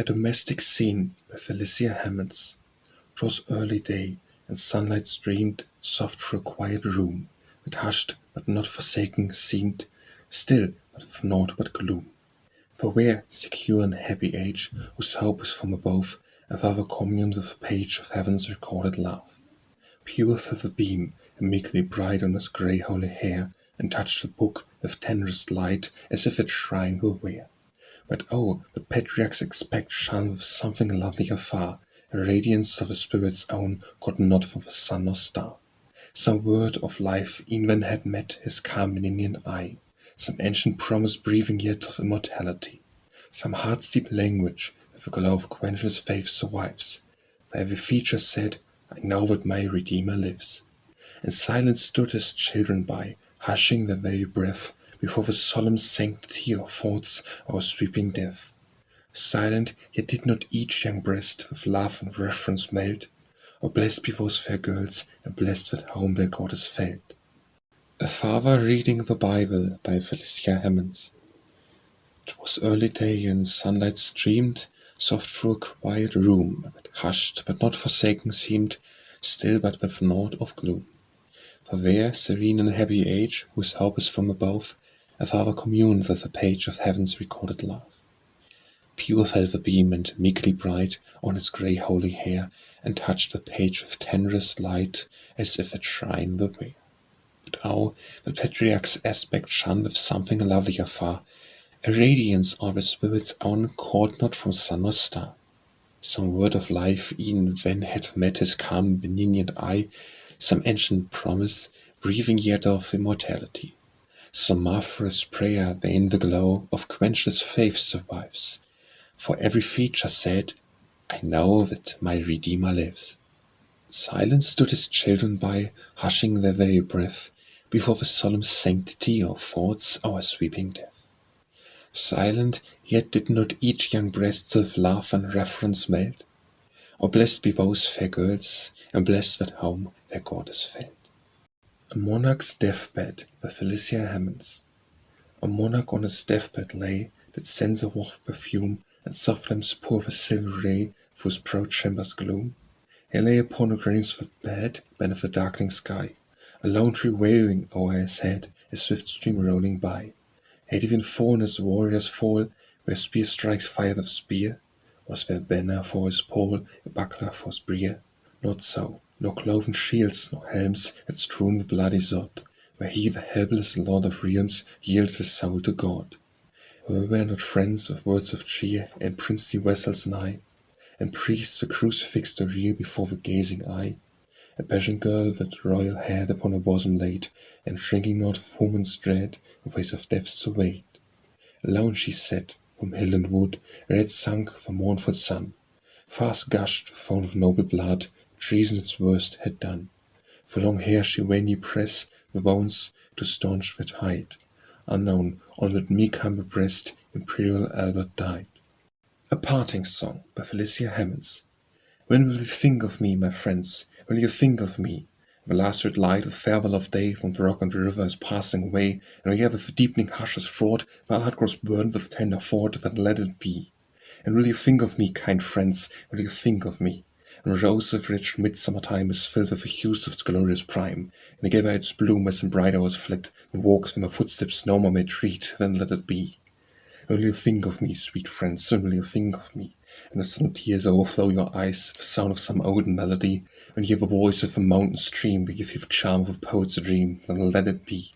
A domestic scene by Felicia Hemans. 'Twas early day, and sunlight streamed soft through a quiet room, that hushed but not forsaken seemed, still but with naught but gloom. For where, secure and happy age, whose hope is from above, a father communed with a page of heaven's recorded love. Pure through the beam, and meekly bright on his grey holy hair, and touched the book with tenderest light, as if its shrine were ware. But oh, the patriarchs expect shone with something lovelier far, a radiance of a spirit's own, got not from the sun or star. Some word of life e'en then had met his calm benignant eye, some ancient promise breathing yet of immortality, some heart's deep language with a glow of quenchless faith survives, for every feature said, I know that my Redeemer lives. And silent stood his children by, hushing their very breath, before the solemn sanctity of thoughts or sweeping death. Silent, yet did not each young breast with love and reverence melt, or blessed be those fair girls, and blessed that home where God is felt. A Father Reading the Bible by Felicia Hemans. 'Twas early day, and sunlight streamed soft through a quiet room, that hushed but not forsaken seemed, still but with naught of gloom. For there, serene and happy age, whose hope is from above, a father communed with a page of heaven's recorded love. Pure fell the beam, and meekly bright on his grey holy hair, and touched the page with tenderest light, as if at shrine were bare. But oh, the patriarch's aspect shone with something lovelier far, a radiance of his spirit's own, caught not from sun or star. Some word of life e'en then had met his calm benignant eye, some ancient promise, breathing yet of immortality. Some marvellous prayer vain the glow of quenchless faith survives, for every feature said, I know that my Redeemer lives. Silent stood his children by, hushing their very breath, before the solemn sanctity of thoughts our sweeping death. Silent, yet did not each young breast with love and reverence melt, or blessed be those fair girls, and blessed that home where God is felt. A Monarch's Deathbed by Felicia Hemans. A monarch on his deathbed lay, that censer waft perfume, and soft lamps pour the silver ray through his proud chamber's gloom. He lay upon a greensward bed, beneath the darkening sky, a lone tree waving o'er his head, a swift stream rolling by. Had even fallen as warriors fall, where spear strikes fire with spear? Was there banner for his pole, a buckler for his bier? Not so, nor cloven shields, nor helms had strewn the bloody sod, where he, the helpless lord of realms, yielded his soul to God. Were not friends with words of cheer, and princely vessels nigh, and priests the crucifix to rear before the gazing eye? A peasant girl that royal head upon her bosom laid, and shrinking not of woman's dread, in face of death surveyed. Alone she sat, from hill and wood, red sunk the mournful sun. Fast gushed the fountain of noble blood, treason its worst had done. For long hair she vainly pressed the bones to staunch that height. Unknown, on that meek humble breast, Imperial Albert died. A Parting Song by Felicia Hemans. When will you think of me, my friends? Will you think of me? The last red light of farewell of day from the rock and the river is passing away, and we have with deepening hushes fraught, while heart grows burdened with tender thought, then let it be. And will you think of me, kind friends? Will you think of me? And rose of rich midsummer time is filled with the hues of its glorious prime, and the giver its bloom as in bright hours flit, and walks where my footsteps no more may tread, then let it be. Will you think of me, sweet friends? When will you think of me? And the sudden tears overflow your eyes, the sound of some olden melody, when you hear the voice of a mountain stream, we give you the charm of a poet's dream, then let it be.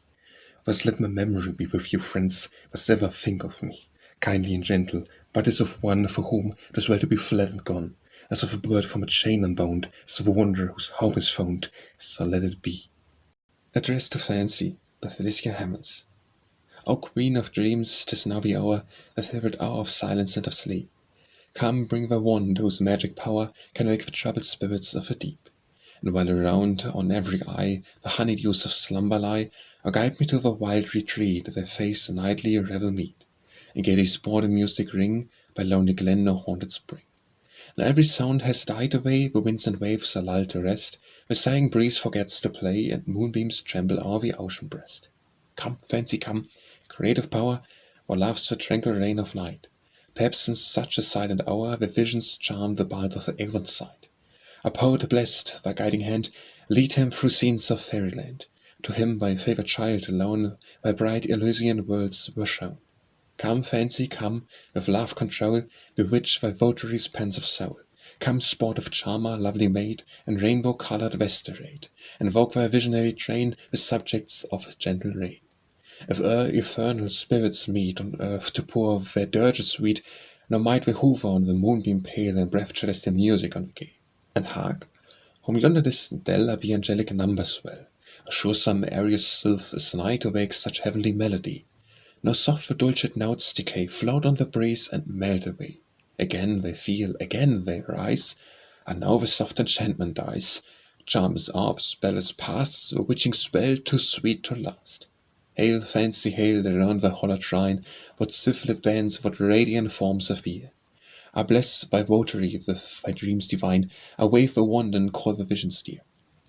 Thus let my memory be with you, friends, thus ever think of me, kindly and gentle, but as of one for whom it is well to be fled and gone, as of a bird from a chain unbound, as of a wanderer whose home is found, so let it be. Address to Fancy by Felicia Hemans. O Queen of Dreams, 'tis now the hour, the favorite hour of silence and of sleep. Come, bring the wand whose magic power can wake the troubled spirits of the deep. And while around on every eye the honeydews of slumber lie, or guide me to the wild retreat, their face a nightly revel meet, and gaily sport and music ring by lonely glen or haunted spring. Now every sound has died away, the winds and waves are lulled to rest, the sighing breeze forgets to play, and moonbeams tremble o'er the ocean breast. Come, Fancy, come, creative power, thou loves the tranquil reign of light. Perhaps in such a silent hour the visions charm the bard of the Avon side. A poet blessed, thy guiding hand, lead him through scenes of fairyland. To him thy favourite child alone thy bright Elysian worlds were shown. Come, fancy, come, with love control, bewitch thy votary's pensive soul. Come, sportive charmer, lovely maid, and rainbow-coloured vestarade, invoke thy visionary train with subjects of gentle rain. If eternal spirits meet on earth to pour their dirges sweet, now might they hover on the moonbeam pale and breath celestial music on the gale. And hark! From yonder distant dell be angelic numbers swell. Sure some airy sylph is nigh to wake such heavenly melody. Now soft the dulcet notes decay, float on the breeze and melt away. Again they feel, again they rise, and now the soft enchantment dies. Charm is off, spell is past, the witching spell too sweet to last. Hail, fancy, hail, around the hollowed shrine, what swiftlet bands, what radiant forms appear. I bless thy votary with thy dreams divine, I wave the wand and call the visions dear.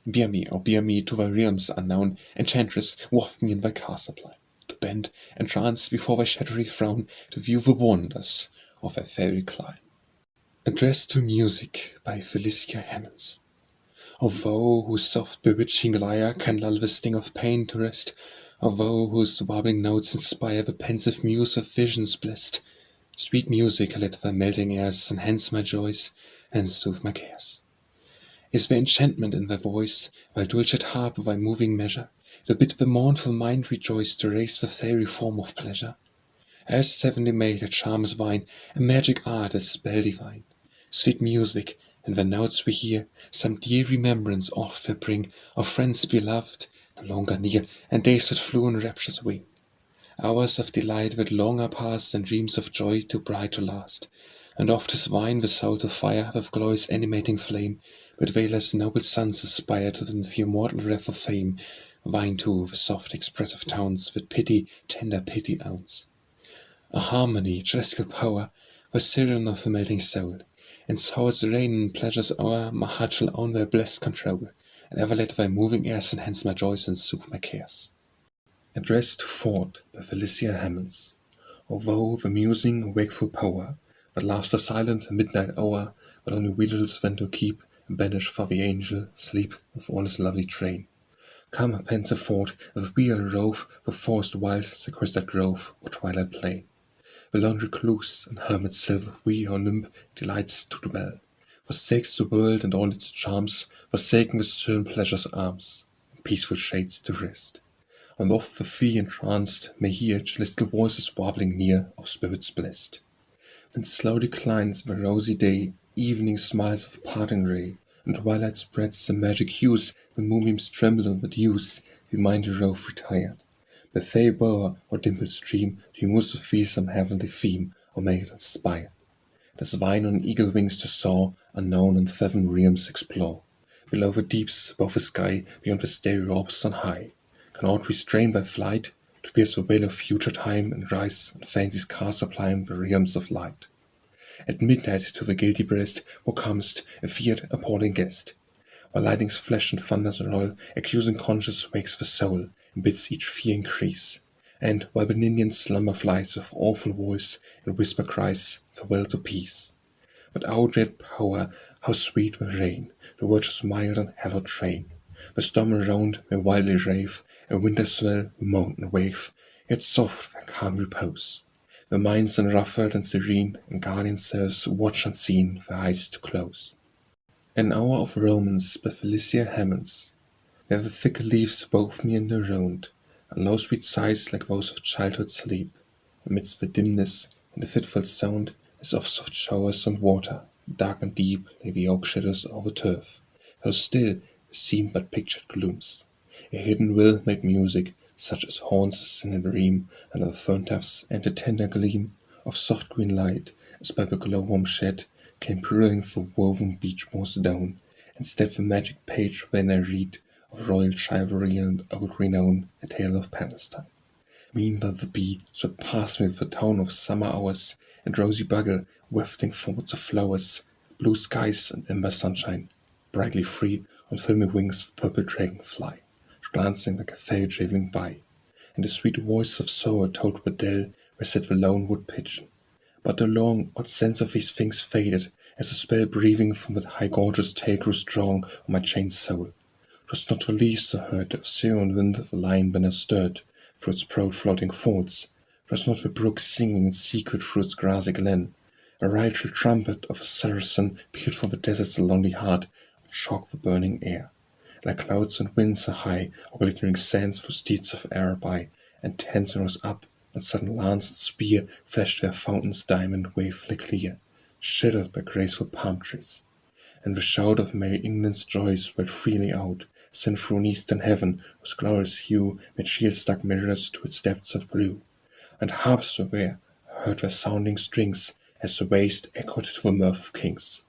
Bear me, oh bear me to thy realms unknown, enchantress, waft me in thy castle line, to bend, entranced before thy shadowy throne, to view the wonders of thy fairy clime. Addressed to Music by Felicia Hemans. O thou whose soft bewitching lyre can lull the sting of pain to rest, O thou whose warbling notes inspire the pensive muse of visions blest, sweet music, let thy melting airs enhance my joys and soothe my cares. Is there enchantment in thy voice, thy dulcet harp thy moving measure, to bid the mournful mind rejoice, to raise the fairy form of pleasure? As heavenly maid a charm is thine, a magic art, a spell divine. Sweet music, in the notes we hear, some dear remembrance oft they bring of friends beloved, no longer near, and days that flew on rapture's wing. Hours of delight that long are past, and dreams of joy too bright to last. And oft is wine the salt of fire, with glory's animating flame, but Valor's noble sons aspire to the immortal wreath of fame. Wine too, the soft expressive tones, with pity, tender pity ounce. A harmony, celestial power, the siren of the melting soul, and soul's reign in pleasure's hour, my heart shall own thy blessed control, and ever let thy moving airs enhance my joys and soothe my cares. Addressed to Ford by Felicia Hemans. Although the musing, wakeful power that laughs the silent midnight hour, but only vigils when to keep, and banish for the angel sleep with all his lovely train. Come, pensive Ford, with wheel rove the forest wild sequestered grove or twilight plain. The lone recluse and hermit silver we or nymph delights to dwell, forsakes the world and all its charms, forsaken with stern pleasure's arms, in peaceful shades to rest. And oft the fee entranced may hear celestial voices warbling near of spirits blessed. Then slow declines the rosy day, evening smiles of parting ray, and twilight spreads the magic hues, the moonbeams tremble on the dews, remind the rove retired. The fay bower or dimpled stream to muse of thee some heavenly theme, or make it inspired. Does vine on eagle wings to soar, unknown and seven realms explore. Below the deeps, above the sky, beyond the starry orbs on high, can aught restrain thy flight, to pierce the veil of future time, and rise on fancy's car sublime the realms of light. At midnight to the guilty breast thou comest, a feared, appalling guest. While lightning's flash and thunders roll, accusing conscience wakes the soul, and bids each fear increase. And while benignant slumber flies with awful voice, and whisper cries, farewell to peace. But our dread power, how sweet the rain, the virtue's mild and hallowed train. The storm around may wildly rave, a winter swell, a mountain wave, yet soft and calm repose. The minds unruffled and serene, and guardian selves watch unseen, their eyes to close. An hour of romance by Felicia Hemans. Where the thick leaves wove me in the round, and low sweet sighs like those of childhood sleep, amidst the dimness and the fitful sound as of soft showers on water, dark and deep lay the oak shadows over turf, how still seemed but pictured glooms. A hidden will made music, such as haunts us in a dream, under the fern tufts, and the tender gleam of soft green light, as by the glow-worm shed, came purring through woven beech moss down, and stepped the magic page when I read of royal chivalry and old renown, a tale of Palestine. Meanwhile the bee swept past me with the tone of summer hours, and rosy bugle wafting thoughts of flowers, blue skies and ember sunshine, brightly free on filmy wings of purple dragonfly, glancing like a sail travelling by. And the sweet voice of sorrow told the dell where sat the lone wood pigeon, But the long, odd sense of these things faded, as the spell breathing from that high gorgeous tale grew strong on my chained soul. 'Twas not the leaves I heard, the Syrian wind of the lion banner stirred through its proud floating folds. 'Twas not the brook singing in secret through its grassy glen. A rightful trumpet of a Saracen pealed from the desert's lonely heart, and shocked the burning air. Like clouds and winds are high, or glittering sands through steeds of air by, and tents rose up, and sudden lance and spear flashed where fountains diamond wavelike clear, shadowed by graceful palm trees. And the shout of merry England's joys welled freely out, sent through an eastern heaven whose glorious hue made shield-stuck mirrors to its depths of blue. And harps were there, I heard their sounding strings, as the waste echoed to the mirth of kings.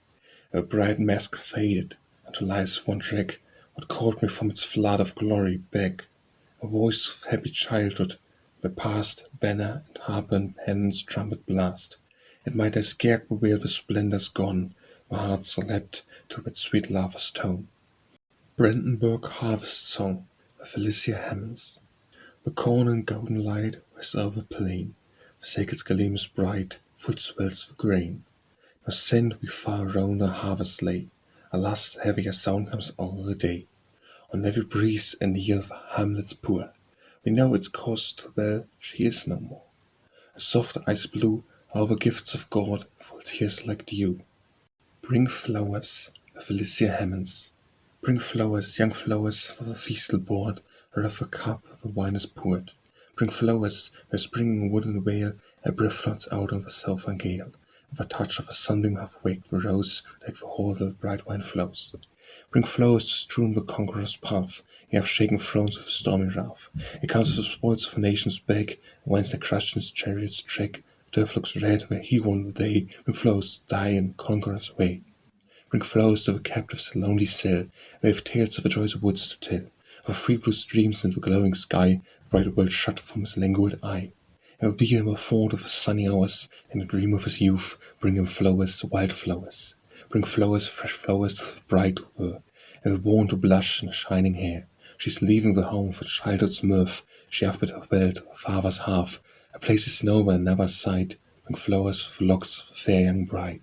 The bright mask faded, and to life's one track what called me from its flood of glory back, a voice of happy childhood, the past banner and harper and pennant's trumpet blast. It might as scarce bewail the splendors gone, my heart still leapt to that sweet lover's tone. Brandenburgh Harvest Song by Felicia Hemans. The corn and golden light was over the plain, the sacred gleams bright, full swells the grain. No scent we far round the harvest lay, alas, heavier sound comes over the day. On every breeze and yield the hamlets poor, we know its cost well she is no more. A soft ice blue, over gifts of God, fall tears like dew. Bring flowers, by Felicia Hemans. Bring flowers, young flowers, for the festal board, whereof a cup the wine is poured. Bring flowers, where springing wood and vale, a breath floats out on the southern gale. With a touch of a sunbeam hath waked the rose, like the hall the bright wine flows. Bring flowers to strew the Conqueror's path, he hath shaken thrones with stormy wrath. He counts the spoils of nations back, and winds they crushed in his chariot's track. Turf looks red where he won the day, bring flowers to die in Conqueror's way. Bring flowers to the captive's lonely cell, they have tales of the joys of woods to tell, of free blue streams in the glowing sky, the bright world shut from his languid eye. It will be him a thought of his sunny hours, and a dream of his youth. Bring him flowers, wild flowers. Bring flowers, fresh flowers to the bride who were, and born to blush in her shining hair. She's leaving the home for childhood's mirth, she hath but her belt, her father's hearth, a place is nowhere, never sight. Bring flowers for the locks of a fair young bride.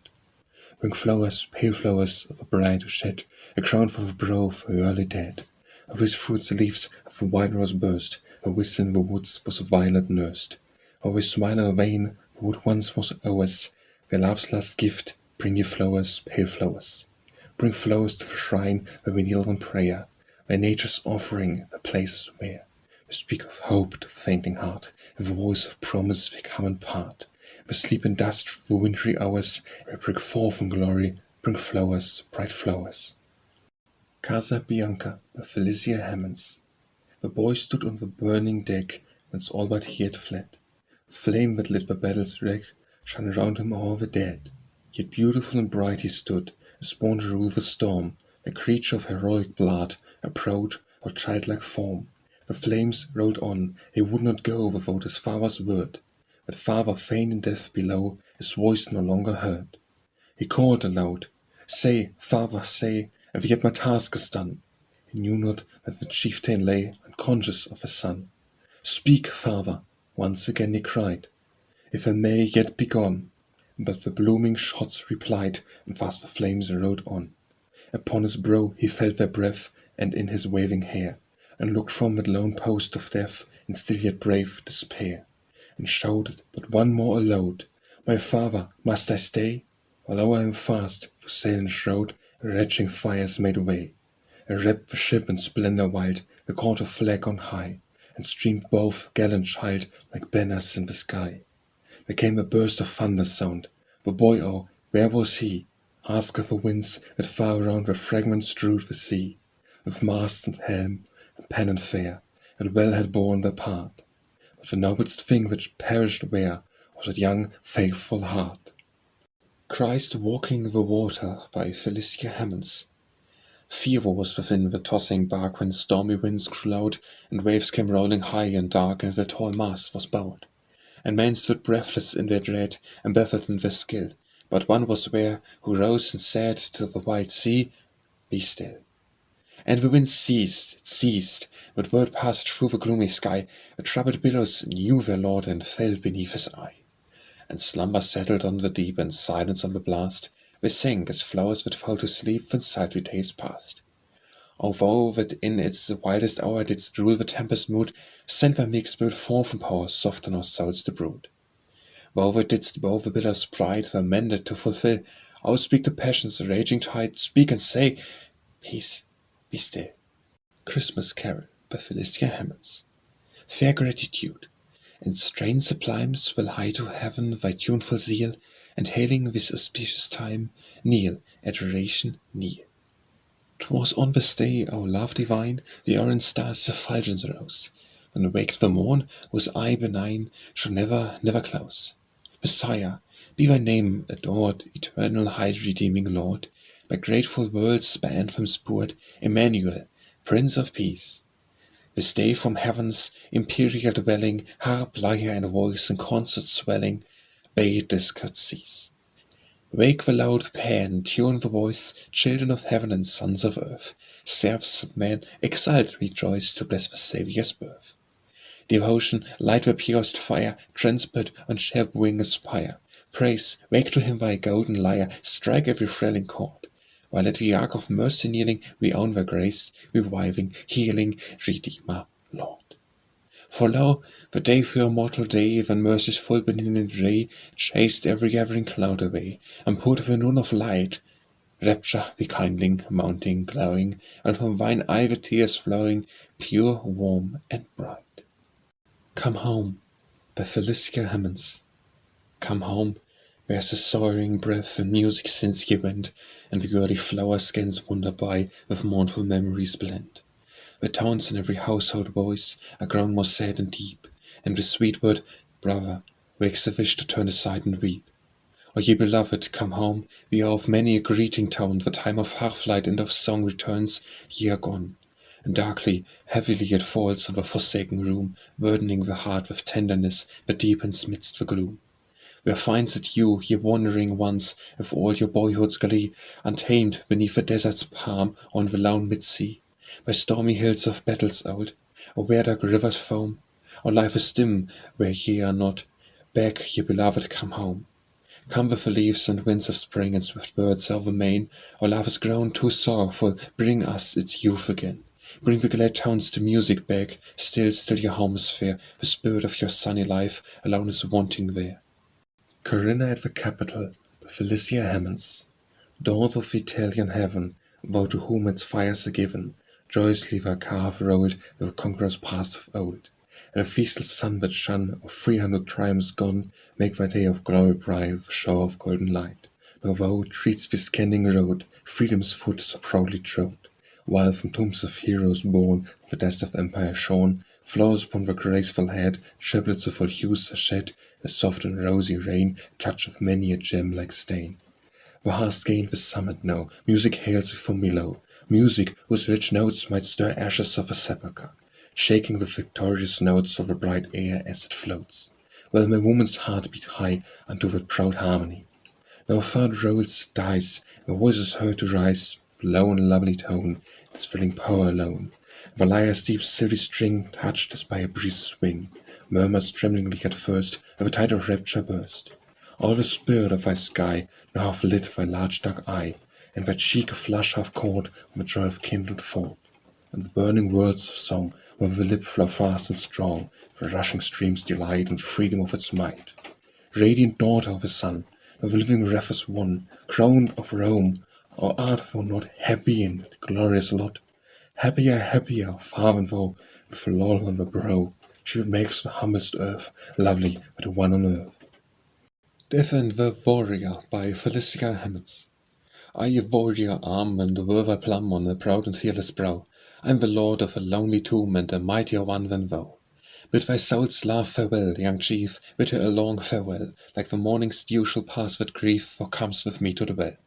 Bring flowers, pale flowers, of a bride who shed a crown for the brow of her early dead. Of his fruits leaves of the white rose burst, her whist in the woods was a violet nursed. Of his smile in vain, the wood once was ours, their love's last gift. Bring ye flowers, pale flowers. Bring flowers to the shrine where we kneel in prayer, where nature's offering the places where we speak of hope to the fainting heart, and the voice of promise we come and part. We sleep in dust through the wintry hours, and we break forth in glory. Bring flowers, bright flowers. Casabianca by Felicia Hemans. The boy stood on the burning deck, whence all but he had fled. The flame that lit the battle's wreck shone round him o'er the dead. Yet beautiful and bright he stood, as born to rule the storm, a creature of heroic blood, a proud or childlike form. The flames rolled on, he would not go without his father's word. But father faint in death below, his voice no longer heard. He called aloud, "Say, father, say, if yet my task is done." He knew not that the chieftain lay unconscious of his son. "Speak, father," once again he cried, "if I may yet be gone." But the blooming shots replied, and fast the flames rode on. Upon his brow he felt their breath, and in his waving hair, and looked from that lone post of death in still yet brave despair, and shouted but one more aloud, "My father, must I stay? While o'er him fast, for sail and shroud, raging fires made way. Wrapped the ship in splendor wild, the caught a flag on high, and streamed both gallant child like banners in the sky. There came a burst of thunder sound. The boy, oh, where was he? Asketh the winds that far around where fragments strewed the sea, with mast and helm and pennant fair, and well had borne their part. But the noblest thing which perished there was that young faithful heart. Christ Walking the Water by Felicia Hemans. Fear was within the tossing bark when stormy winds grew loud, and waves came rolling high and dark, and the tall mast was bowed. And men stood breathless in their dread, and baffled in their skill. But one was there, who rose and said to the wide sea, "Be still." And the wind ceased, it ceased, but word passed through the gloomy sky. The troubled billows knew their Lord, and fell beneath his eye. and slumber settled on the deep, and silence on the blast, we sank as flowers that fall to sleep when sultry days past. O woe that in its wildest hour didst rule the tempest mood, send thy meek spirit forth in power, soften our souls to brood. Woe that didst bow the billows pride, were mended to fulfill. O speak to passion's raging tide, speak and say, Peace, be still. Christmas Carol by Felicia Hemans. Fair gratitude, in strains sublimes, will high to heaven thy tuneful zeal, and hailing this auspicious time, kneel, adoration, kneel. 'Twas on this day, O love divine, the orange star's effulgence rose, when waked the morn, whose eye benign should never, never close. Messiah, be thy name adored, eternal high redeeming Lord, by grateful worlds by anthems poured, Emmanuel, Prince of Peace. This day from heaven's imperial dwelling, harp, lyre, and voice in concert swelling, bade discord cease. Wake the loud pan, tune the voice, children of heaven and sons of earth, serfs of men, exult, rejoice to bless the Saviour's birth. Devotion, light the purest fire, transport on sharp wing aspire. Praise, wake to him thy golden lyre, strike every thrilling chord, while at the ark of mercy kneeling, we own thy grace, reviving, healing, Redeemer, Lord. For lo, the day for your mortal day, when mercy's full benignant ray chased every gathering cloud away, and poured the noon of light, rapture be kindling, mounting, glowing, and from thine eye the tears flowing, pure, warm, and bright. Come home, by Felicia Hemans. Come home, where's the soaring breath and music since ye went, and the early flower scans wander by, with mournful memories blent. The tones in every household voice are grown more sad and deep, and the sweet word, brother, wakes the wish to turn aside and weep. O ye beloved, come home, we are of many a greeting tone, the time of half-light and of song returns, ye are gone. And darkly, heavily it falls on the forsaken room, burdening the heart with tenderness that deepens midst the gloom. Where finds it you, ye wandering ones, with all your boyhood's glee, untamed beneath the desert's palm on the lone mid-sea, by stormy hills of battles old, or where dark rivers foam, or life is dim where ye are not, back, ye beloved, come home. Come with the leaves and winds of spring and swift birds over main, or love is grown too sorrowful, bring us its youth again. Bring the glad tones to music back, still your home is fair, the spirit of your sunny life alone is wanting there. Corinne at the capital, by Felicia Hemans. Daughter of Italian heaven, thou to whom its fires are given, joyously thy car rolled with the conqueror's past of old, and a feastless sun that shone of 300 triumphs gone, make thy day of glory bright with a shower of golden light. Now thou treats the scanning road, freedom's foot so proudly trod, while from tombs of heroes born, the dust of empire shorn, flows upon the graceful head, triplets of all hues are shed, a soft and rosy rain toucheth many a gem-like stain. Thou hast gained the summit now, music hails thee from below, music whose rich notes might stir ashes of a sepulchre, shaking the victorious notes of the bright air as it floats, while my woman's heart beat high unto that proud harmony. Now third rolls dies, the voice is heard to rise, low and lovely tone, its thrilling power alone. The lyre's deep silvery string, touched as by a breeze's swing, murmurs tremblingly at first, of a tide of rapture burst. All the spirit of thy sky now half lit thy large dark eye, and thy cheek a flush half caught from the joy of kindled thought. And the burning words of song, where the lip flow fast and strong, the rushing streams delight and freedom of its might. Radiant daughter of the sun, of the living Rufus one, crowned of Rome, or art thou not happy in that glorious lot? Happier, happier, far than thou, with the laurel on the brow, she makes the humblest earth lovely but one on earth. Death and the Warrior by Felicia Hemans. I a warrior arm and wear thy plum on a proud and fearless brow. I am the lord of a lonely tomb and a mightier one than thou. Bid thy soul's love farewell, young chief, bid her a long farewell, like the morning's dew shall pass that grief, thou comes with me to the well.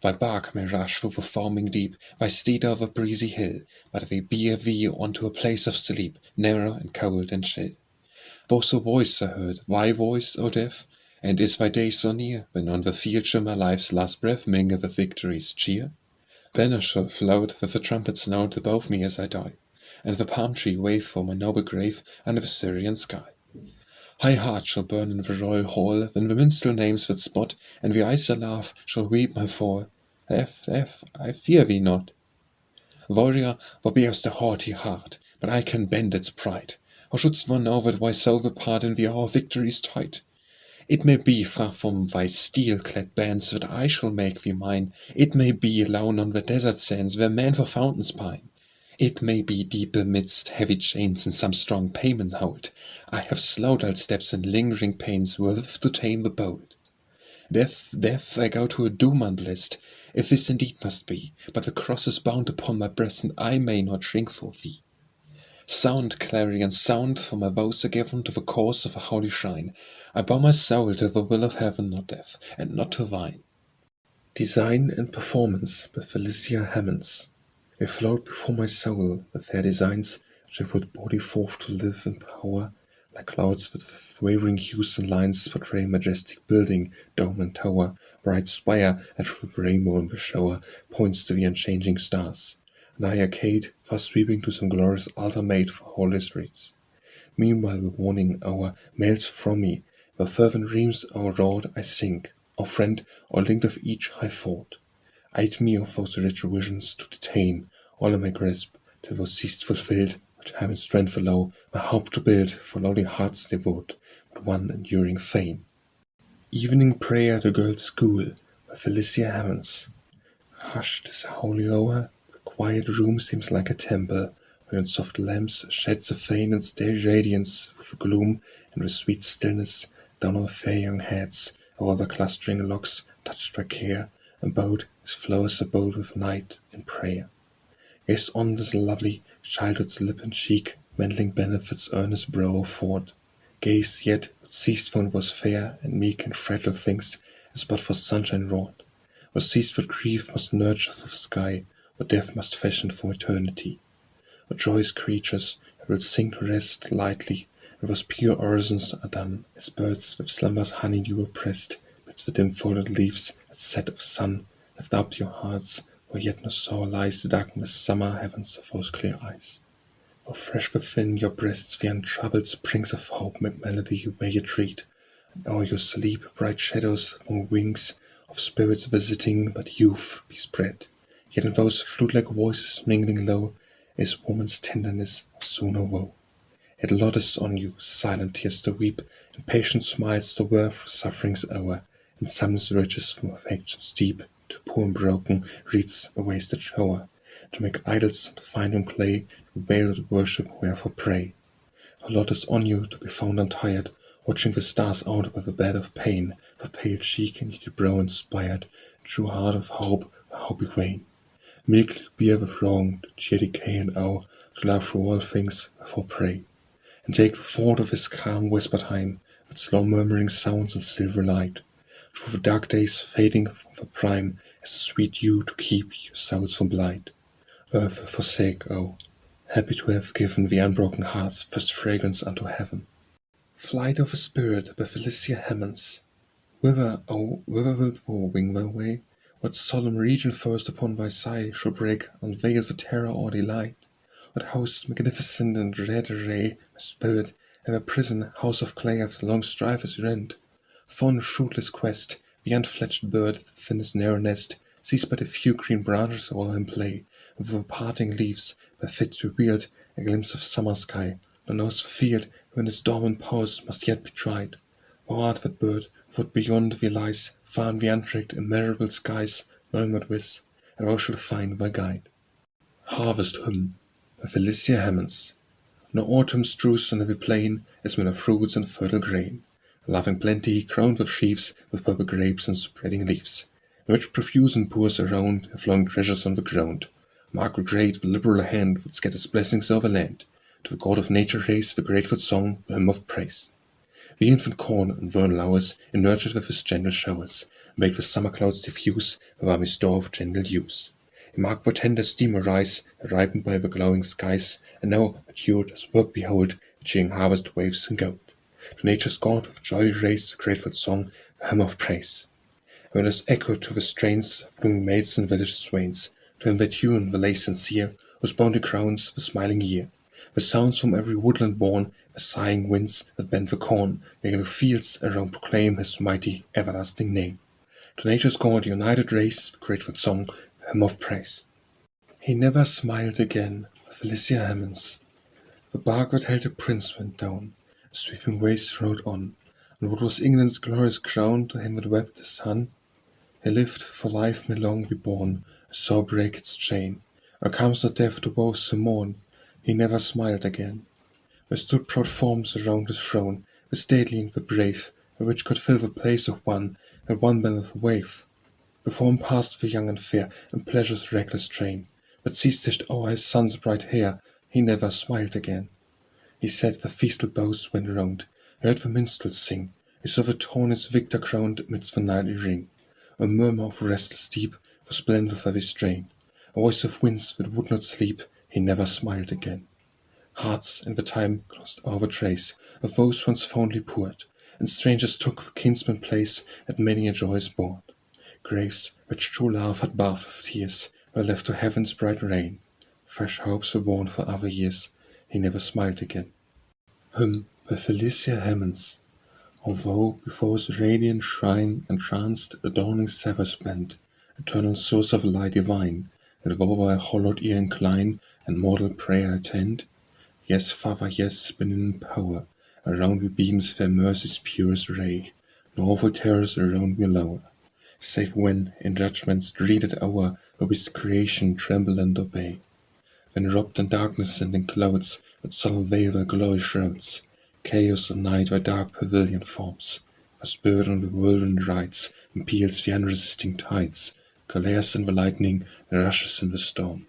Thy bark may rush through the foaming deep, thy steed over breezy hill, but they bear thee on to a place of sleep, narrow and cold and chill. Both a voice are heard, thy voice, O death, and is thy day so near, when on the field shall my life's last breath mingle the victory's cheer? Banners shall float with the trumpet's note above me as I die, and the palm tree wave for my noble grave under the Syrian sky. High heart shall burn in the royal hall, when the minstrel names that spot, and the eyes that laugh shall weep my fall. Death, I fear thee not. Warrior, thou bearest a haughty heart, but I can bend its pride. How shouldst thou know that so the part in the hour of victory is tight? It may be far from thy steel-clad bands that I shall make thee mine. It may be alone on the desert sands where men for fountains pine. It may be deep amidst heavy chains in some strong payment hold. I have slowed all steps and lingering pains wherewith to tame the bold. Death, I go to a doom unblest, if this indeed must be. But the cross is bound upon my breast, and I may not shrink for thee. Sound, clarion, sound, for my vows are given to the cause of a holy shrine. I bow my soul to the will of heaven, not death, and not to thine. Design and performance by Felicia Hemans. They float before my soul with their designs, which I put body forth to live in power, like clouds with wavering hues and lines portray majestic building, dome and tower, bright spire, and through the rainbow in the shower points to the unchanging stars. An high arcade, fast sweeping to some glorious altar made for holy streets. Meanwhile the warning hour mails from me, the fervent dreams o'erwrought I sink, or friend, or linked of each high thought. Aid me of those rich visions to detain, all in my grasp, till thou seest fulfilled, what heaven's strength allow, my hope to build, for lowly hearts devote, but one enduring fame. Evening prayer at a girl's school, by Felicia Hemans. Hushed is the holy hour, the quiet room seems like a temple, where in soft lamps sheds a faint and steady radiance, with the gloom and the sweet stillness down on fair young heads, all the clustering locks touched by care, and bowed as flowers are bowed with night in prayer. Gaze on this lovely childhood's lip and cheek, mantling benefits earnest brow afford. Gaze yet, what ceased when it was fair and meek and fragile things, as but for sunshine wrought. What ceased what grief must nurture for the sky, what death must fashion for eternity. What joyous creatures will sing to rest lightly, and those pure orisons are done, as birds with slumber's honeydew oppressed, midst the dim-folded leaves at set of sun, lift up your hearts, where yet no sorrow lies, darken the summer heavens of those clear eyes. Oh, fresh within your breasts the untroubled springs of hope make melody where you treat, and o'er your sleep bright shadows from wings of spirits visiting but youth be spread. Yet in those flute-like voices mingling low is woman's tenderness or sooner woe. It lotteth on you, silent tears to weep, and patient smiles to wear through suffering's hour, and summons riches from affection's deep, to poor and broken wreaths a wasted shower, to make idols to find in clay, to veiled worship wherefore pray. A lot is on you to be found untired, watching the stars out by the bed of pain, the pale cheek and yet brow inspired, true heart of hope, the hope be vain. Meekly bear with wrong, to cheer decay and awe, to love through all things, wherefore pray. And take the thought of his calm whisper time, with slow murmuring sounds and silver light, through the dark days fading from the prime, as a sweet dew to keep your souls from blight. Earth will forsake, oh, happy to have given the unbroken heart's first fragrance unto heaven. Flight of a Spirit by Felicia Hemans. Whither, oh, whither wilt thou wing thy way? What solemn region first upon thy sigh shall break, unveil the terror or delight? What host magnificent and dread array, my spirit, and a prison, house of clay of the long strife is rent? Fond fruitless quest, the unfledged bird, the thinnest narrow nest, sees but a few green branches o'er him play, with the parting leaves, where fit to wield a glimpse of summer sky, nor knows the field when its dormant powers must yet be tried. Thou art that bird, what beyond thee lies, far in the untracked, immeasurable skies, knowing what with, and thou shalt find thy guide. Harvest Hymn by Felicia Hemans. No autumn strews on every plain, as when of fruits and fertile grain. A loving plenty, crowned with sheaves, with purple grapes and spreading leaves, in which profusion pours around, and flowing treasures on the ground. Mark with great, the liberal hand, that scatters blessings over land. To the God of nature raise the grateful song, the hymn of praise. The infant corn and vernal hours, nurtured with his gentle showers, make the summer clouds diffuse the balmy store of gentle dews. And mark the tender steam arise, ripened by the glowing skies, and now, matured as work behold, the cheering harvest waves in gold. To nature's God with joy raise the grateful song, the hymn of praise. And when it is echoed to the strains of blooming maids and village swains, to him they tune the lay sincere, whose bounty crowns the smiling year. The sounds from every woodland born, the sighing winds that bend the corn, the yellow fields around proclaim his mighty, everlasting name. To nature's God, united race, the grateful song, the hymn of praise. He never smiled again, Felicia Hemans. The bark that held the prince went down, the sweeping waves rode on, and what was England's glorious crown to him that wept the sun? He lived, for life may long be born, a saw break its chain, or comes the death to both the morn. He never smiled again. There stood proud forms around his throne, the stately and the brave, which could fill the place of one that won beneath the wave. Before him passed the young and fair, in pleasure's reckless train, but ceased o'er his son's bright hair. He never smiled again. He said the feastal boughs went round, heard the minstrels sing, he saw the Taunis victor crowned amidst the nightly ring. A murmur of restless deep was blent with heavy strain, a voice of winds that would not sleep. He never smiled again. Hearts in the time closed over trace of those once fondly poured, and strangers took the kinsman's place at many a joyous board. Graves which true love had bathed with tears were left to heaven's bright rain. Fresh hopes were born for other years. He never smiled again. Hymn by Felicia Hemans. Although before his radiant shrine entranced the dawning sabbath bent, eternal source of light divine, that over a hollowed ear incline and mortal prayer attend, yes, Father, yes, benignant power, around me beams their mercy's purest ray, nor will terrors around me lower, save when, in judgment's dreaded hour, of his creation tremble and obey. Then wrapped in darkness and in clouds, that sullen veil their glory shrouds, chaos and night their dark pavilion forms, the spirit on the whirlwind rides, impels the unresisting tides, glares in the lightning, and rushes in the storm.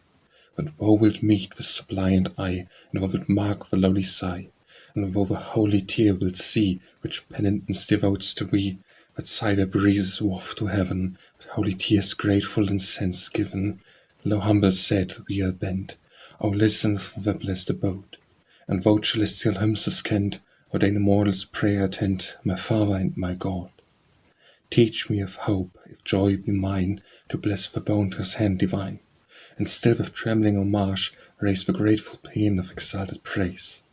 But woe wilt meet the suppliant eye, and woe wilt mark the lowly sigh, and woe the holy tear wilt see, which penitence devotes to we, that sigh the breezes waft to heaven, that holy tears grateful incense given. Low humble said we are bent, O listen for the blessed abode, and vote celestial hymns askant, ordain a mortal's prayer attend, my Father and my God. Teach me if hope, if joy be mine, to bless the bounteous hand divine, and still with trembling homage raise the grateful paean of exalted praise.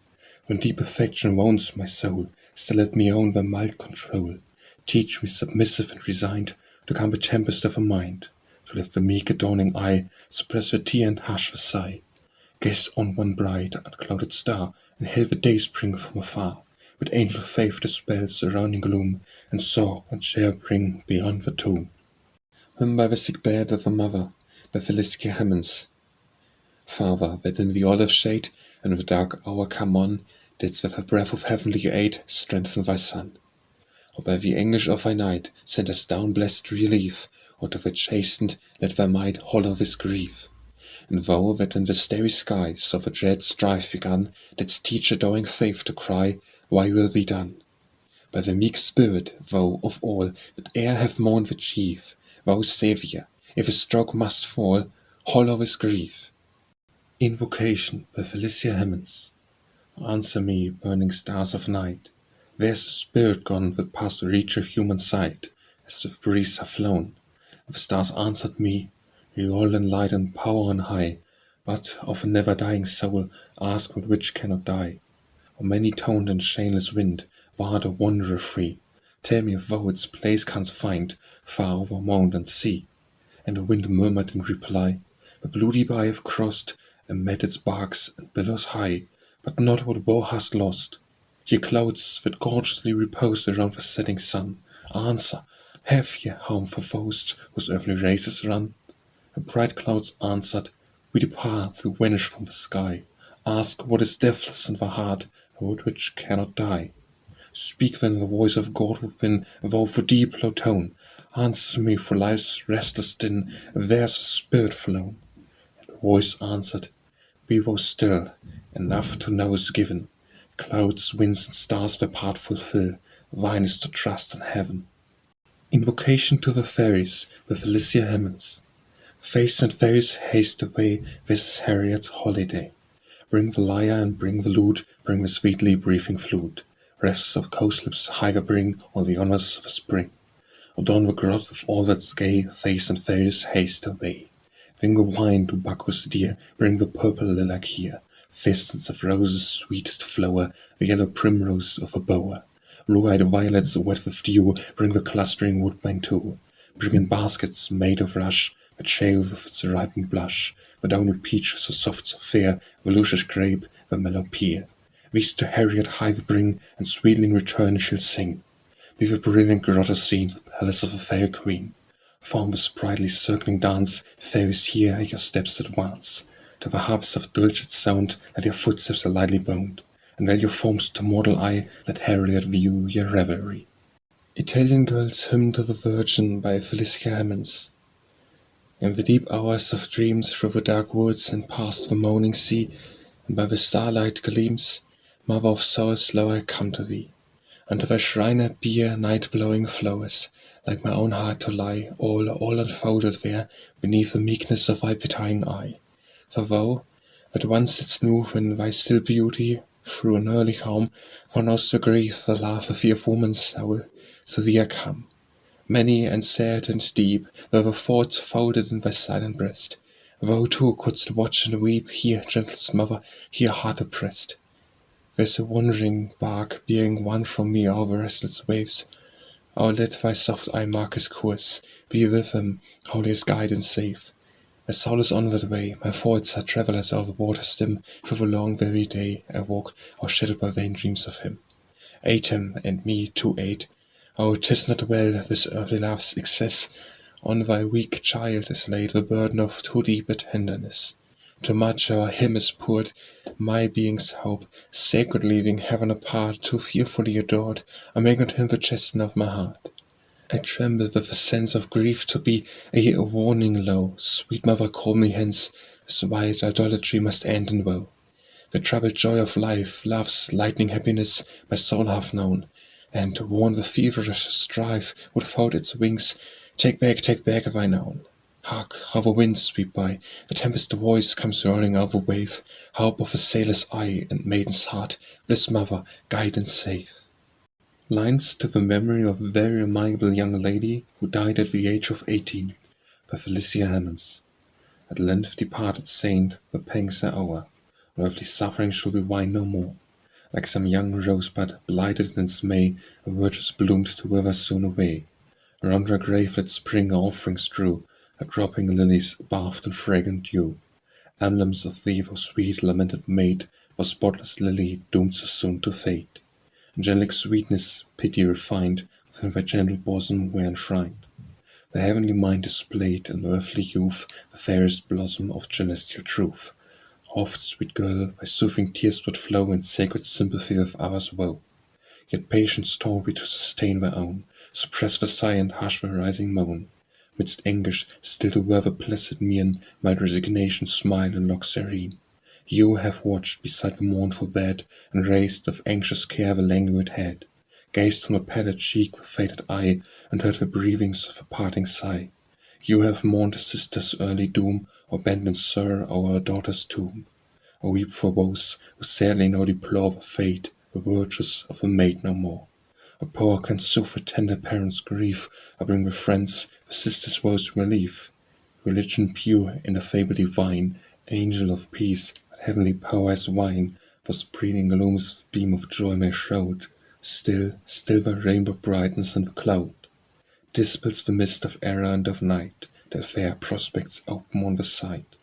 When deep affection wounds my soul, still let me own the mild control. Teach me submissive and resigned to calm the tempest of a mind, to lift the meek adorning eye, suppress the tear and hush the sigh. Gaze on one bright unclouded star, and hail the day spring from afar. But angel faith dispels surrounding gloom, and saw what shall bring beyond the tomb. Hymn by the sick bed of a mother, by Felicia Hemans. Father, that in the olive shade, and the dark hour come on, didst with a breath of heavenly aid strengthen thy son. Or by the anguish of thy night sendest down blessed relief, or to the chastened let thy might hollow his grief. And thou that in the starry skies of a dread strife begun, didst teach adoring faith to cry, Why will be done? By the meek spirit, thou of all that e'er have mourned the chief, thou Saviour, if a stroke must fall, hollow his grief. Invocation by Felicia Hemans. Answer me, burning stars of night, where's the spirit gone that past the reach of human sight, as the breeze have flown? The stars answered me, you all in light and power on high, but of a never-dying soul ask what which cannot die. O many-toned and chainless wind, thou art a wanderer free, tell me if thou its place canst find, far over mound and sea. And the wind murmured in reply, the blue deep I have crossed, and met its barks and billows high, but not what thou hast lost. Ye clouds that gorgeously repose around the setting sun, answer, have ye home for those whose earthly races run? The bright clouds answered, we depart to vanish from the sky. Ask what is deathless in the heart, and which cannot die. Speak then the voice of God within, thou for deep low tone. Answer me for life's restless din, there's a spirit flown. And the voice answered, be thou still, enough to know is given. Clouds, winds, and stars their part fulfill, thine is to trust in heaven. Invocation to the Faries with Felicia Hemans. Fays and fairies haste away, this is Harriet's holiday. Bring the lyre and bring the lute, bring the sweetly breathing flute. Refs of cowslips higher bring all the honours of a spring. Adorn the grot with all that's gay, fays and fairies haste away. Bring the wine to Bacchus dear, bring the purple lilac here. Fistons of roses sweetest flower, the yellow primrose of a bower. Blue-eyed violets wet with dew bring the clustering woodbine too. Bring in baskets made of rush, that shave with its ripened blush, the downy peach so soft so fair, the luscious grape, the mellow pear. These to Harriet Hive bring, and sweetly in return she'll sing. Be the brilliant grotto scene, the palace of a fair queen. Form the sprightly circling dance, Faries here your steps advance. To the harps of dulcet sound let your footsteps are lightly bound, and while your forms to mortal eye let Harriet view your revelry. Italian Girl's Hymn to the Virgin by Felicia Hemans. In the deep hours of dreams through the dark woods and past the moaning sea, and by the starlight gleams, Mother of sorrows, lo, I come to thee. Unto thy shrine I bear night-blowing flowers, like my own heart to lie, all unfolded there, beneath the meekness of thy pitying eye. For thou, that once didst move in thy still beauty, through an early home, thou know'st the grief, the love of your woman's soul, to thee I come. Many and sad and deep were the thoughts folded in thy silent breast. Thou too couldst watch and weep, here, gentlest mother, here heart oppressed. There's a wandering bark bearing one from me o'er the restless waves. Oh, let thy soft eye mark his course, be with him, holiest guide and safe. My soul is onward way, my thoughts are travellers o'er the waters dim, through the long weary day I walk, o'ershadowed by vain dreams of him. Aid him, and me to aid. Oh, 'tis not well, this earthly love's excess, on thy weak child is laid the burden of too deep a tenderness. Too much o'er him is poured, my being's hope, sacred leaving heaven apart, too fearfully adored, I make not him the chastener of my heart. I tremble with a sense of grief to be a warning low, sweet mother, call me hence, this wild idolatry must end in woe. The troubled joy of life, love's lightning happiness, my soul hath known, and worn with feverish strife would fold its wings, take back thine own. Hark, how the winds sweep by, the tempest voice comes rolling over the wave, hope of a sailor's eye and maiden's heart, bliss mother, guide and save. Lines to the memory of a very amiable young lady who died at the age of 18, by Felicia Hemans. At length departed saint, the pangs are o'er, earthly suffering shall be mine no more. Like some young rosebud, blighted in its May, a virtue's bloomed to wither soon away. Around her grave let spring her offerings strew, her dropping lilies bathed in fragrant dew. Emblems of thee, thou sweet lamented maid, thou spotless lily, doomed so soon to fade. Angelic sweetness, pity refined, within thy gentle bosom were enshrined. The heavenly mind displayed in earthly youth, the fairest blossom of celestial truth. Oft, sweet girl, thy soothing tears would flow in sacred sympathy with others' woe. Yet patience taught thee to sustain thy own, suppress the sigh and hush the rising moan. Midst anguish, still to wear the placid mien, mild resignation smile in locks serene. You have watched beside the mournful bed, and raised with anxious care the languid head, gazed on the pallid cheek with faded eye, and heard the breathings of a parting sigh. You have mourned a sister's early doom, or bent in sorrow o'er a daughter's tomb, or weep for woes who sadly now deplore the fate, the virtues of a maid no more. A poor can soothe a tender parent's grief, or bring with friends the sister's woes relief. Religion pure in the fable divine, angel of peace, that heavenly power as wine, those breathing glooms beam of joy may shroud, still the rainbow brightens in the cloud, dispels the mist of error and of night, that fair prospects open on the sight.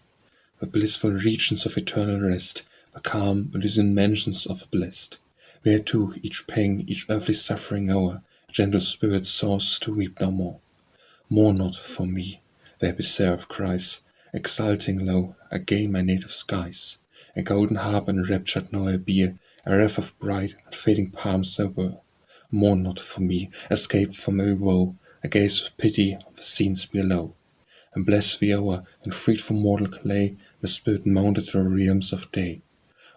The blissful regions of eternal rest, the calm Elysian mansions of the blest, where too each pang, each earthly suffering hour, a gentle spirit soars to weep no more. Mourn not for me, the happy seraph cries, exulting low, I gain my native skies. A golden harp enraptured now I bear, a wreath of bright and fading palms I wear. Mourn not for me, escaped from every woe, I gaze with pity on the scenes below, and bless the hour, and freed from mortal clay, my spirit mounted to the realms of day.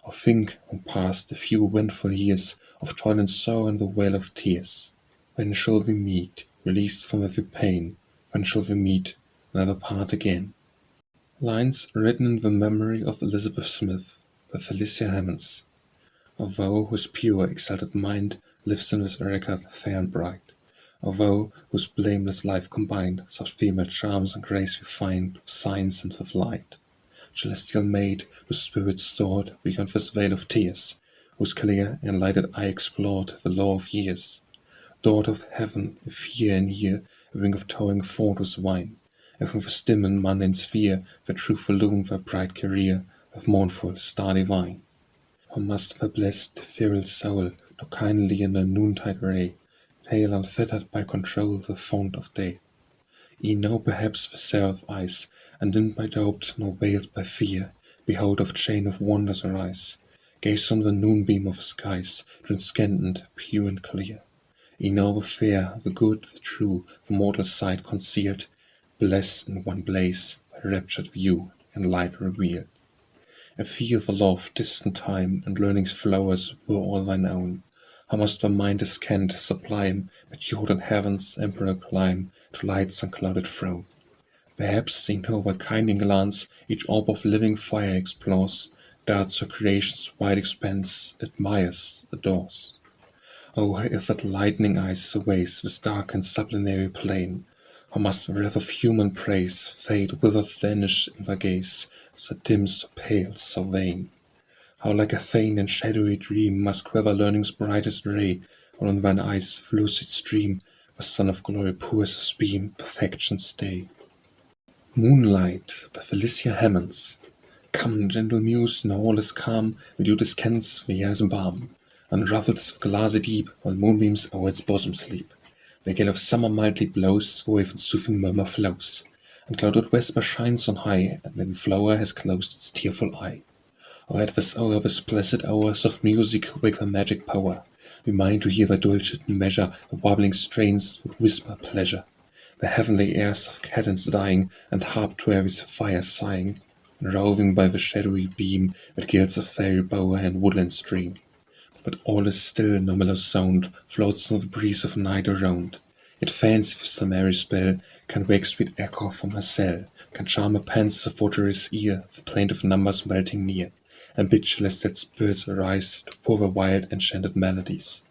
Or think on past the few eventful years of toil and sorrow and the wail of tears. When shall we meet, released from every pain? When shall we meet, never part again? Lines written in the memory of Elizabeth Smith, by Felicia Hemans. Of thou whose pure, exalted mind lives in this record fair and bright. Of thou whose blameless life combined such female charms and grace refined with science and with light. celestial maid, whose spirit soared beyond this veil of tears, whose clear, enlightened eye explored the law of years. Daughter of heaven, if year in year a wing of towing thought was wine, and from the dim and mundane sphere the truth illumed their bright career with mournful star divine. How must the blessed, ethereal soul look kindly in the noontide ray, hail unfettered by control the fount of day? Ye know perhaps the seraph eyes, undimmed by doubt nor veiled by fear, behold of chain of wonders arise, gaze on the noonbeam of skies, transcendent, pure and clear. Ye know the fair, the good, the true, the mortal sight concealed, blessed in one blaze, by raptured view and light revealed. And feel the law of distant time, and learning's flowers were all thine own. How must the mind askant, sublime, matured in heaven's emperor climb, to light's unclouded throne? Perhaps, seen over kindling glance, each orb of living fire explores, darts her creation's wide expanse, admires, adores. Oh, if that lightning eye surveys this dark and sublunary plain, how must the wrath of human praise fade, wither, vanish in thy gaze, so dim, so pale, so vain? How like a faint and shadowy dream must quiver learning's brightest ray, while on thine eyes' lucid stream the sun of glory pours his beam, perfection's day. Moonlight by Felicia Hemans. Come, gentle muse, now all is calm, with you descants the air's balm, unruffled as the glassy deep, while moonbeams o'er its bosom sleep. The gale of summer mildly blows, wave and soothing murmur flows, and clouded vesper shines on high, and the flower has closed its tearful eye. Oh, at this hour, this blessed hour, soft music wake the magic power. We mind to hear the dulcet measure, the warbling strains would whisper pleasure. The heavenly airs of cadence dying, and harp to every fire sighing, and roving by the shadowy beam that gilds of fairy bower and woodland stream. But all is still, no mellow sound floats on the breeze of night around. Yet fancy with the merry spell can wake sweet echo from her cell, can charm a pensive votary's ear, the plaintive numbers melting near, and bid celestial spirits arise to pour the wild enchanted melodies.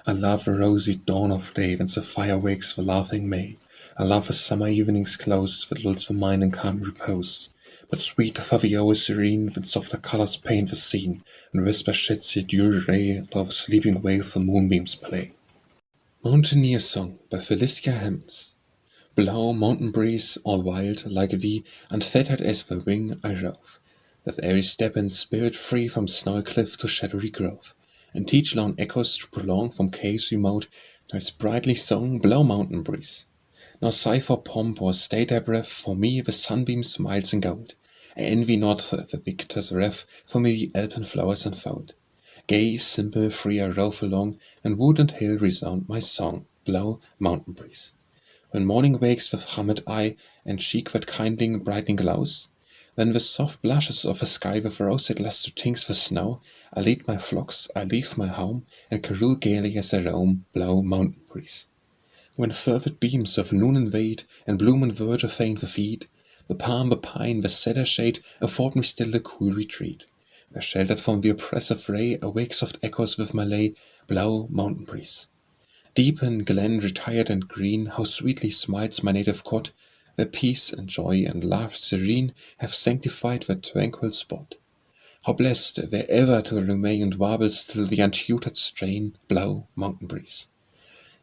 I love the rosy dawn of day when sapphire wakes the laughing May. I love the summer evening's close that lulls the mind in calm repose. But sweeter for the hour serene when softer colours paint the scene, and whisper sheds a dewy ray o'er the sleeping wave the moonbeams play. Mountaineer Song by Felicia Hemans. Blow, mountain breeze, all wild, like thee, unfettered as the wing I rove, with every step and spirit free from snowy cliff to shadowy grove, and teach lone echoes to prolong from caves remote thy sprightly song, blow, mountain breeze. Nor sigh for pomp or stay thy breath, for me the sunbeam smiles in gold. I envy not the victor's wreath, for me the Alpine flowers unfold. Gay, simple, free I rove along, and wood and hill resound my song, blow, mountain breeze. When morning wakes with humid eye, and cheek that kindling, brightening glows, then with soft blushes of a sky with roseate lustre tinks the snow, I lead my flocks, I leave my home, and carol gaily as I roam, blow, mountain breeze. When fervid beams of noon invade, and bloom and verdure faint the feet, the palm, the pine, the cedar shade afford me still a cool retreat, where sheltered from the oppressive ray awake soft echoes with my lay, blow, mountain breeze. Deep in glen retired and green, how sweetly smiles my native cot, where peace and joy and love serene have sanctified that tranquil spot. How blessed there ever to remain and warble still the untutored strain, blow, mountain breeze.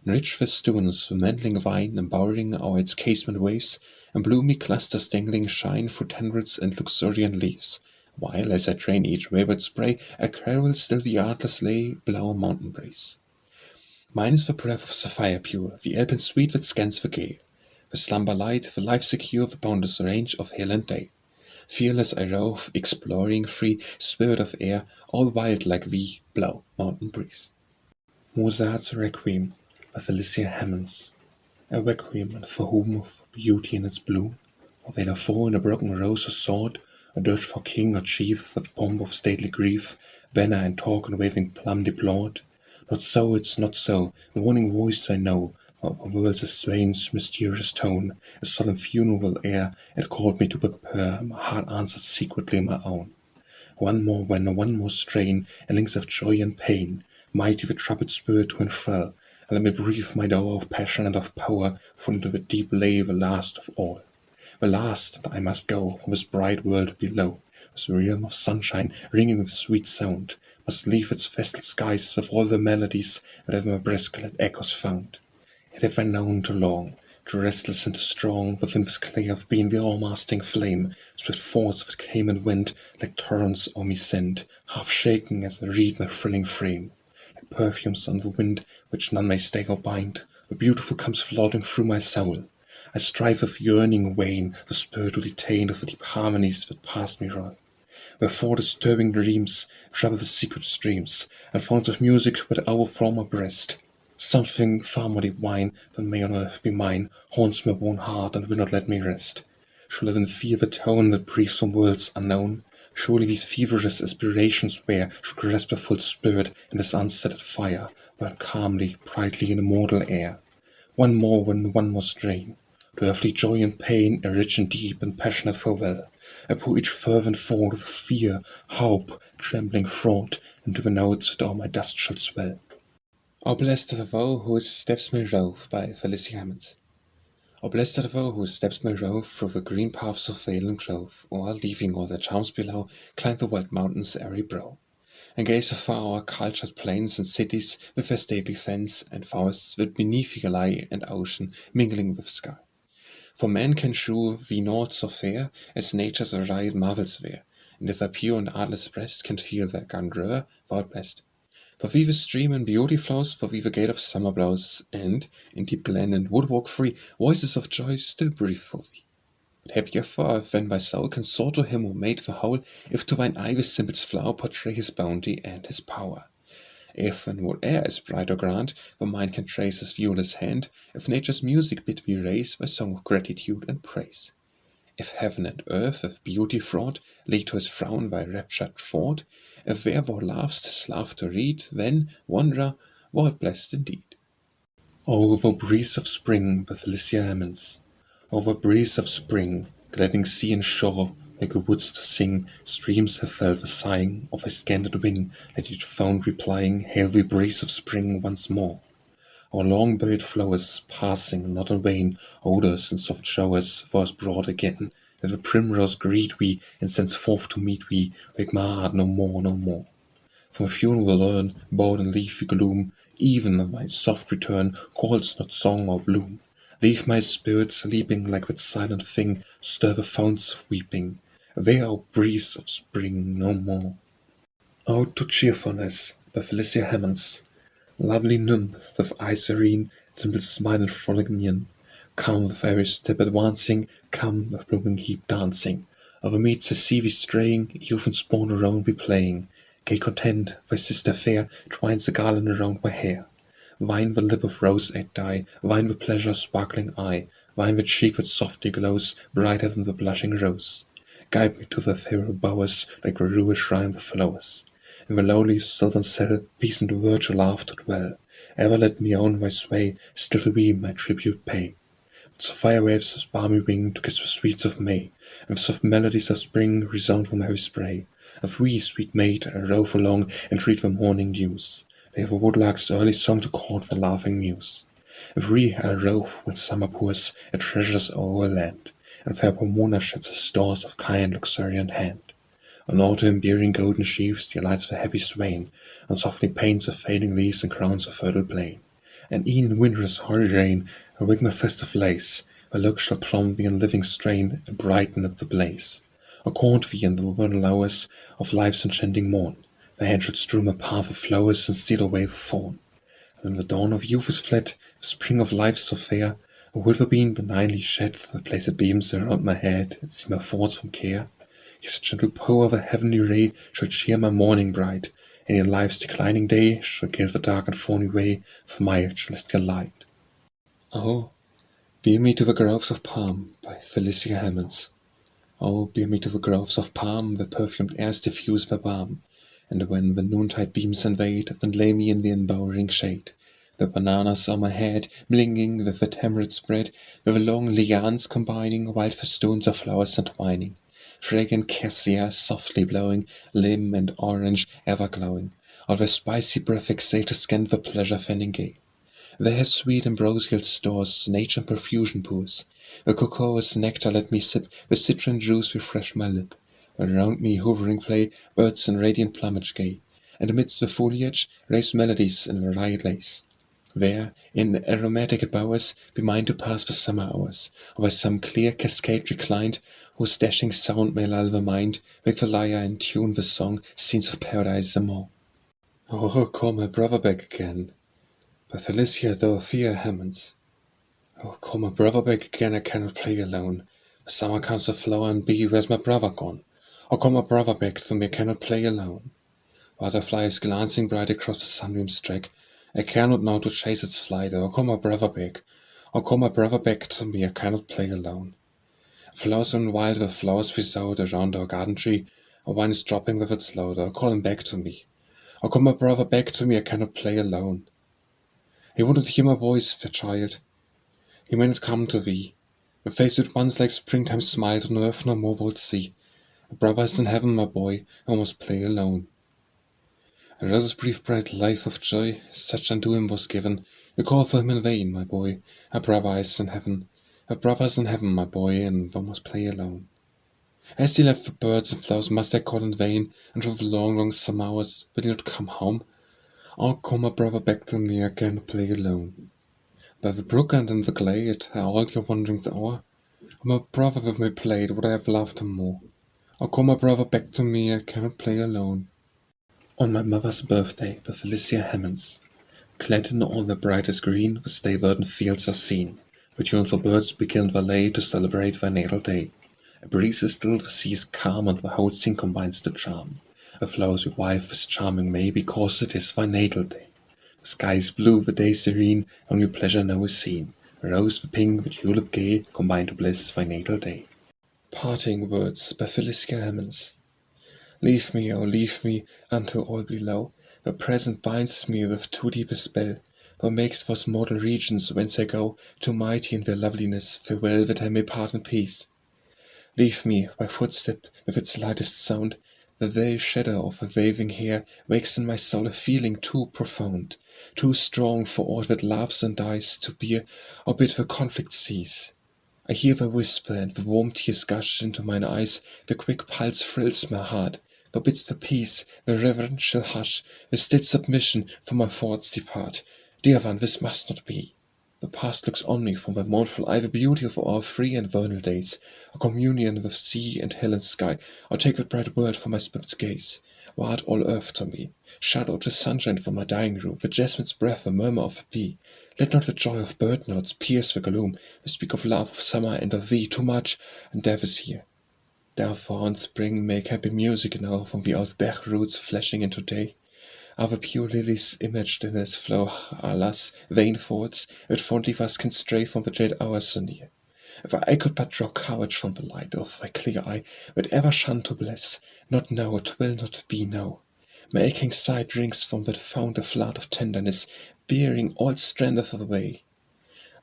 In rich festoons the mantling vine embowering o'er its casement waves, and bloomy clusters dangling shine through tendrils and luxuriant leaves, while, as I train each wayward spray, I carol still the artless lay, blow, mountain breeze. Mine is the breath of sapphire pure, the Alpine sweet that scans the gale, the slumber light, the life secure, the boundless range of hill and dale. Fearless I rove, exploring free, spirit of air, all wild like thee, blow, mountain breeze. Mozart's Requiem by Felicia Hemans. A requiem, and for whom of beauty in its bloom, or they fall in a broken rose or sword, a dirge for king or chief, with pomp of stately grief, banner and talk and waving plum deplored. Not so, it's not so, a warning voice I know, of a world's strange, mysterious tone, a solemn funeral air, it called me to prepare, my heart answered secretly my own. One more when, one more strain, and links of joy and pain, mighty the troubled spirit to enthrall, and let me breathe my dower of passion and of power, for into the deep lay the last of all. The last, and I must go from this bright world below, This realm of sunshine, ringing with sweet sound, must leave its festal skies with all the melodies that have my breast glad echoes found. Yet have I known too long, too restless and too strong, within this clay of being the all-mastering flame, swift force that came and went, like torrents o'er me sent, half shaking as I read my thrilling frame. Like perfumes on the wind, which none may stay or bind, the beautiful comes floating through my soul. I strive with yearning vain the spirit to detain of the deep harmonies that past me roll. Wherefore disturbing dreams trouble the secret streams, and founts of music that overflow my breast. Something far more divine than may on earth be mine haunts my worn heart and will not let me rest. Shall live in fear of a tone that breathes from worlds unknown? Surely these feverish aspirations where should grasp a full spirit in this unsettled fire, burn calmly, brightly in immortal air. One more and one more strain. To earthly joy and pain, a rich and deep and passionate farewell. I pour each fervent thought with fear, hope, trembling fraught, into the notes that all my dust shall swell. O blessed are thou whose steps may rove, by Felicia Hemans. O blessed are thou whose steps may rove through the green paths of vale and grove, or, leaving all their charms below, climb the wild mountain's airy brow, and gaze afar o'er cultured plains and cities with their stately fens and forests that beneath thee lie and ocean mingling with sky. For man can shew thee naught so fair as nature's riot marvels there, and if thy pure and artless breast can feel the Conqueror, thou art blessed. For thee the stream and beauty flows, for thee the gate of summer blows, and, in deep glen and woodwalk free, voices of joy still breathe for thee. But happier far when thy soul can soar to him who made the whole, if to thine eye the simplest flower portray his bounty and his power. If, in whate'er is bright or grand, the mind can trace his viewless hand, if nature's music bid thee raise thy song of gratitude and praise. If heaven and earth with beauty fraught lead to his frown thy raptured thought, if there thou lovest his love to read, then, wanderer, thou art blessed indeed. O thou breeze of spring, by Felicia Hemans. O thou breeze of spring, gladding sea and shore, like a woods to sing, streams have felt the sighing of thy scanted wing, let each fount replying, hail thee breeze of spring once more. Our long-buried flowers, passing not in vain, odors and soft showers, thou hast brought again, let the primrose greet we, and sends forth to meet we, wake my heart no more, no more. From a funeral urn, bowed in leafy gloom, even thy soft return calls not song or bloom. Leave my spirit sleeping like that silent thing, stir the founts of weeping, there, O breeze of spring, no more. Ode to Cheerfulness, by Felicia Hemans. Lovely nymph with eyes serene, simple smile and frolic mien, come with every step advancing, come with blooming heap dancing. Over meads I see thee straying, youth and spawn around thee playing. Gay content, thy sister fair, twines a garland around my hair. Wine the lip of rose-eyed dye, wine the pleasure's sparkling eye, wine the cheek that softly glows, brighter than the blushing rose. Guide me to the fairer bowers, like the rural shrine of flowers. In the lowly southern cell, peace and virtue love to dwell. Ever let me own thy sway, still to thee my tribute pay. With sapphire waves of balmy wing to kiss the sweets of May, and with soft melodies of spring resound from heavy spray. Of thee, sweet maid, I rove along and read the morning dews. They have a woodlark's early song to court the laughing muse. Of thee I rove when summer pours her treasures o'er land, and fair Pomona sheds her stores of kind luxuriant hand. On autumn bearing golden sheaves delights the happy swain, and softly paints the fading leaves and crowns a fertile plain. And e'en in winter's hoary rain, awake my festive lace, my look shall plumb thee in living strain, and brighten at the blaze. Or court thee in the vernal hours of life's enchanting morn, thy hand should strew my path with flowers and steal away the thorn. And when the dawn of youth is fled, the spring of life so fair, a willow beam benignly shed the placid beams around my head, and see my thoughts from care. His gentle pour of a heavenly ray shall cheer my morning bright, and in life's declining day shall gild the dark and thorny way of my celestial light. Oh, bear me to the groves of palm, by Felicia Hemans. Oh, bear me to the groves of palm, where perfumed airs diffuse their balm, and when the noontide beams invade, then lay me in the embowering shade. The bananas on my head, mingling with the tamarind spread, with the long lianes combining, wild festoons of flowers entwining. Fragrant cassia softly blowing, limb and orange ever glowing, all their spicy breath exhale to scent the pleasure-fanning gay. There sweet ambrosial stores nature in profusion pours, the cocoa's nectar let me sip, the citron juice refresh my lip. Around me hovering play birds in radiant plumage gay, and amidst the foliage raise melodies in varied lace. There, in aromatic bowers, be mine to pass the summer hours, or by some clear cascade reclined, whose dashing sound may lull the mind, make the lyre and tune the song, scenes of paradise amore. Oh, call my brother back again, by Felicia, Dorothea, Hemans. Oh, call my brother back again, I cannot play alone. The summer comes the flower and bee, where's my brother gone? Oh, call my brother back to me, I cannot play alone. Butterflies glancing bright across the sunbeam's track, I cannot now to chase its flight. Oh, call my brother back. Oh, call my brother back to me, I cannot play alone. Flowers run wild with flowers we sowed around our garden tree, a wine is dropping with its load. Oh, call him back to me. Oh, call my brother back to me, I cannot play alone. He would not hear my voice, the child. He may not come to thee. The face that once like springtime smiled on earth no more would see. A brother is in heaven, my boy, I must play alone. A roses breathe bright life of joy, such unto him was given. You call for him in vain, my boy, a brother is in heaven. A brother is in heaven, my boy, and thou must play alone. As he left the birds and flowers, must I call in vain, and through the long, long summer hours, will he not come home? Oh, call my brother back to me, I cannot play alone. By the brook and in the glade, all your wanderings o'er, my brother with me played, would I have loved him more. Oh, call my brother back to me, I cannot play alone. On my mother's birthday, by Felicia Hemans. Clad in all the brightest green, the stay-verdant fields are seen, where tuneful birds begin their lay to celebrate thy natal day. A breeze is still, the sea is calm, and the whole scene combines to charm. The flowers revive this charming May, because it is thy natal day. The sky is blue, the day serene, only pleasure now is seen. The rose, the pink, the tulip gay, combine to bless thy natal day. Parting words, by Felicia Hemans. Leave me, oh leave me, until all be low. The present binds me with too deep a spell. Thou makes those mortal regions whence I go too mighty in their loveliness. Farewell, that I may part in peace. Leave me, my footstep with its lightest sound. The very shadow of a waving hair wakes in my soul a feeling too profound, too strong for aught that laughs and dies to bear or bid the conflict cease. I hear the whisper, and the warm tears gush into mine eyes. The quick pulse thrills my heart. Thou bidst the peace, the reverential hush, with still submission from my thoughts depart. Dear one, this must not be. The past looks on me from the mournful eye, the beauty of our free and vernal days, a communion with sea and hill and sky. I'll take that bright world from my spirit's gaze. Thou art all earth to me. Shut out the sunshine from my dying room, the jasmine's breath, the murmur of a bee. Let not the joy of bird notes pierce the gloom. We speak of love, of summer, and of thee too much, and death is here. Therefore on spring make happy music now from the old bech roots flashing into day. Are the pure lilies imaged in its flow? Alas, vain thoughts, that fondly thus can stray from the dread hours so near. If I could but draw courage from the light of thy clear eye, would ever shun to bless, not now, it will not be now. My aching side drinks from that fount a flood of tenderness, bearing all strength of the way.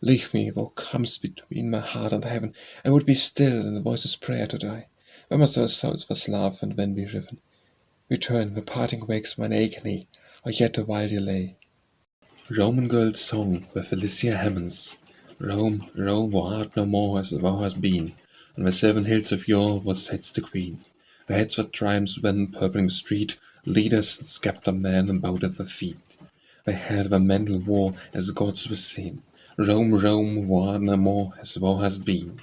Leave me, thou comest between my heart and heaven. I would be still in the voice's prayer to die. When my soul's thoughts was love, and when be riven. Return, the parting wakes mine agony, or yet a while delay. Roman Girl's Song, by Felicia Hemans. Rome, Rome, thou art no more as thou hast been. On the 7 hills of yore was sits the queen. The heads of triumphs when, purpling the street, leaders and sceptred men bowed at their feet. They had the mental war as the gods were seen. Rome, Rome, thou art no more as thou hast been.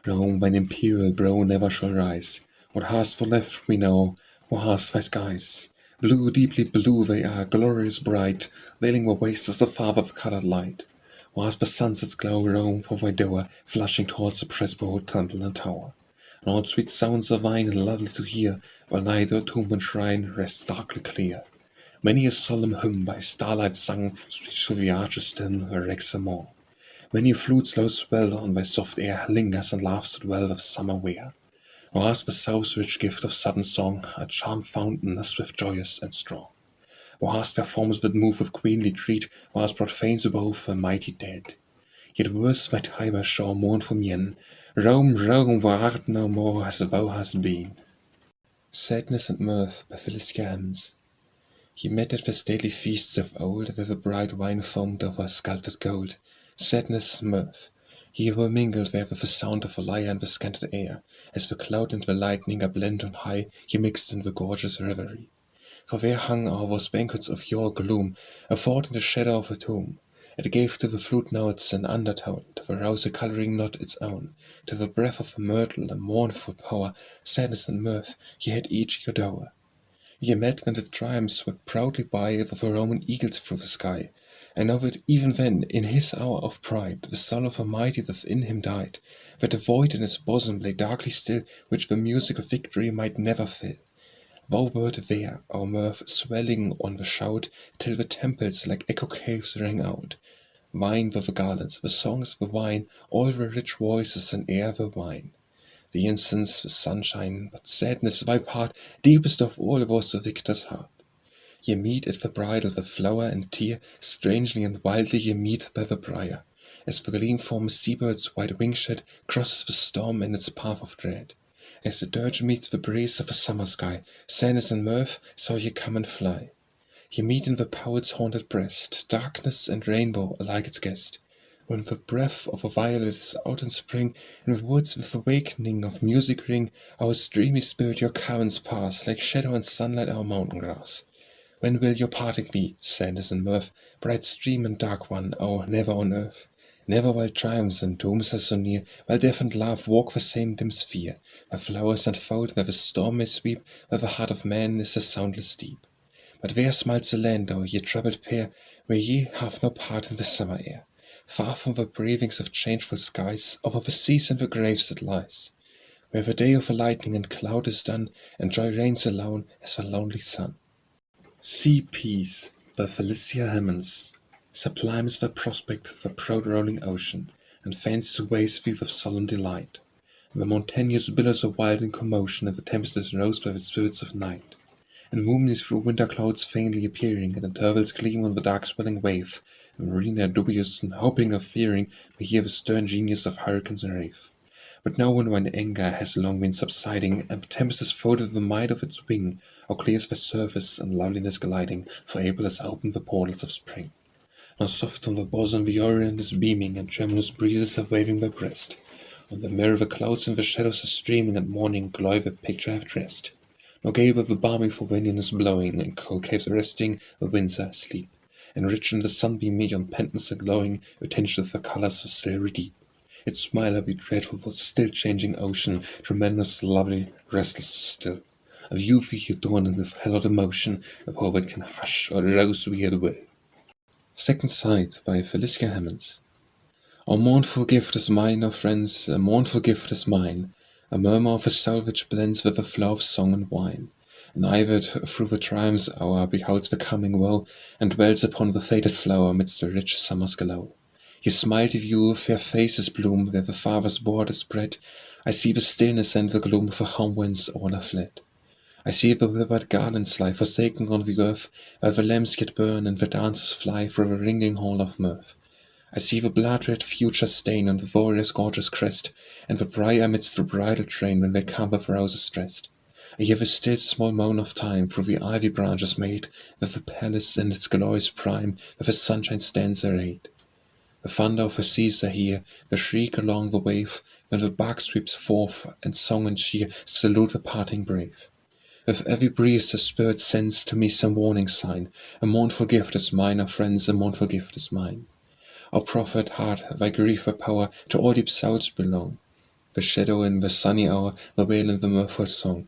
Rome, thine imperial brow never shall rise. What hast thou left me now? Thou hast thy skies. Blue, deeply blue they are, glorious bright, veiling the waste as the father of coloured light. Thou hast the sunset's glow, Rome, for thy door, flushing towards the presbyteral temple and tower. And all sweet sounds are thine and lovely to hear, while neither tomb and shrine rests darkly clear. Many a solemn hymn by starlight sung sweeps through the arches dim, where Exil. Many a flute's low swell on thy soft air lingers and laughs to dwell with summer wear. Thou hast the south's rich gift of sudden song, a charmed fountain as swift, joyous, and strong. Thou hast fair forms that move with queenly treat, thou hast brought fanes above the mighty dead. Yet worse thy Tiber shore mournful mien. Rome, Rome, thou art no more as thou hast been. Sadness and Mirth, by Felicia Hemans. Ye met at the stately feasts of old, where the bright wine foamed over sculptured gold. Sadness and mirth. Here were mingled there with the sound of the lyre and the scanted air, as the cloud and the lightning are blent on high, ye mixed in the gorgeous revelry. For there hung our those banquets of your gloom, athwart in the shadow of a tomb. It gave to the flute notes an undertone, to the rose a colouring not its own, to the breath of the myrtle a mournful power, sadness and mirth, ye had each your dower. Ye met when the triumphs swept proudly by with the Roman eagles through the sky, and of it even then, in his hour of pride, the soul of the mighty within him died, that the void in his bosom lay darkly still, which the music of victory might never fill. Thou wert there, our mirth swelling on the shout, till the temples like echo caves rang out. Thine were the garlands, the songs, the wine, all the rich voices and air the wine. The incense, the sunshine, but sadness, thy part, deepest of all was the victor's heart. Ye meet at the bridal the flower and tear, strangely and wildly ye meet by the briar, as the gleam from a seabird's white wingshed crosses the storm in its path of dread. As the dirge meets the breeze of a summer sky, sadness and mirth, so ye come and fly. Ye meet in the poet's haunted breast, darkness and rainbow alike its guest. When the breath of a violet is out in spring, in the woods with awakening of music ring, our streamy spirit your currents pass, like shadow and sunlight our mountain grass. When will your parting be, sadness and mirth, bright stream and dark one, oh, never on earth? Never while triumphs and dooms are so near, while death and love walk the same dim sphere, where flowers unfold, where the storm may sweep, where the heart of man is a soundless deep. But there smiles the land, O ye troubled pair, where ye have no part in the summer air, far from the bravings of changeful skies, over the seas and the graves it lies, where the day of the lightning and cloud is done, and joy reigns alone as the lonely sun. Sea Peace by Felicia Hemans. Sublime is the prospect, the proud rolling ocean, and fancy waves thee with solemn delight. The mountainous billows are wild in commotion, and the tempest is roused by the spirits of night. And moonlight through winter clouds faintly appearing, and intervals gleam on the dark swelling wave, and marina dubious and hoping or fearing, may hear the stern genius of hurricanes rave. But now when anger has long been subsiding, and the tempest is folded the might of its wing, or clears the surface and loveliness gliding, for April has opened the portals of spring. Now soft on the bosom the orient is beaming, and tremulous breezes are waving their breast. On the mirror the clouds and the shadows are streaming, and morning glory the picture have dressed. Now gale of the balmy Fowenian is blowing, and cold caves are resting, the winds are asleep. And rich in the sunbeam yon pentons are glowing, tinged with the colours of silvery deep. Its smile be dreadful for the still changing ocean, tremendous, lovely, restless still. A view for you adorned with hallowed emotion, a poet can hush or rouse we at will. Second Side by Felicia Hemans. A mournful gift is mine, O friends, a mournful gift is mine, a murmur of a soul which blends with the flow of song and wine. And I that through the triumph's hour beholds the coming woe, and dwells upon the faded flower midst the rich summer's glow. Ye smile to view fair faces bloom where the father's board is spread. I see the stillness and the gloom of a home whence all are fled. I see the withered garlands lie forsaken on the earth, while the lamps yet burn and the dancers fly through the ringing hall of mirth. I see the blood-red future stain on the warrior's gorgeous crest, and the briar amidst the bridal train when they come with roses dressed. I hear the still small moan of time through the ivy branches made, with the palace in its glorious prime, where the sunshine stands arrayed. The thunder of the seas I hear, the shriek along the wave, when the bark sweeps forth, and song and cheer salute the parting brave. With every breeze the spirit sends to me some warning sign. A mournful gift is mine, O friends, a mournful gift is mine. O prophet heart, thy grief, thy power, to all deep souls belong. The shadow in the sunny hour, the wail in the mirthful song.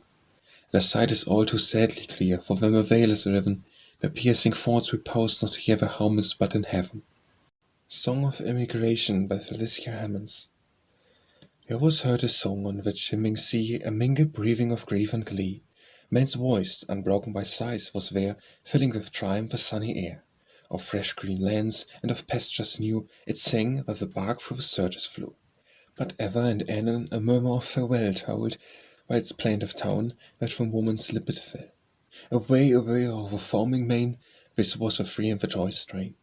Their sight is all too sadly clear, for when the veil is riven, their piercing thoughts repose not here their home is but in heaven. Song of Emigration by Felicia Hemans. There was heard a song on which hymning sea a mingled breathing of grief and glee. Man's voice, unbroken by sighs, was there, filling with triumph the sunny air. Of fresh green lands, and of pastures new, it sang, while the bark through the surges flew. But ever and anon a murmur of farewell told, while its plaintive tone, that from woman's lip it fell. Away, away over foaming main, this was the free and the joyous strain.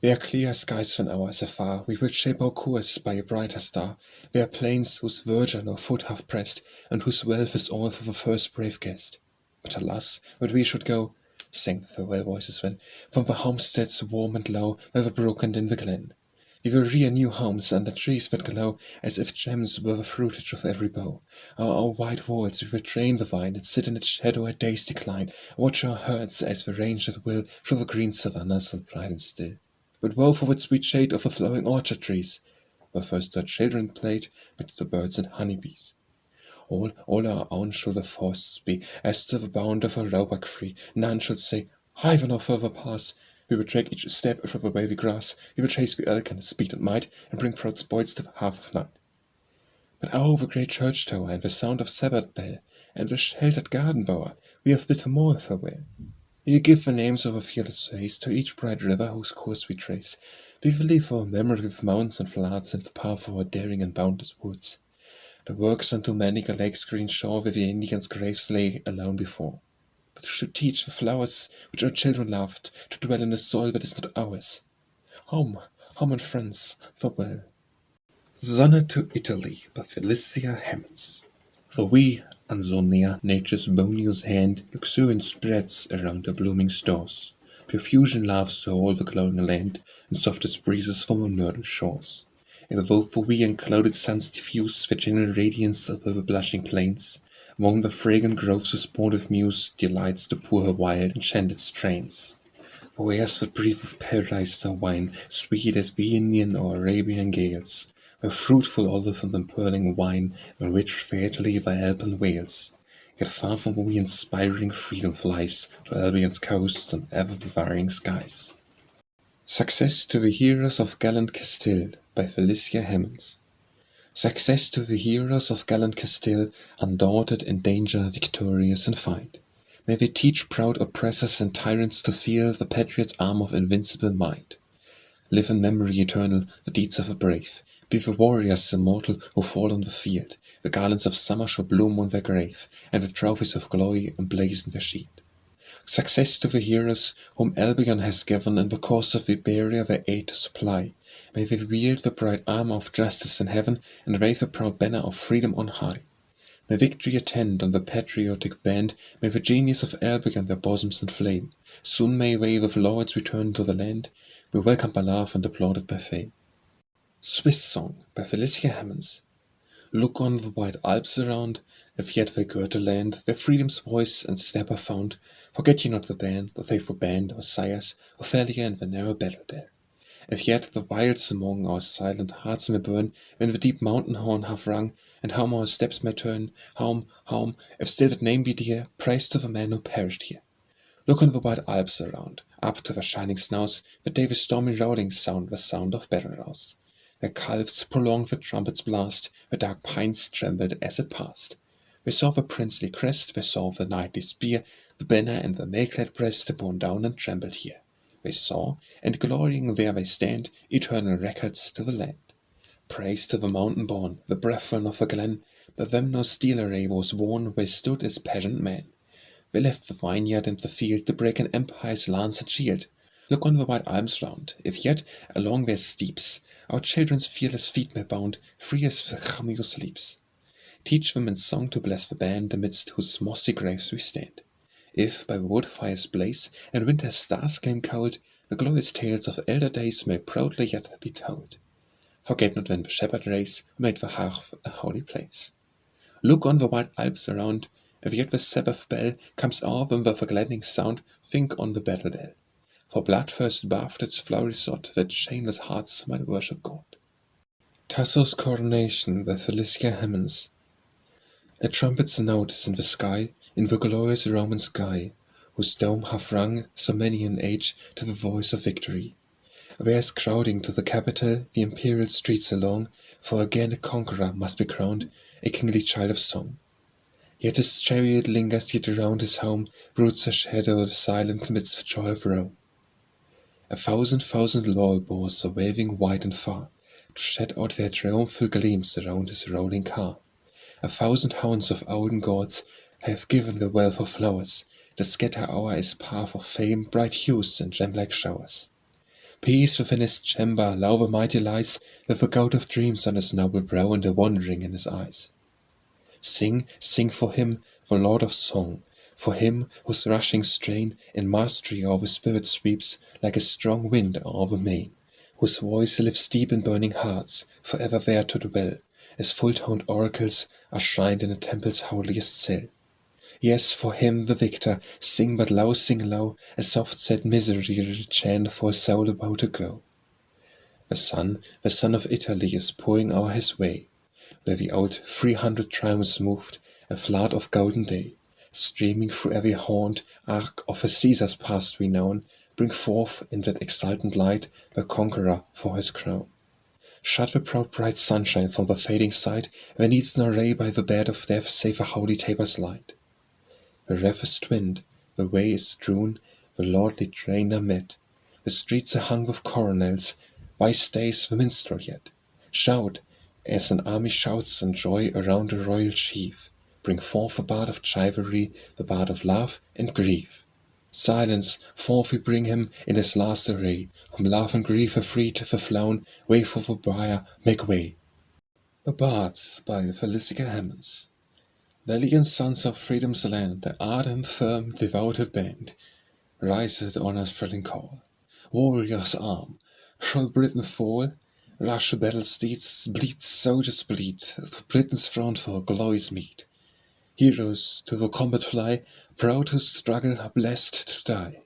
There are clear skies from ours afar, we will shape our course by a brighter star. There are plains whose verdure no foot hath pressed, and whose wealth is all for the first brave guest. But alas, that we should go, sang the farewell voices then, from the homesteads warm and low, by the brook and in the glen. We will rear new homes under trees that glow as if gems were the fruitage of every bough. Our white walls we will drain the vine and sit in its shadow at day's decline, watch our herds as they range at will through the green savannas that bright and still. But woe for the sweet shade of the flowering orchard trees, where first our children played with the birds and honeybees. All our own shall the forests be, as to the bound of our roebuck free. None shall say, I will no further pass. We will track each step through the wavy grass. We will chase the elk and speed and might, and bring proud spoils to the half of night. But oh, the great church tower, and the sound of Sabbath bell, and the sheltered garden bower, we have bid more farewell. We will give the names of our fearless ways to each bright river whose course we trace. We will leave our memory with mountains and floods, and the path of our daring and boundless woods. The works unto many a lake's green shore where the Indians' graves lay alone before. But we should teach the flowers which our children loved to dwell in a soil that is not ours. Home, home and friends, farewell. Sonnet to Italy by Felicia Hemans. For we, and so near nature's bounteous hand, luxuriant spreads around her blooming stores. Profusion laughs to all the glowing land, and softest breezes from her myrtle shores. And the woeful we unclouded suns diffuse the general radiance over the blushing plains. Among the fragrant groves the sportive muse delights to pour her wild, enchanted strains. For where's the breath of paradise our wine, sweet as the Indian or Arabian gales, where fruitful olive and pearling wine, and rich fairly the Alpine vales. Yet far from we inspiring freedom flies to Albion's coast and ever the varying skies. Success to the heroes of gallant Castile by Felicia Hemans. Success to the heroes of gallant Castile, undaunted in danger, victorious in fight. May they teach proud oppressors and tyrants to feel the patriot's arm of invincible might. Live in memory eternal the deeds of the brave. Be the warriors immortal who fall on the field. The garlands of summer shall bloom on their grave, and the trophies of glory emblazon their shield. Success to the heroes whom Albion has given in the course of the burial their aid to supply. May they wield the bright armor of justice in heaven, and raise the proud banner of freedom on high. May victory attend on the patriotic band, may the genius of Albion their bosoms inflame. Soon may they with lords return to the land, be welcomed by love and applauded by fame. Swiss Song by Felicia Hemans. Look on the wide Alps around, if yet they gird the land, their freedom's voice and step are found. Forget ye not the band, the faithful band, our sires, Ophelia and the narrow battle there. If yet the wilds among our silent hearts may burn, when the deep mountain horn hath rung, and home our steps may turn, home, home, if still that name be dear, praise to the men who perished here. Look on the wide Alps around, up to the shining snows, that day with stormy rolling sound the sound of battle rouse. Their calves prolonged the trumpet's blast, the dark pines trembled as it passed. We saw the princely crest, we saw the knightly spear, the banner and the mail-clad breast borne down and trembled here. We saw, and glorying where they stand, eternal records to the land. Praise to the mountain born, the brethren of the glen, by them no steel array was worn, they stood as pageant men. They left the vineyard and the field to break an empire's lance and shield. Look on the wide Alps round, if yet, along their steeps, our children's fearless feet may bound, free as the Amiable sleeps. Teach them in song to bless the band amidst whose mossy graves we stand. If by wood fires blaze, and winter's stars gleam cold, the glorious tales of elder days may proudly yet be told. Forget not when the shepherd race made the hearth a holy place. Look on the wide Alps around, if yet the Sabbath bell comes o'er them with a gladdening sound, think on the battle dell. For blood first bathed its flowery sod, that shameless hearts might worship God. Tasso's Coronation by Felicia Hemans. A trumpet's note is in the sky, in the glorious Roman sky, whose dome hath rung so many an age to the voice of victory. There is crowding to the capital the imperial streets along, for again a conqueror must be crowned, a kingly child of song. Yet his chariot lingers yet around his home, roots a shadow silent midst the joy of Rome. A thousand laurel boughs are waving wide and far, to shed out their triumphal gleams around his rolling car. 1,000 hounds of olden gods have given the wealth of flowers, to scatter o'er his path of fame bright hues and gem-like showers. Peace within his chamber, love almighty lies, with a gout of dreams on his noble brow and a wandering in his eyes. Sing, sing for him, the Lord of Song, for him whose rushing strain in mastery o'er the spirit sweeps, like a strong wind o'er the main, whose voice lives deep in burning hearts, forever there to dwell, as full-toned oracles are shrined in a temple's holiest cell. Yes, for him, the victor, sing low, a soft-set misery chant for a soul about to go. The sun of Italy is pouring o'er his way, where the old 300 triumphs moved, a flood of golden day, streaming through every haunt, arc of a Caesar's past renown, bring forth in that exultant light the Conqueror for his crown. Shut the proud bright sunshine from the fading sight, there needs no ray by the bed of death save a holy taper's light. The rev is twinned, the way is strewn, the lordly train are met, the streets are hung with coronals, why stays the minstrel yet? Shout, as an army shouts in joy around the royal chief, bring forth the bard of chivalry, the bard of love and grief. Silence, forth we bring him in his last array, whom love and grief have freed the flown, way for the briar, make way. The Bards by Felicia Hemans. Valiant sons of freedom's land, the ardent, firm, devoted band, rise at honor's thrilling call. Warriors arm, shall Britain fall? Rush the battle steeds, bleed soldiers bleed, through Britain's front for glory's meed. Heroes to the combat fly, proud to struggle, blessed to die.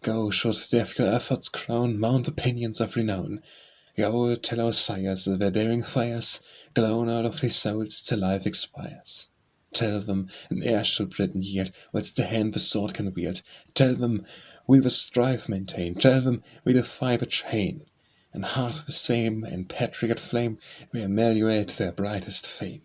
Go, should death your efforts crown, mount the pinions of renown. Go, tell our sires, their daring fires, glow out of their souls till life expires. Tell them, ne'er shall Britain yield, whilst the hand the sword can wield. Tell them, we the strife maintain. Tell them, we defy the chain. And heart the same, and patriot flame, we ameliorate their brightest fame.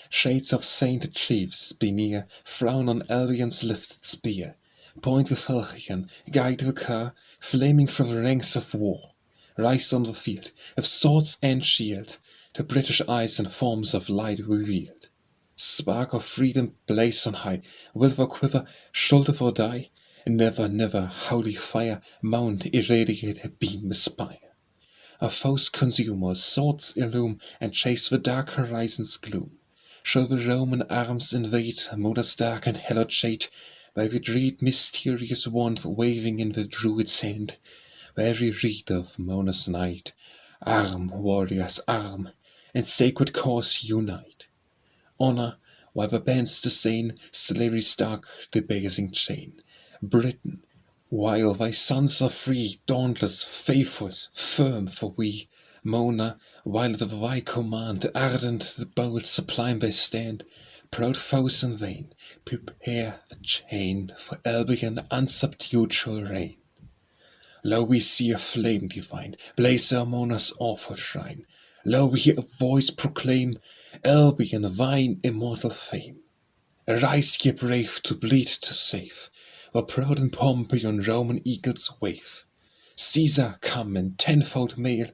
Shades of sainted chiefs, be near, frown on Albion's lifted spear. Point the falchion, guide the car, flaming from the ranks of war. Rise on the field, with swords and shield, to British eyes in forms of light revealed. Spark of freedom blaze on high, will for quiver, shoulder for die, and never, never, holy fire, mount, irradiate, beam, aspire. Our foes consume, our swords illume, and chase the dark horizon's gloom. Shall the Roman arms invade Moda's dark and hallowed shade, by the dread mysterious wand waving in the Druid's hand, by every reed of Mona's night. Arm, warriors, arm, and sacred cause unite. Honor, while the bands disdain slavery's dark debasing chain. Britain, while thy sons are free, dauntless, faithful, firm, for we. Mona, while the thy command, ardent, the bold, sublime they stand. Proud foes in vain, prepare the chain, for Albion unsubdued shall reign. Lo, we see a flame divine, blaze our Mona's awful shrine. Lo, we hear a voice proclaim, Albion, thine immortal fame. Arise, ye brave, to bleed, to save, while proud in Pompey on Roman eagles wave. Caesar, come in tenfold mail,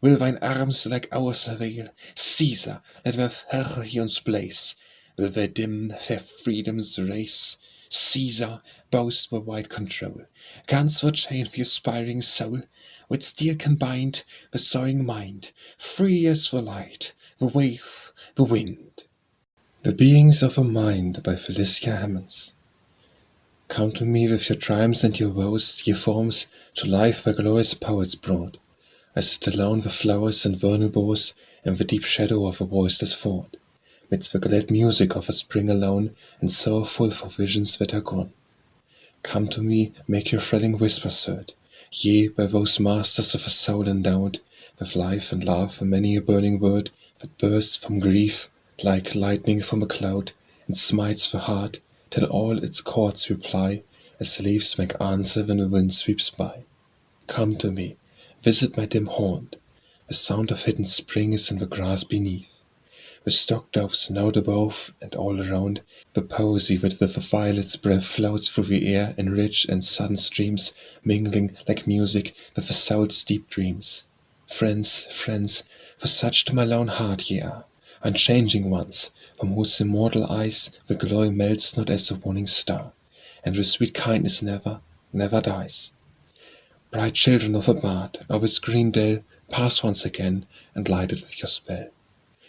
will thine arms like ours avail. Caesar, let their falchions blaze, will they dim their freedom's race. Caesar, boast the wide control, guns for chain the aspiring soul, with steel can bind the soaring mind, free as the light, the wave, the wind. The Beings of a Mind by Felicia Hemans. Come to me with your triumphs and your woes, ye forms, to life by glorious poets brought. I sit alone with flowers and vernal boughs, in the deep shadow of a voiceless fort, midst the glad music of a spring alone, and sorrowful for visions that are gone. Come to me, make your thrilling whispers heard, ye by those masters of a soul endowed, with life and love and many a burning word, that bursts from grief, like lightning from a cloud, and smites the heart, till all its chords reply, as leaves make answer when the wind sweeps by. Come to me, visit my dim haunt, the sound of hidden spring is in the grass beneath. The stock doves note above, and all around, the posy with the violet's breath floats through the air in rich and sudden streams, mingling like music with the soul's deep dreams. Friends, friends, for such to my lone heart ye are, unchanging ones, from whose immortal eyes the glory melts not as a warning star, and with sweet kindness never, never dies. Bright children of a bard, of its green dell, pass once again, and light it with your spell.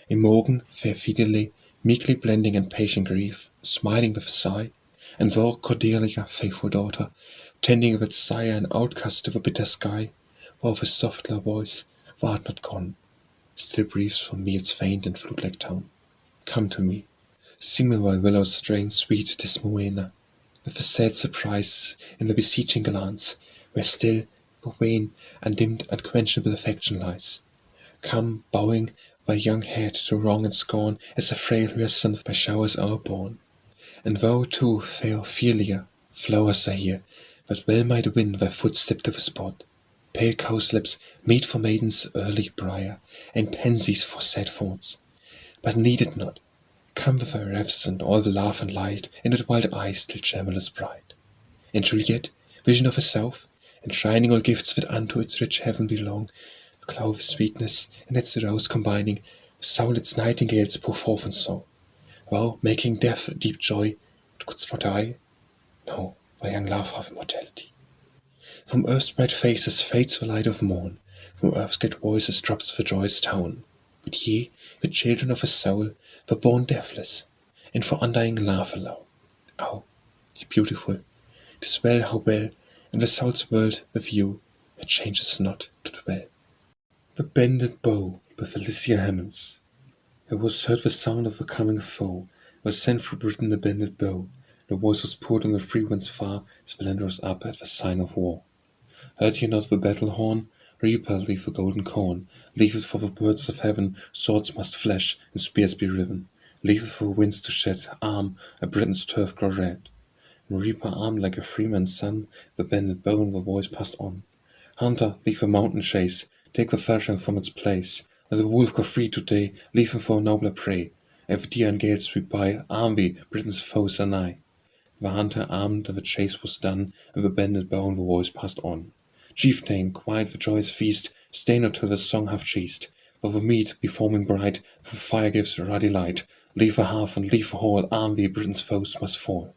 Imogen, fair fidelly, meekly blending in patient grief, smiling with a sigh, and thou, Cordelia, faithful daughter, tending with sire an outcast to the bitter sky, Of his soft low voice, thou art not gone, still breathes from me its faint and flute-like tone. Come to me, sing me thy willow strain, sweet Desmoena, with a sad surprise in the beseeching glance, where still, for vain, undimmed, unquenchable affection lies. Come, bowing thy young head to wrong and scorn, as a frail hyacinth by showers o'erborne. And thou too, fair Ophelia, flowers are here, that well might win thy footstep to the spot. Pale cowslips, meet for maidens early briar, and pansies for sad thoughts. But need it not. Come with thy rêves and all the laugh and light, in that wild eye still tremulous bright. And Juliet, vision of herself, enshrining all gifts that unto its rich heaven belong, the cloud of sweetness, and its rose combining, with soul its nightingales pour forth in song. Thou, making death a deep joy, but couldst thou die? No, thy young love hath immortality. From earth's bright faces fades the light of morn, from earth's great voices drops the joyous tone. But ye, the children of his soul, were born deathless, and for undying love alone. Oh, ye beautiful, 'tis well how well, in the soul's world with you, it changes not to dwell. The bended bow by Felicia Hemans. There was heard the sound of a coming foe, was sent through Britain the bended bow, the voice was poured on the free winds far, splendorous up at the sign of war. Heard ye not the battle horn? Reaper, leave the golden corn, leave it for the birds of heaven, swords must flash, and spears be riven, leave it for winds to shed, arm, a Britain's turf grow red. And Reaper armed like a freeman's son, the bended bow and the voice passed on. Hunter, leave the mountain chase, take the falchion from its place, let the wolf go free today, leave him for a nobler prey. If deer and gales sweep by, arm thee, Britain's foes are nigh. The hunter armed, and the chase was done, and the bended bow and the voice passed on. Chieftain, quiet the joyous feast, stay not till the song hath ceased. Though the meat be foaming bright, the fire gives ruddy light, leave the hearth and leave the hall, arm thee, Britain's foes must fall.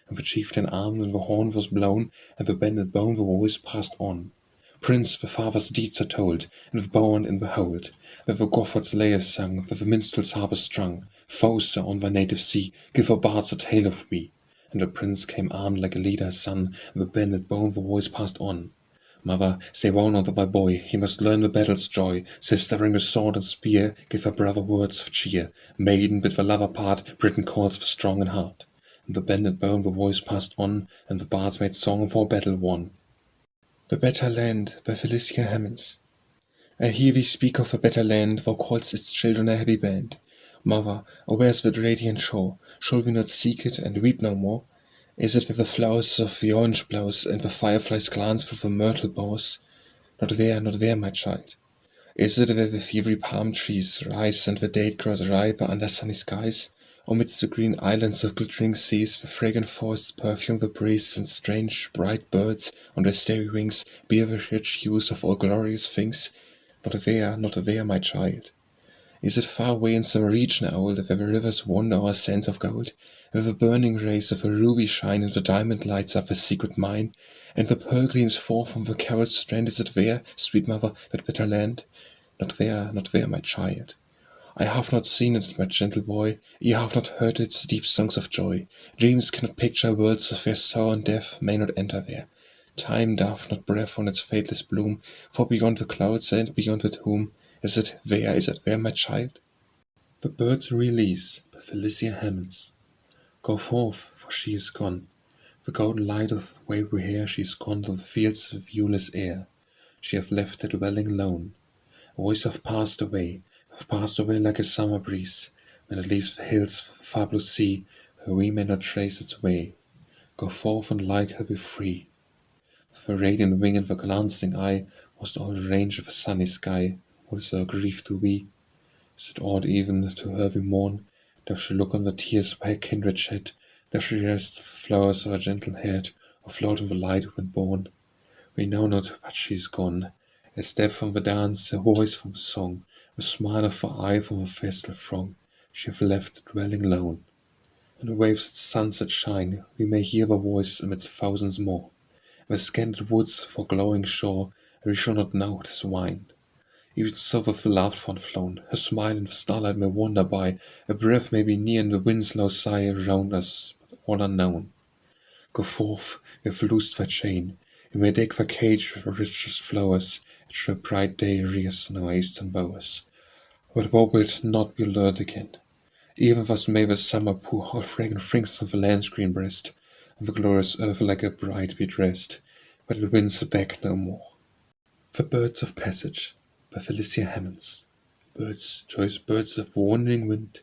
And the chieftain armed, and the horn was blown, and the bended bow and the voice passed on. Prince, the father's deeds are told, and the bowen in the hold, where the Gothard's lay is sung, where the minstrel's harp is strung. Foes are on thy native sea, give the bards a tale of me. And the prince came armed like a leader's son, and the bended bow and the voice passed on. Mother, say woe not of thy boy, he must learn the battle's joy. Sister, bring the sword and spear, give her brother words of cheer. Maiden, bid the lover part, Britain calls for strong in heart. And the bended bow and the voice passed on, and the bards made song for battle won. The Better Land by Felicia Hemans. I hear thee speak of a better land, thou call'st its children a happy band. Mother, oh where's the radiant shore? Shall we not seek it and weep no more? Is it where the flowers of the orange blows, and the fireflies glance through the myrtle boughs? Not there, my child. Is it where the fevery palm trees rise, and the date grows ripe under sunny skies? Amidst the green islands of glittering seas, the fragrant forests perfume the breeze, and strange, bright birds, on their starry wings, bear the rich hues of all glorious things? Not there, my child. Is it far away in some region old, where the rivers wander o'er sands of gold, where the burning rays of a ruby shine, and the diamond lights up a secret mine, and the pearl gleams forth from the coral strand? Is it there, sweet mother, that better land? Not there, my child. I have not seen it, my gentle boy, ye have not heard its deep songs of joy. Dreams cannot picture worlds of where sorrow and death may not enter there. Time doth not breath on its fadeless bloom, for beyond the clouds and beyond the tomb, is it there, my child? The Bird's Release by Felicia Hemans. Go forth, for she is gone. The golden light of wavery hair, she is gone to the fields of viewless air. She hath left the dwelling lone. A voice hath passed away like a summer breeze, when it leaves the hills for the far blue sea, where we may not trace its way. Go forth and like her be free. With the radiant wing and the glancing eye, was all the range of a sunny sky. What is her grief to we? Is it aught even to her we mourn? Doth she look on the tears by her kindred shed? Doth she rest the flowers of her gentle head, or float in the light when born? We know not, but she is gone. A step from the dance, a voice from the song, a smile of the eye from the festal throng, she hath left the dwelling lone. In the waves at sunset shine, we may hear the voice amidst thousands more. The scanted woods for glowing shore, and we shall not know 'tis wine. Even so with the loved one flown, her smile in the starlight may wander by, a breath may be near in the wind's low sigh around us, but all unknown. Go forth, we have loosed thy chain, we may deck thy cage with richest flowers, Through a bright day rears no eastern bowers, but thou wilt not be lured again. Even thus may the summer pour all fragrant things on the land's green breast, and the glorious earth like a bride be dressed, but it wins back no more. The Birds of Passage by Felicia Hemans. Birds, joyous birds of wandering wind,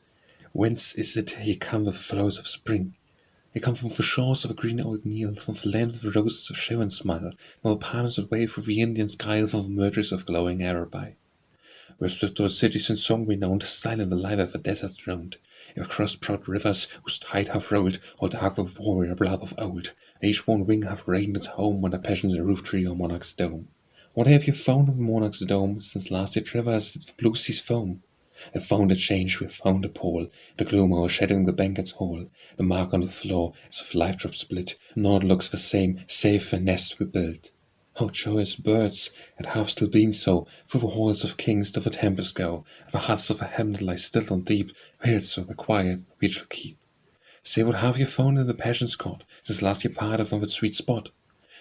whence is it ye come with the flowers of spring? Ye come from the shores of a green old Nile, from the land of the roses of show and smile, from the palms that wave through the Indian sky, from the murderers of glowing Araby. Where stood those cities in song renowned, silent alive of the desert droned, have crossed proud rivers whose tide hath rolled, all dark with warrior blood of old, and each one wing hath reigned its home on the passion's roof tree or monarch's dome. What have you found in the monarch's dome, since last ye traversed the blue sea's foam? Have found a change, we have found a pole, the gloom overshadowing the banquet hall, the mark on the floor as of life drop split, nor looks the same, save the nest we built. O joyous birds, it hath still been so, through the halls of kings to the temples go, and the huts of the hamlet lie still and deep, hills so the quiet we shall keep. Say, what have you found in the passion's court, since last ye parted from the sweet spot?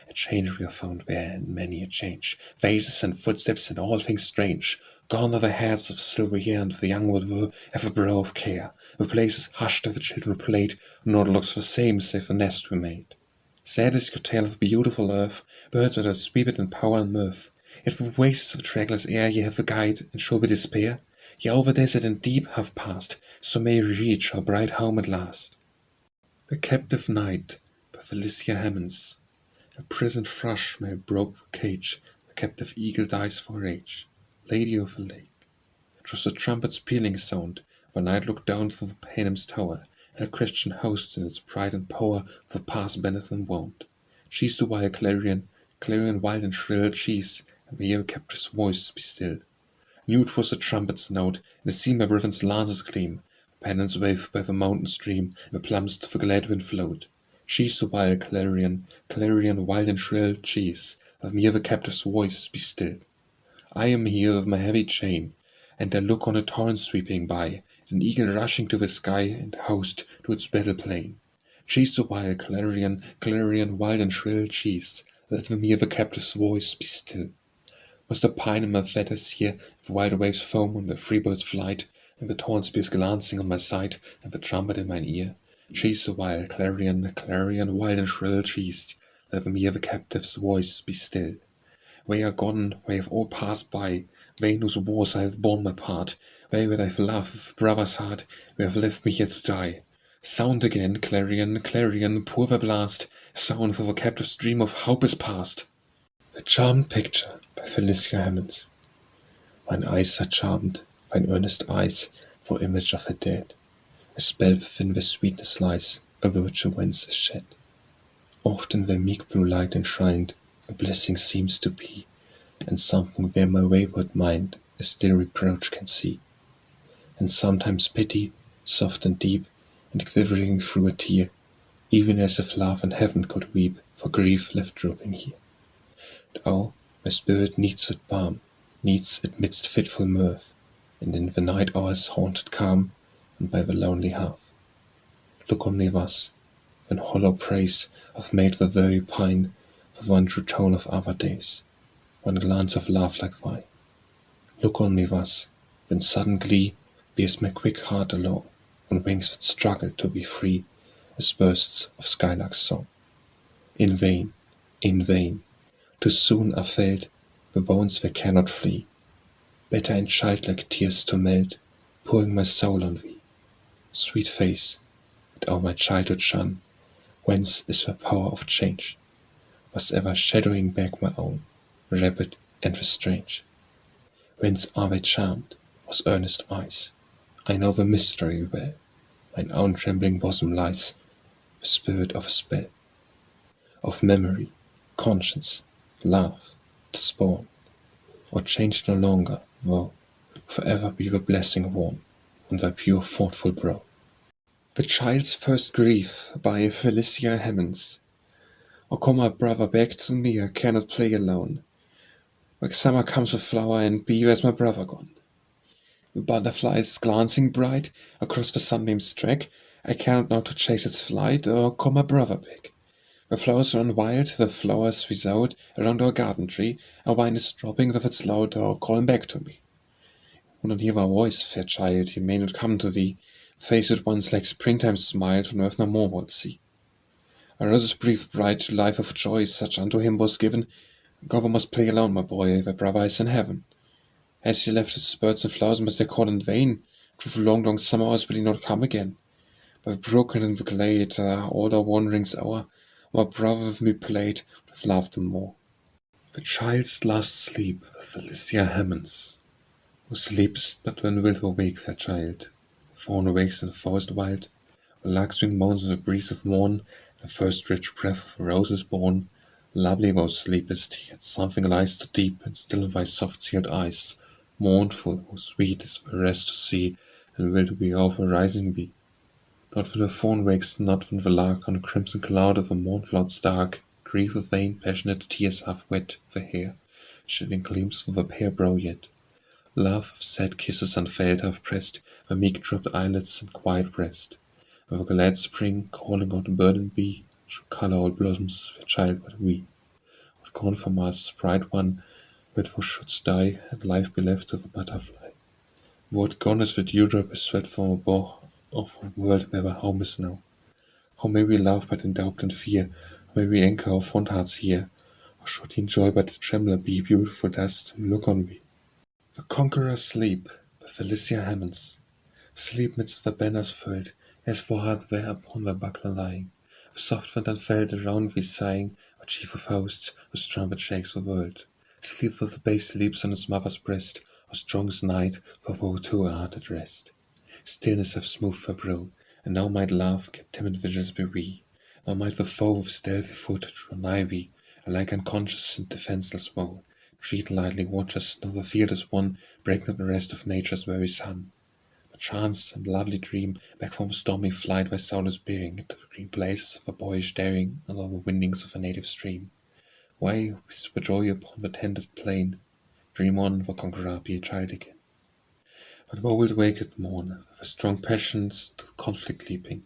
A change we have found there, and many a change, faces and footsteps and all things strange. Gone are the heads of silver year, and the young would woo have a brow of care. The places hushed of the children played, nor looks the same save the nest we made. Sad is your tale of beautiful earth, birds that are spirit and power and mirth. Yet for wastes of trackless air ye have a guide, and shall we despair? Ye over desert and deep have passed, so may we reach our bright home at last. The Captive Knight by Felicia Hemans. A prisoned thrush may have broke the cage, the captive eagle dies for rage. Lady of the lake. It was the trumpet's pealing sound, the night looked down from the Panem's tower, and a Christian host in its pride and power for pass beneath them wound. She's the wild clarion, clarion wild and shrill, she's, and may your captive's voice be still. Mute was the trumpet's note, and the sea by Britain's lances gleam, the pennons wave by the mountain stream, and the plums to the glad wind float. She's the wild clarion, clarion wild and shrill, she's, let me hear the captive's voice be still. I am here with my heavy chain, and I look on a torrent sweeping by, an eagle rushing to the sky, and a host to its battle plain. She's the wild clarion, clarion wild and shrill, she's, let me hear the captive's voice be still. Must the pine in my fetters hear the wild waves foam on the freebird's flight, and the torn spears glancing on my sight, and the trumpet in mine ear? She's the wild clarion, clarion wild and shrill, she's, let me hear the captive's voice be still. They are gone, they have all passed by, they in whose wars I have borne my part, they that I've loved with brother's heart, they have left me here to die. Sound again, clarion, clarion, pour the blast, sound for the captive's dream of hope is past. The Charmed Picture by Felicia Hemans. Mine eyes are charmed, mine earnest eyes, for image of the dead. A spell within the sweetness lies, a virtue whence is shed. Often the meek blue light enshrined, a blessing seems to be, and something there my wayward mind a still reproach can see. And sometimes pity, soft and deep, and quivering through a tear, even as if love and heaven could weep for grief left drooping here. And oh, my spirit needs it balm, needs it midst fitful mirth, and in the night hours haunted calm, and by the lonely hearth. Look on me thus, when hollow praise hath made the very pine the one true tone of other days, one glance of love like wine. Look on me thus, when sudden glee bears my quick heart along, on wings that struggle to be free, as bursts of skylark's song. In vain, too soon are felt the bones that cannot flee. Better in childlike tears to melt, pouring my soul on thee. Sweet face, that all my childhood shun, whence is her power of change? Was ever shadowing back my own, rapid and strange? Whence are they charmed, those earnest eyes? I know the mystery well. Mine own trembling bosom lies the spirit of a spell, of memory, conscience, love, to spawn, or change no longer, though forever be the blessing worn on thy pure thoughtful brow. The Child's First Grief by Felicia Hemans. Oh, come my brother back to me, I cannot play alone. Like summer comes a flower, and be where's my brother gone? The butterfly is glancing bright across the sunbeam's track, I cannot now to chase its flight, or call my brother back. The flowers run wild, the flowers resound around our garden tree. A vine is dropping with its loud dog calling back to me. Will not hear my voice, fair child, he may not come to thee. Face at once like springtime smile, on earth no more will see. A rose's breathe bright to life of joy, such unto him was given. God must play alone, my boy, thy brother is in heaven. Has he left his birds and flowers, must they call in vain? Through long, long summer hours will he not come again? By the brook and in the glade, all our wanderings o'er, my brother with me played, would have loved him more. The child's last sleep, Felicia Hemans. Who sleepest but when wilt awake, fair child? The fawn awakes in the forest wild, the lark swing moans in the breeze of morn, the first rich breath of a rose is born. Lovely thou sleepest, yet something lies too deep, and still in thy soft-sealed eyes, mournful, oh sweet is the rest to see, and wilt we over rising be. Not when the fawn wakes, not when the lark on a crimson cloud of the morn clouds dark, grief of vain, passionate tears half wet the hair, shivering gleams from the pale brow yet. Love of sad kisses unveiled have pressed the meek dropped eyelids and quiet breast. With a glad spring calling out the burdened bee, should colour all blossoms, fair child, but we. What gone from us, bright one, that thou shouldst die, and life be left to the butterfly. What gone is the dewdrop is sweat from a bough of a world where our home is now. How may we love but in doubt and fear? How may we anchor our fond hearts here? Or should he enjoy but tremble be beautiful dust, look on me? The Conqueror sleep, by Felicia Hemans. Sleep midst the banners furled, as thou art there upon the buckler lying. The soft wind unfurled around thee sighing, a chief of hosts, whose trumpet shakes the world. Sleep though the babe sleeps on his mother's breast, or strong as night, for thou too art at rest. Stillness hath smoothed the brow, and now might love keep timid vigils be we. Now might the foe with stealthy foot draw nigh thee, alike unconscious and defenceless woe. Treat lightly watches, though the field is won, break not the rest of nature's very sun. Perchance, some lovely dream, back from stormy flight thy soul is bearing, to the green places of a boyish daring, and all the windings of a native stream. Way, whisper joy upon the tended plain, dream on, the Conqueror be a child again. But thou wilt wake at morn, with strong passions to conflict leaping,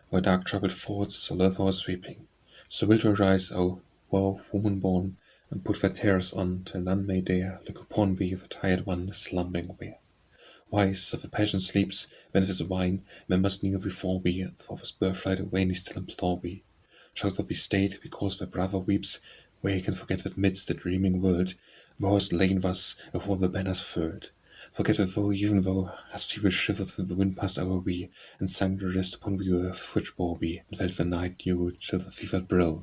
where dark troubled thoughts all earth sweeping. So wilt thou rise, O thou woman born, and put thy terrors on, till none may dare look upon thee, the tired one, slumbering where. Wise of the passion sleeps, when it is wine, men must kneel before thee, and for his birthright vainly still implore thee. Shalt thou be stayed, because thy brother weeps? Wake and forget that midst the dreaming world, thou hast lain thus, afore the banners furled. Forget that thou, even thou, hast feeble shivered with the wind passed over thee, and sunk to rest upon the earth which bore thee, and felt the night dew chill the fevered brow.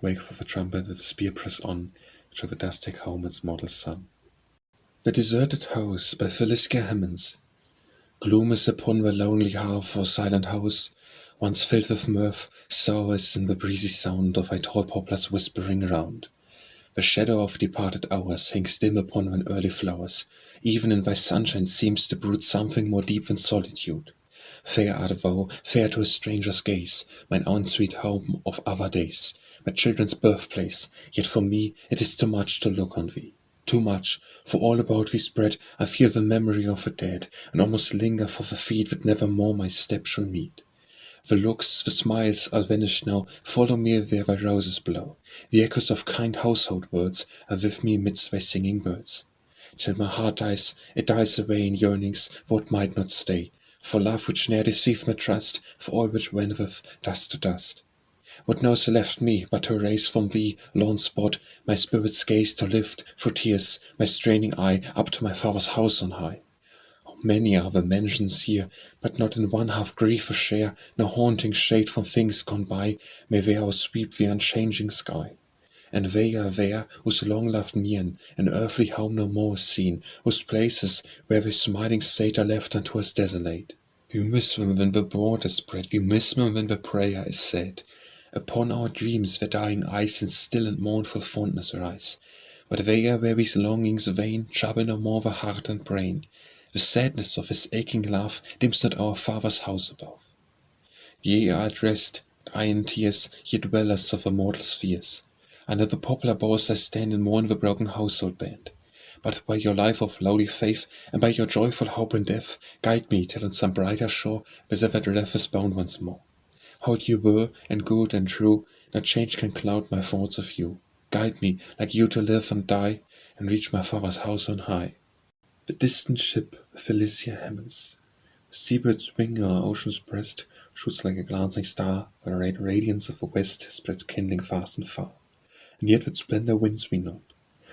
Wake for the trumpet with the spear press on, shall the dust take home its mortal son. The Deserted House, by Felicia Hemans. Gloom is upon the lonely hearth or silent house, once filled with mirth, sour is in the breezy sound of thy tall poplars whispering around. The shadow of departed hours hangs dim upon thine early flowers, even in thy sunshine seems to brood something more deep than solitude. Fair art thou, fair to a stranger's gaze, mine own sweet home of other days, my children's birthplace, yet for me it is too much to look on thee. Too much, for all about thee spread I feel the memory of the dead, and almost linger for the feet that never more my step shall meet. The looks, the smiles all vanish now, follow me where thy roses blow. The echoes of kind household words are with me midst thy singing birds. Till my heart dies, it dies away in yearnings, though it might not stay, for love which ne'er deceived my trust, for all which wendeth dust to dust. What knows left me, but to raise from thee, lone spot, my spirit's gaze to lift, through tears, my straining eye, up to my father's house on high? Oh, many are the mansions here, but not in one have grief a share, no haunting shade from things gone by may there sweep the unchanging sky. And they are there whose long-loved mien, an earthly home no more is seen, whose places where the smiling sate are left unto us desolate. We miss them when the board is spread, we miss them when the prayer is said. Upon our dreams their dying eyes in still and mournful fondness rise, but they are where these longings vain trouble no more the heart and brain. The sadness of his aching love dims not our Father's house above. Ye are at rest, and I in tears, ye dwellers of the mortal spheres. Under the poplar boughs I stand and mourn the broken household band. But by your life of lowly faith, and by your joyful hope in death, guide me till on some brighter shore, whither that wrath is bound once more. How you were, and good and true, no change can cloud my thoughts of you. Guide me, like you, to live and die, and reach my father's house on high. The distant ship, Felicia Hemans. The seabird's wing o'er ocean's breast shoots like a glancing star, where the red radiance of the west spreads kindling fast and far. And yet with splendor winds we not.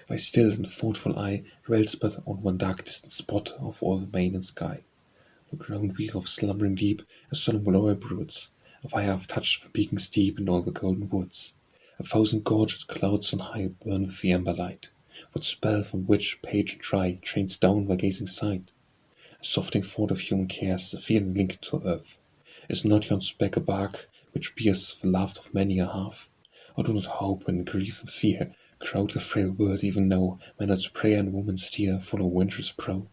Thy still and thoughtful eye dwells but on one dark distant spot of all the main and sky. The ground weir of slumbering deep, a solemn glory broods. A fire have touched the beacon steep and all the golden woods. A thousand gorgeous clouds on high burn with the amber light. What spell from which page and try trains down by gazing sight? A softening thought of human cares, a feeling linked to earth. Is not yon speck a bark which bears the laughter of many a half? Or do not hope and grief and fear crowd the frail world even now, manhood's prayer and woman's tear follow winter's prow?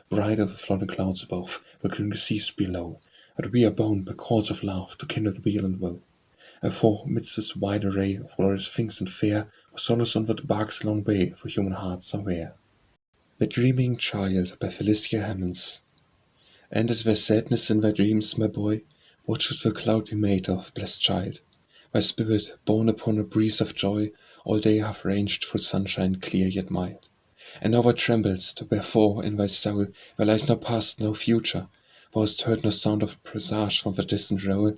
Bright are the floating clouds above, the green seas below, but we are bound by cords of love to kindred weal and woe. And for midst this wide array of glorious things and fair, for solace on that bark's long way for human hearts are wear. The Dreaming Child by Felicia Hemans. And is there sadness in thy dreams, my boy? What should the cloud be made of, blessed child? Thy spirit, borne upon a breeze of joy, all day hath ranged through sunshine clear yet mild. And now thou tremblest, wherefore in thy soul there lies no past, no future. Thou hast heard no sound of presage from the distant roll,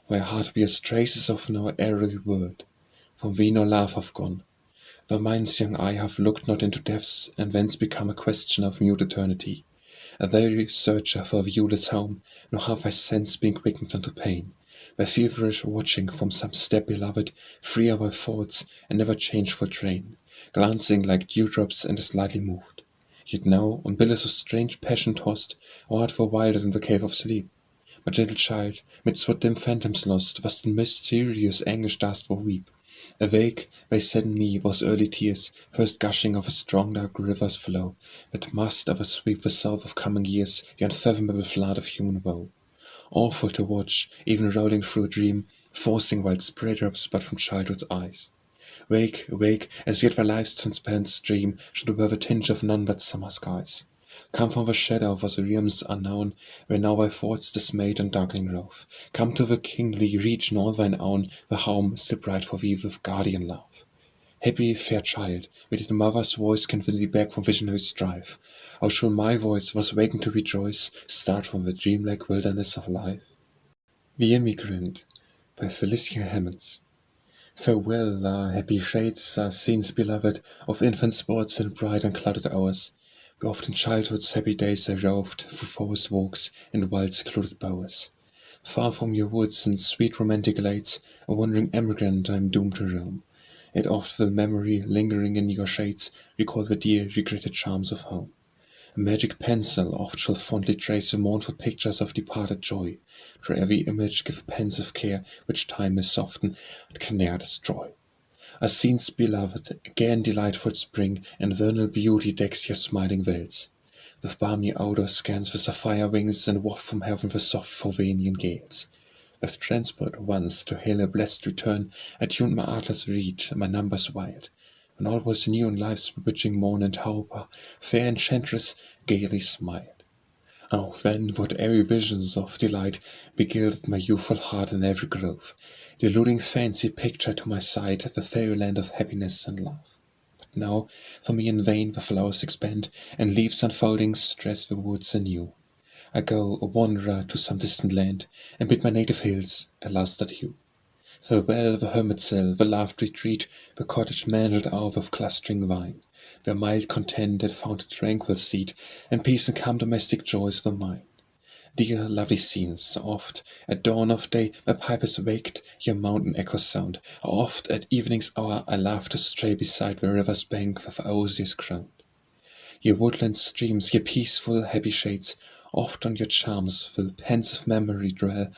thy heart bears traces of no airy world. From thee no love hath gone. Thy mind's young eye hath looked not into depths, and thence become a question of mute eternity. A weary searcher for a viewless home, nor hath thy sense been quickened unto pain. Thy feverish watching from some step beloved, free are thy thoughts, and never changeful train, glancing like dewdrops and slightly moved. Yet now, on billows of strange passion tossed, thou art for wilder than the cave of sleep. My gentle child, midst what dim phantoms lost, was in mysterious anguish dost thou weep. Awake, they said in me, those early tears, first gushing of a strong dark river's flow, that must ever sweep the south of coming years, the unfathomable flood of human woe. Awful to watch, even rolling through a dream, forcing wild spray drops but from childhood's eyes. Wake, wake, as yet thy life's transparent stream should wear the tinge of none but summer skies. Come from the shadow of the realms unknown, where now thy thoughts dismayed and darkling rove. Come to the kingly region all thine own, the home still bright for thee with guardian love. Happy fair child, with the mother's voice can win thee back from visionary strife. How shall my voice, was wakened to rejoice, start from the dreamlike wilderness of life? The Emigrant by Felicia Hemans. Farewell, our happy shades, our scenes beloved, of infant sports and bright unclouded hours. Where oft in childhood's happy days I roved through forest walks and wild secluded bowers. Far from your woods and sweet romantic glades, a wandering emigrant I am doomed to roam. Yet oft will memory, lingering in your shades, recall the dear, regretted charms of home. A magic pencil oft shall fondly trace the mournful pictures of departed joy. To every image give a pensive care, which time may soften, but can ne'er destroy. Our scenes beloved, again delightful spring, and vernal beauty decks your smiling vales. With balmy odour scans the sapphire wings, and waft from heaven the soft Fovenian gales. With transport once to hail a blest return, I tuned my artless reed, my numbers wild. When all was new in life's bewitching morn and hope, our fair enchantress gaily smiled. Oh, then what airy visions of delight begilded my youthful heart in every grove. The eluding fancy pictured to my sight the fairyland of happiness and love. But now for me in vain the flowers expand, and leaves unfolding stress the woods anew. I go a wanderer to some distant land, and bid my native hills a last adieu. Farewell the hermit cell, the loved retreat, the cottage mantled out of clustering vine, where mild content had found a tranquil seat, and peace and calm domestic joys were mine. Dear lovely scenes, oft at dawn of day my pipe is waked, your mountain echoes sound. Oft at evening's hour I love to stray beside the river's bank with osiers crowned. Your woodland streams, your peaceful happy shades, oft on your charms will pensive memory dwell.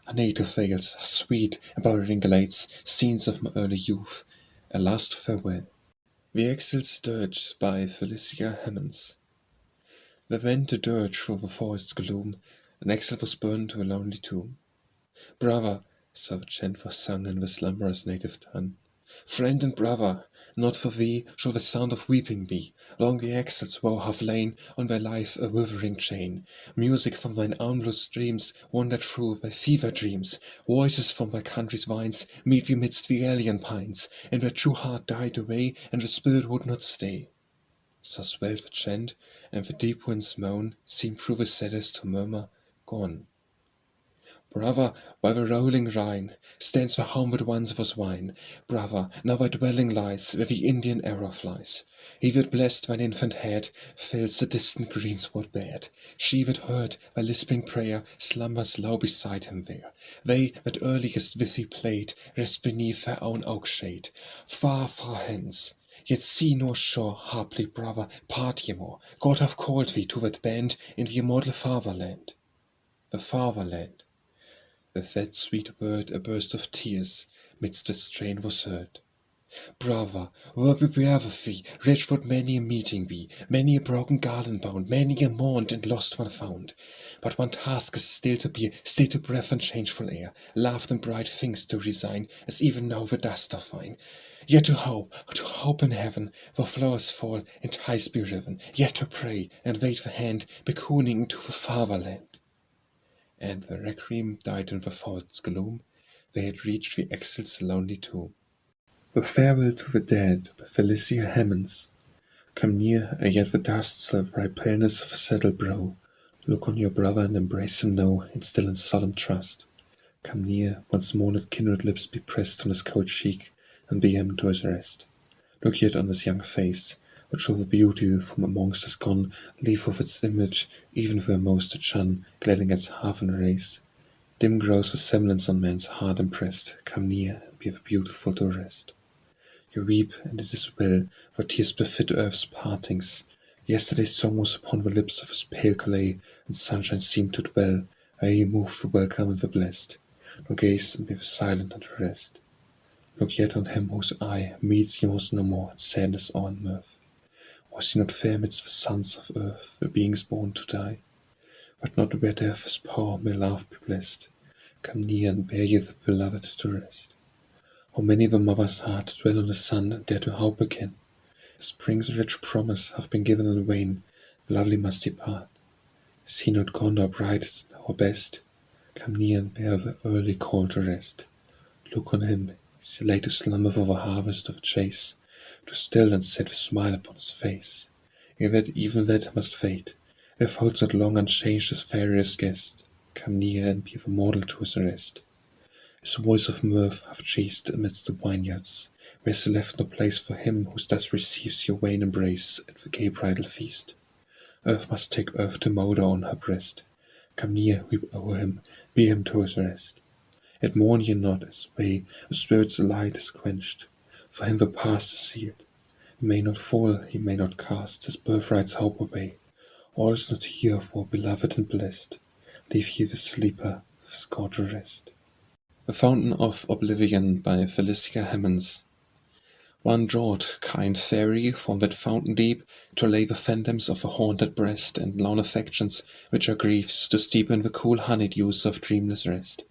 Our native vales, our sweet embowering glades, scenes of my early youth, a last farewell. The Exil's Dirge by Felicia Hemans. They went to Dirge through the forest's gloom, and Exil was burned to a lonely tomb. Brother, so the chant was sung in the slumberer's native tongue, friend and brother, not for thee shall the sound of weeping be. Long the exiles woe have lain on thy life a withering chain. Music from thine armless streams wandered through thy fever dreams. Voices from thy country's vines meet thee midst the alien pines, and thy true heart died away, and the spirit would not stay. So swelled the chant, and the deep winds moan seemed through the cedars to murmur, Gone. Brother, by the rolling Rhine stands the home that once was wine. Brother, now thy dwelling lies where the Indian arrow flies. He that blessed thine infant head fills the distant greensward bed. She that heard thy lisping prayer slumbers low beside him there. They that earliest with thee played rest beneath their own oak shade. Far, far hence, yet see nor shore, haply brother, part ye more. God hath called thee to that band in the immortal fatherland. The fatherland. With that sweet word a burst of tears midst the strain was heard. Brother, woe beware with thee, rich would many a meeting be, many a broken garland bound, many a mourned and lost one found. But one task is still to be, still to breath and changeful air, laugh and bright things to resign, as even now the dust of fine. Yet to hope in heaven, though flowers fall and tides be riven, yet to pray and wait the hand beckoning to the fatherland. And the requiem died in the forest's gloom. They had reached the exile's lonely tomb. The farewell to the dead by Felicia Hemans. Come near, ere yet the dusts the bright paleness of a settled brow. Look on your brother and embrace him now, in still and solemn trust. Come near, once more let kindred lips be pressed on his cold cheek, and be him to his rest. Look yet on his young face, what shall the beauty from amongst us gone leave of its image, even where most it shone, gladding its half-an race? Dim grows the semblance on man's heart impressed. Come near, and be the beautiful to rest. You weep, and it is well, for tears befit earth's partings. Yesterday's song was upon the lips of his pale clay, and sunshine seemed to dwell, ere he moved the welcome and the blest. Now gaze, and be the silent and the rest. Look yet on him whose eye meets yours no more in sadness or in mirth. Was he not fair midst the sons of earth, the beings born to die? But not where death is power may love be blessed. Come near and bear ye the beloved to rest. How many the mother's heart dwell on the son and dare to hope again? Spring's rich promise hath been given in vain, the lovely must depart. Is he not gone our brightest, our best? Come near and bear the early call to rest. Look on him, is he laid to slumber for the harvest of the chase, to still and set a smile upon his face, ere that even that must fade, if holds not long unchanged his fairest guest. Come near and be the mortal to his rest. His voice of mirth hath chased amidst the vineyards, where's left no place for him who thus receives your vain embrace at the gay bridal feast. Earth must take earth to moulder on her breast. Come near, weep o'er him, be him to his rest. Yet mourn ye not as way the spirit's light is quenched. For him the past is sealed. He may not fall, he may not cast his birthright's hope away. All is not here for beloved and blessed. Leave ye the sleeper with his God to rest. The Fountain of Oblivion by Felicia Hemans. One draught, kind fairy, from that fountain deep, to lay the phantoms of a haunted breast, and lone affections, which are griefs, to steep in the cool honeydews of dreamless rest.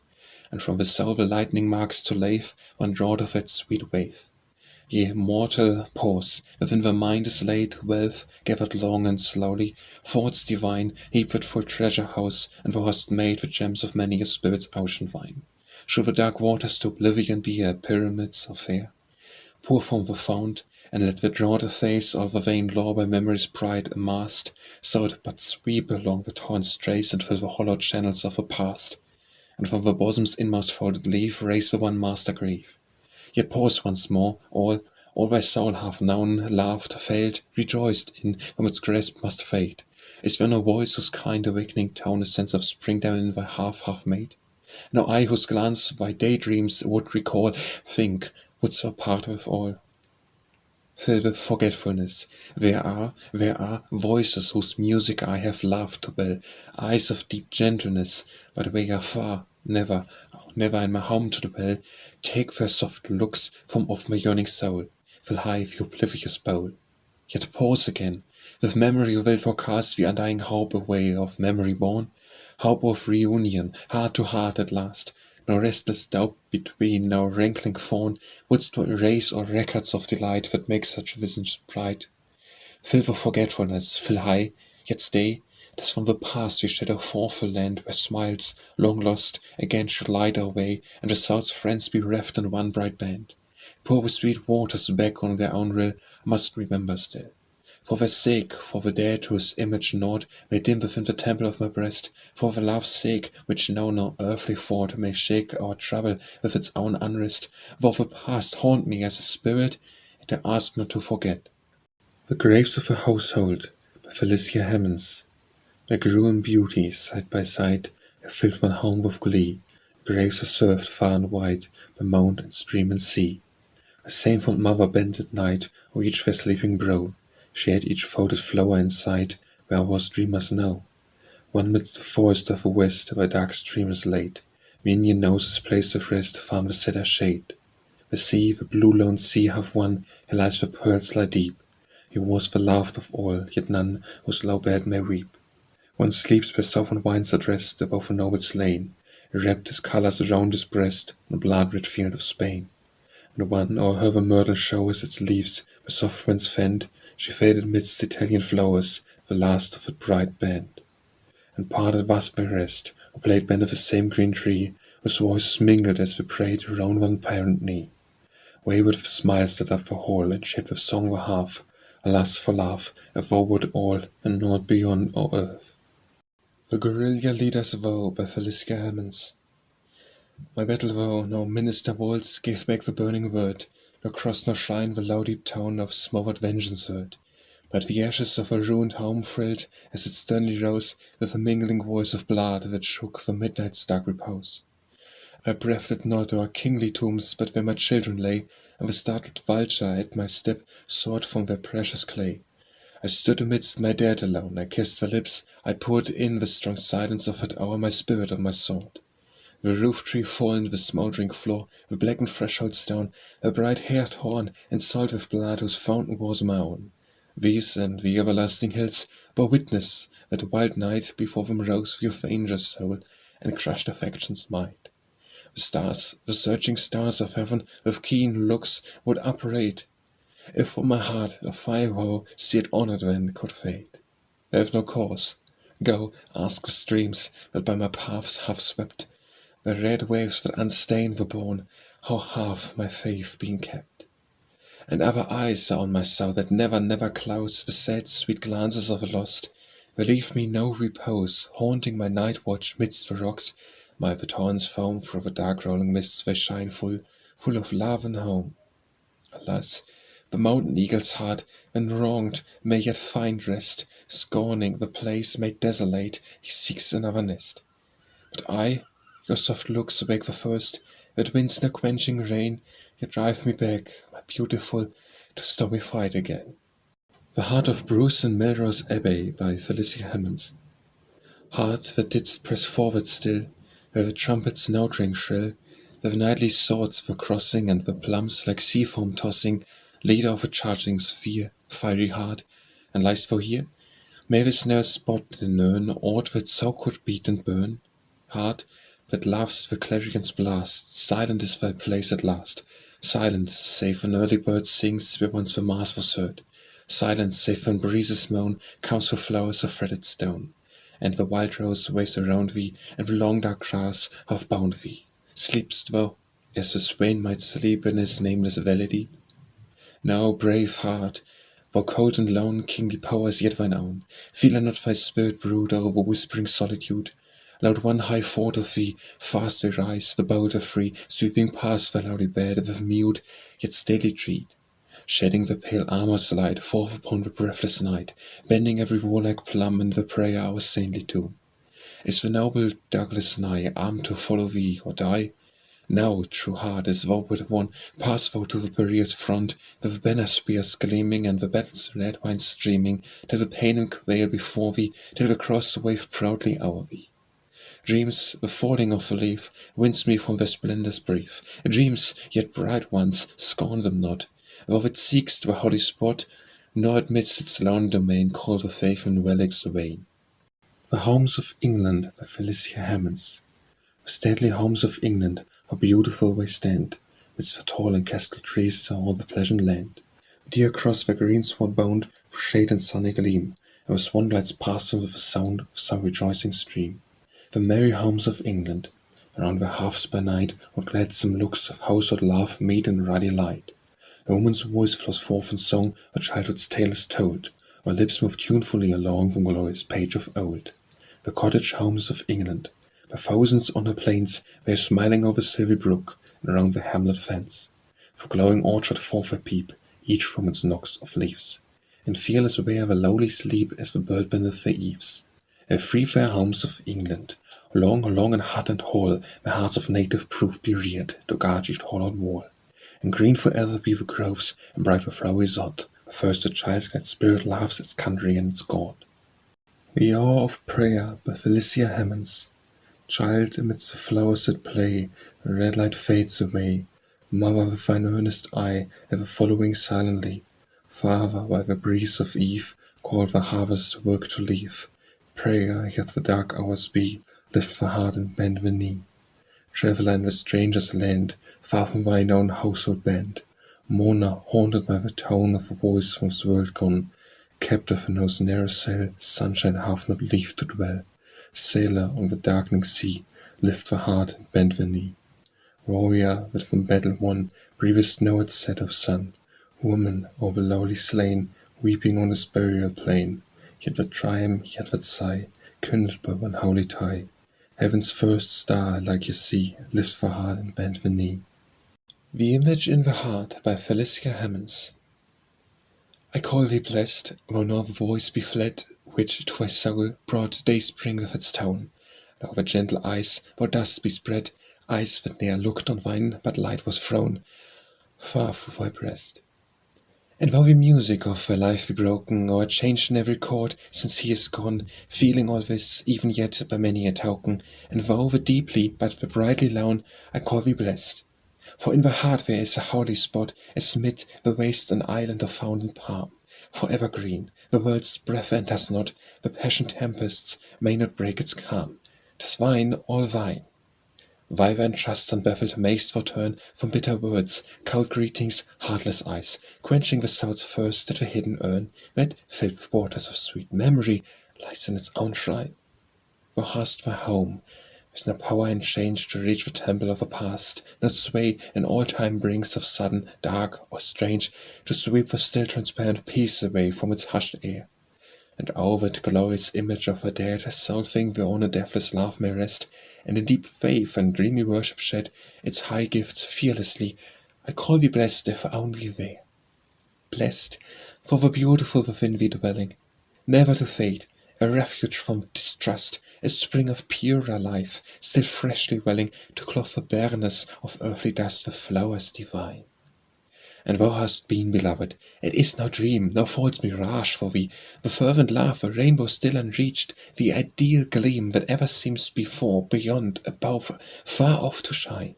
And from the silver lightning marks to lave, one draught of that sweet wave. Ye mortal, pause, within the mind is laid wealth, gathered long and slowly, thoughts divine, heaped with full treasure house, and thou hast made the gems of many a spirit's ocean wine. Should the dark waters to oblivion be a pyramid so fair? Pour from the fount, and let the draught efface all the vain lore by memory's pride amassed, so it but sweep along the torn straits and fill the hollow channels of the past. And from the bosom's inmost folded leaf raise the one master grief. Yet pause once more, all thy soul hath known, laughed, failed, rejoiced in, from its grasp must fade. Is there no voice whose kind awakening tone a sense of spring down in thy heart hath made? No eye whose glance thy daydreams would recall, think, wouldst thou part with all? Filled with forgetfulness, there are voices whose music I have loved to bell, eyes of deep gentleness, but they are far, never in my home to dwell. Take their soft looks from off my yearning soul, fill high the oblivious bowl. Yet pause again, with memory wilt thou cast the undying hope away of memory born, hope of reunion, heart to heart at last, no restless doubt between, no rankling fawn, wouldst thou erase all records of delight that make such visions bright? Fill for forgetfulness, fill high, yet stay, 'tis from the past we shed a awful land, where smiles, long lost, again should light our way, and without friends be reft in one bright band. Pour with sweet waters back on their own rill, must remember still. For their sake, for the dead whose image naught may dim within the temple of my breast, for the love's sake, which now no earthly thought may shake our trouble with its own unrest, for the past haunt me as a spirit, yet I ask not to forget. The Graves of a Household by Felicia Hemans. Their gruesome beauty, side by side, have filled my home with glee. Graves are served far and wide by mountain, stream, and sea. A same fond mother bent at night o'er each fair sleeping brow. She had each folded flower in sight, where was dreamers know. One midst the forest of the west, where dark stream is laid, the Indian knows his place of rest, found the cedar shade. The sea, the blue lone sea, hath won, here lies the pearls lie deep. He was the loved of all, yet none whose low bed may weep. One sleeps where sovereign winds are dressed above a noble slain, wrapped his colours around his breast on the blood-red field of Spain. And one o'er her the myrtle shows its leaves, with soft winds fend, she faded midst Italian flowers, the last of a bright band. And parted was their rest, who played beneath the same green tree, whose voices mingled as they prayed around one parent knee. Wayward with smiles lit up the hall, and shed with song the half. Alas for love, if thou would all, and naught beyond or earth. The Guerilla Leader's Vow by Felicia Hemans. My battle vow, no minister walls gave back the burning word, nor cross nor shrine the low deep tone of smothered vengeance heard. But the ashes of a ruined home thrilled, as it sternly rose, with a mingling voice of blood that shook the midnight's dark repose. I breathed not o'er kingly tombs, but where my children lay, and the startled vulture at my step soared from their precious clay. I stood amidst my dead alone, I kissed their lips, I poured in the strong silence of that hour my spirit on my sword. The roof tree fallen, the smouldering floor, the blackened threshold stone, a bright haired horn, and soiled with blood whose fountain was my own. These and the everlasting hills bore witness that wild night before them rose the avenger soul, and crushed affection's might. The stars, the searching stars of heaven, with keen looks would upbraid, if from my heart a fire woe seared honored then could fade. I have no cause. Go, ask the streams that by my paths have swept, the red waves that unstain the bourne, how hath my faith been kept? And ever eyes are on my soul that never, never close the sad sweet glances of the lost. They leave me no repose, haunting my night watch midst the rocks. My batons foam through the dark rolling mists, they shine full of love and home. Alas, the mountain eagle's heart, when wronged, may yet find rest. Scorning the place made desolate, he seeks another nest. But I, your soft looks awake the first, that winds no quenching rain, yet drive me back, my beautiful, to stormy fight again. The Heart of Bruce in Melrose Abbey by Felicia Hemans. Heart that didst press forward still, where the trumpet's note ring shrill, where the nightly swords were crossing, and the plums, like sea foam tossing, leader of a charging sphere, fiery heart, and liest thou here? May this ne'er spot in urn aught that so could beat and burn? Heart that loves the clarion's blast, silent is thy place at last. Silent, save when early bird sings where once the mass was heard. Silent, save when breezes moan, comes through flowers of fretted stone. And the wild rose waves around thee, and the long dark grass hath bound thee. Sleep'st thou, as the swain might sleep in his nameless valley deep? No, brave heart, thou cold and lone, kingly power is yet thine own. Feel I not thy spirit brood o'er the whispering solitude? Loud one high thought of thee, fast they rise, the bolder free, sweeping past thy loudly bed with mute, yet stately tread, shedding the pale armor's light forth upon the breathless night, bending every warlike plumb in the prayer hour's saintly tomb. Is the noble Douglas nigh, armed to follow thee, or die? Now, true heart, as thou wert won, pass thou to the barrier's front, with banner spears gleaming, and the battle's red wine streaming, till the Paynim quail before thee, till the cross wave proudly o'er thee. Dreams, the falling of a leaf, wins me from their splendours brief. Dreams, yet bright ones, scorn them not. Thou it seek'st the holy spot, nor admits its lone domain, call the faith in relics vain. The Homes of England by Felicia Hemans. Stately homes of England, how beautiful they stand, midst the tall and castle trees to all the pleasant land. Dear across the greensward bound, for shade and sunny gleam, and the swan glides past them with the sound of some rejoicing stream. The merry homes of England, around their hearths by night, what gladsome looks of household love meet in ruddy light. A woman's voice flows forth in song, a childhood's tale is told, or lips move tunefully along the glorious page of old. The cottage homes of England, by thousands on her plains, they are smiling over Silvy Brook, and around the hamlet fence. For glowing orchard forth they peep, each from its knocks of leaves, and fearless wear the lowly sleep as the bird beneath the eaves. The free fair homes of England, long, long in hut and hall, the hearts of native proof be reared, to guard each hallowed wall. And green forever be the groves, and bright the flowery sod, where first the child's glad spirit loves its country and its God. The Hour of Prayer by Felicia Hemans. Child amidst the flowers at play, the red light fades away. Mother with thine earnest eye, ever following silently. Father, by the breeze of eve, called the harvest work to leave. Prayer, yet the dark hours be, lift the heart and bend the knee. Traveller in the stranger's land, far from thine own household band. Mourner, haunted by the tone of a voice from this world gone. Captive in whose narrow cell, sunshine hath not leave to dwell. Sailor on the darkening sea, lift the heart and bend the knee. Warrior that from battle won, breathest no at set of sun. Woman, o'er the lowly slain, weeping on his burial plain. Yet that triumph, yet that sigh, kindled by one holy tie. Heaven's first star, like ye see, lift the heart and bend the knee. The Image in the Heart by Felicia Hemans. I call thee blessed, though now the voice be fled, which to thy soul brought day spring with its tone. Now the gentle eyes thou dost bespread, eyes that ne'er looked on thine, but light was thrown far through thy breast. And though the music of thy life be broken, or changed in every chord, since he is gone, feeling all this, even yet by many a token, and though the deeply, but the brightly lone, I call thee blessed. For in the heart there is a holy spot, as mid the waste an island of fountain palm, for ever green, the world's breath enters not, the passion tempests may not break its calm. 'Tis thine, all thine. Why thine trust unbaffled mayst thou turn from bitter words, cold greetings, heartless eyes, quenching the soul's thirst at the hidden urn, that, filled with waters of sweet memory, lies in its own shrine? Thou hast thy home, with no power in change to reach the temple of the past, not sway in all time brings of sudden, dark, or strange, to sweep the still transparent peace away from its hushed air. And over that glorious image of her dead, a soul thing whereon a deathless love may rest, and in deep faith and dreamy worship shed its high gifts fearlessly. I call thee blessed if only there. Blessed, for the beautiful within thee dwelling, never to fade, a refuge from distrust, a spring of purer life, still freshly welling, to clothe the barrenness of earthly dust with flowers divine. And thou hast been, beloved, it is no dream, no false mirage for thee, the fervent love, a rainbow still unreached, the ideal gleam that ever seems before, beyond, above, far off to shine.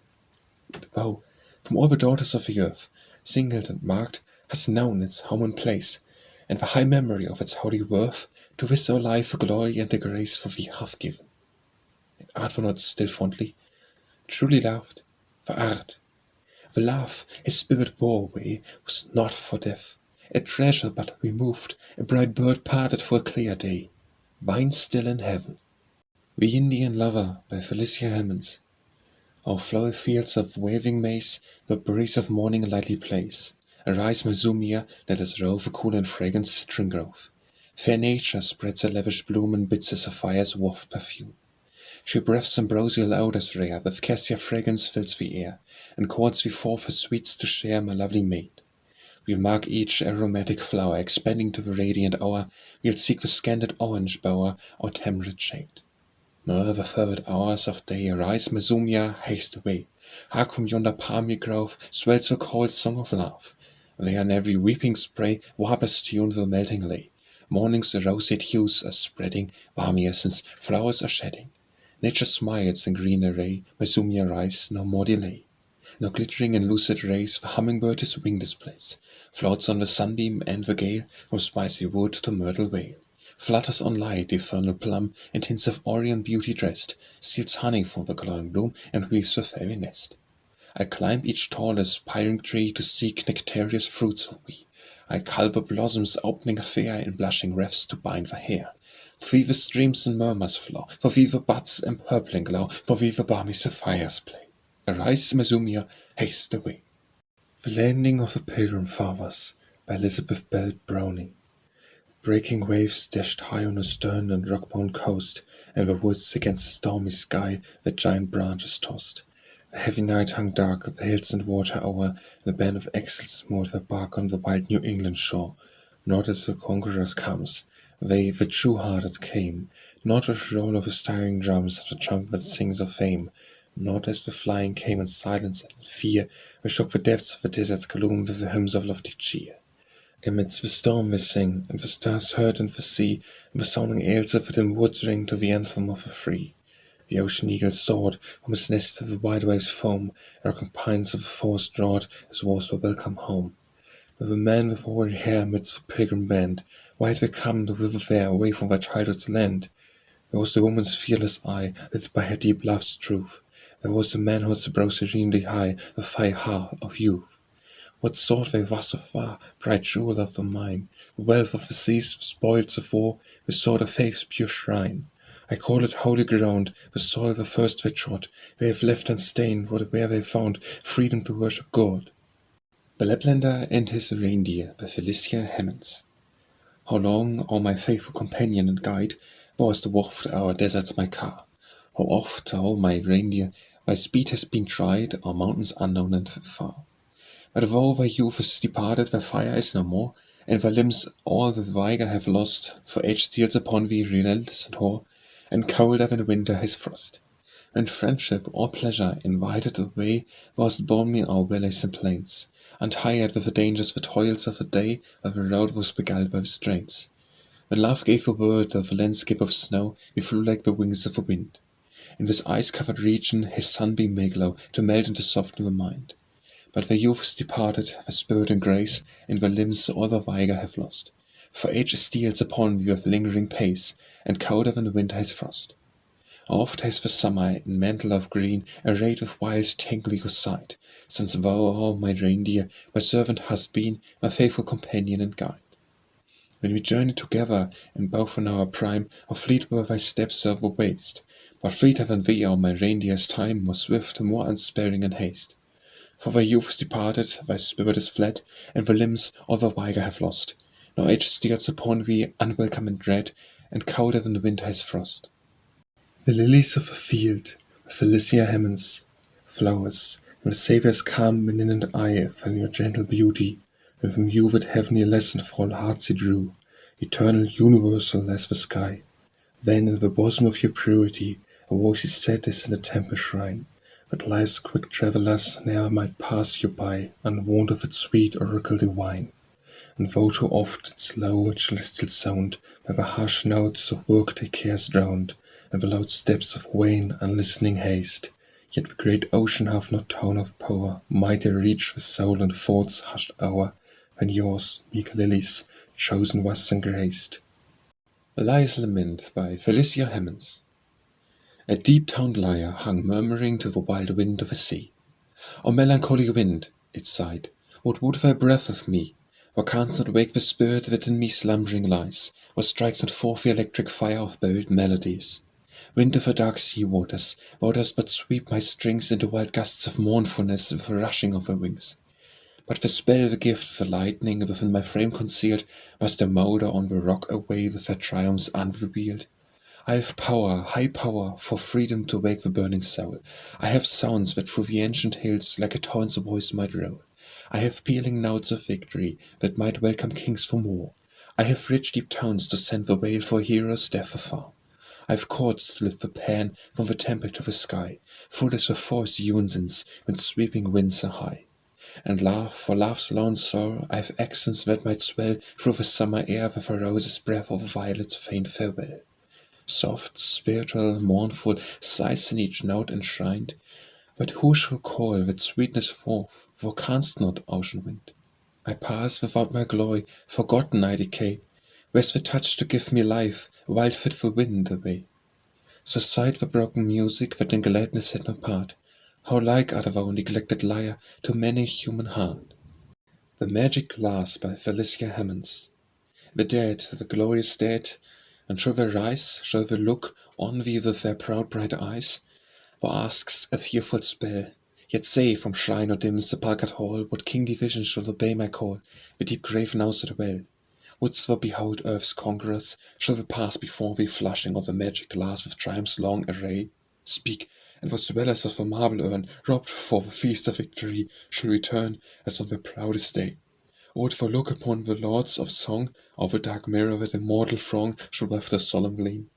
And thou, from all the daughters of the earth, singled and marked, hast known its home and place, and the high memory of its holy worth, to this our life the glory and the grace for thee hath given. And art thou not still fondly, truly loved? For art, the love his spirit bore away was not for death, a treasure but removed, a bright bird parted for a clear day, thine still in heaven. The Indian Lover by Felicia Hemans. Our flowery fields of waving maize, the breeze of morning lightly plays. Arise, my Zumia, let us rove a cool and fragrant citron grove. Fair nature spreads a lavish bloom and bids the sapphires waft perfume. She breathes ambrosial odors rare, with cassia fragrance fills the air, and calls thee forth her sweets to share, my lovely maid. We'll mark each aromatic flower, expanding to the radiant hour, we'll seek the scanted orange bower, or tamarind shade. Nor the fervid hours of day arise, my Zumia, haste away. Hark from yonder palmy grove, swells a cold song of love. There in every weeping spray, warblers tune the melting lay. Morning's roseate hues are spreading, balmy essence, flowers are shedding. Nature smiles in green array, my Zumia rise, no more delay. Now glittering in lucid rays, the hummingbird his wing displays, floats on the sunbeam and the gale, from spicy wood to myrtle vale. Flutters on light the vernal plum, and hints of Orion beauty dressed, steals honey from the glowing bloom, and weaves the fairy nest. I climb each tall aspiring tree to seek nectareous fruits for me. I cull the blossoms opening fair in blushing wreaths to bind the hair. For thee the streams and murmurs flow, for thee the buds empurpling glow, for thee the balmy sapphires play. Arise, Mesumia, haste away. The Landing of the Pilgrim Fathers by Elizabeth Bell Browning. Breaking waves dashed high on a stern and rock-bound coast, and the woods against the stormy sky the giant branches tossed. The heavy night hung dark, the hills and water o'er, the band of Exil smote their bark on the wild New England shore. Not as the conquerors comes, they, the true-hearted, came, not with roll of the stirring drums and the trumpet that sings of fame, not as the flying came in silence and in fear, they shook the depths of the desert's gloom with the hymns of lofty cheer. Amidst the storm they sing, and the stars heard in the sea, and the sounding ails of the dim woods ring to the anthem of the free. The ocean eagle soared from his nest with the wide waves foam, and rocking pines of the forest drought as was the welcome home. With the man with hoary hair amidst the pilgrim band, why had they come to wither there away from their childhood's land? There was the woman's fearless eye, lit by her deep love's truth. There was the manhood's brow serenely high, the fire heart of youth. What sought they thus afar, bright jewel of the mine? The wealth of the seas, the spoils of war, we sought a faith's pure shrine. I call it holy ground, the soil the first they trod. They have left unstained where they found freedom to worship God. The Laplander and His Reindeer by Felicia Hemans. How long, O my faithful companion and guide, was to waft our deserts my car? How oft, O my reindeer, thy speed has been tried, our mountains unknown and far. But though thy youth is departed, thy fire is no more, and thy limbs all the vigour have lost, for age steals upon thee relentless and hoar, and colder than winter his frost. And friendship or pleasure invited away, thou'st borne me o'er valleys and plains, untired with the dangers, the toils of the day, while the road was beguiled by the strains. When love gave the word of a landscape of snow, we flew like the wings of the wind. In this ice-covered region his sunbeam may glow, to melt and to soften the mind. But the youth is departed, the spirit and grace, and the limbs all the vigour have lost. For age steals upon me with lingering pace, and colder than the winter his frost. Oft has the summer, in mantle of green, arrayed with wild tangled sight, since thou, O my reindeer, my servant hast been, my faithful companion and guide. When we journeyed together, and both in our prime, how fleet were thy steps o'er the waste! But fleeter than thee, O my reindeer's time, more swift, more unsparing in haste. For thy youth is departed, thy spirit is fled, and the limbs all the vigour have lost. Now age steals upon thee, unwelcome and dread, and colder than the winter his frost. The lilies of the field, by Felicia Hemans. Flowers, and the Saviour's calm benignant eye fell your gentle beauty, and from you that heavenly lesson for all hearts he drew, eternal, universal as the sky. Then in the bosom of your purity, a voice is set as in a temple shrine, that life's quick travellers ne'er might pass you by, unwarned of its sweet oracle divine. And though too oft its low and celestial sound, by the harsh notes of work-day cares drowned, and the loud steps of vain, unlistening haste, yet the great ocean hath no tone of power, mighty reach the soul and thought's hushed hour, when yours, meek lilies, chosen was and graced. Elias Lament by Felicia Hemans. A deep-toned lyre hung murmuring to the wild wind of the sea. O melancholy wind, it sighed, what would thy breath of me? Thou canst not wake the spirit that in me slumbering lies, or strikes not forth the electric fire of buried melodies. Wind of the dark sea waters, thou dost but sweep my strings into wild gusts of mournfulness with the rushing of thy wings. But the spell, the gift, the lightning within my frame concealed, must moulder on the rock away with their triumphs unrevealed. I have power, high power, for freedom to wake the burning soul. I have sounds that through the ancient hills like a torrent's voice might roll. I have pealing notes of victory that might welcome kings from war. I have rich deep tones to send the wail for heroes deaf afar. I have chords to lift the pan from the temple to the sky, full as the forest unison when sweeping winds are high. And laugh, for laugh's lone sorrow, I have accents that might swell through the summer air with a rose's breath of violet's faint farewell. Soft, spiritual, mournful, sighs in each note enshrined, but who shall call that sweetness forth? Thou canst not, ocean wind. I pass without my glory, forgotten I decay. Where's the touch to give me life, a wild fitful wind away? So sighed the broken music that in gladness had no part. How like art thou, neglected lyre, to many a human heart! The Magic Glass by Felicia Hemans. The dead, the glorious dead, and shall they rise, shall they look on thee with their proud bright eyes? Thou ask'st a fearful spell, yet say, from shrine or dim sepulchred hall, what kingly vision shall obey my call, the deep grave now so well? Wouldst thou behold earth's conquerors, shall they pass before thee, flushing on the magic glass with triumph's long array? Speak, and those dwellers of the marble urn, robbed for the feast of victory, shall return as on their proudest day. Or would thou look upon the lords of song, or the dark mirror that immortal throng shall weft their solemn gleam,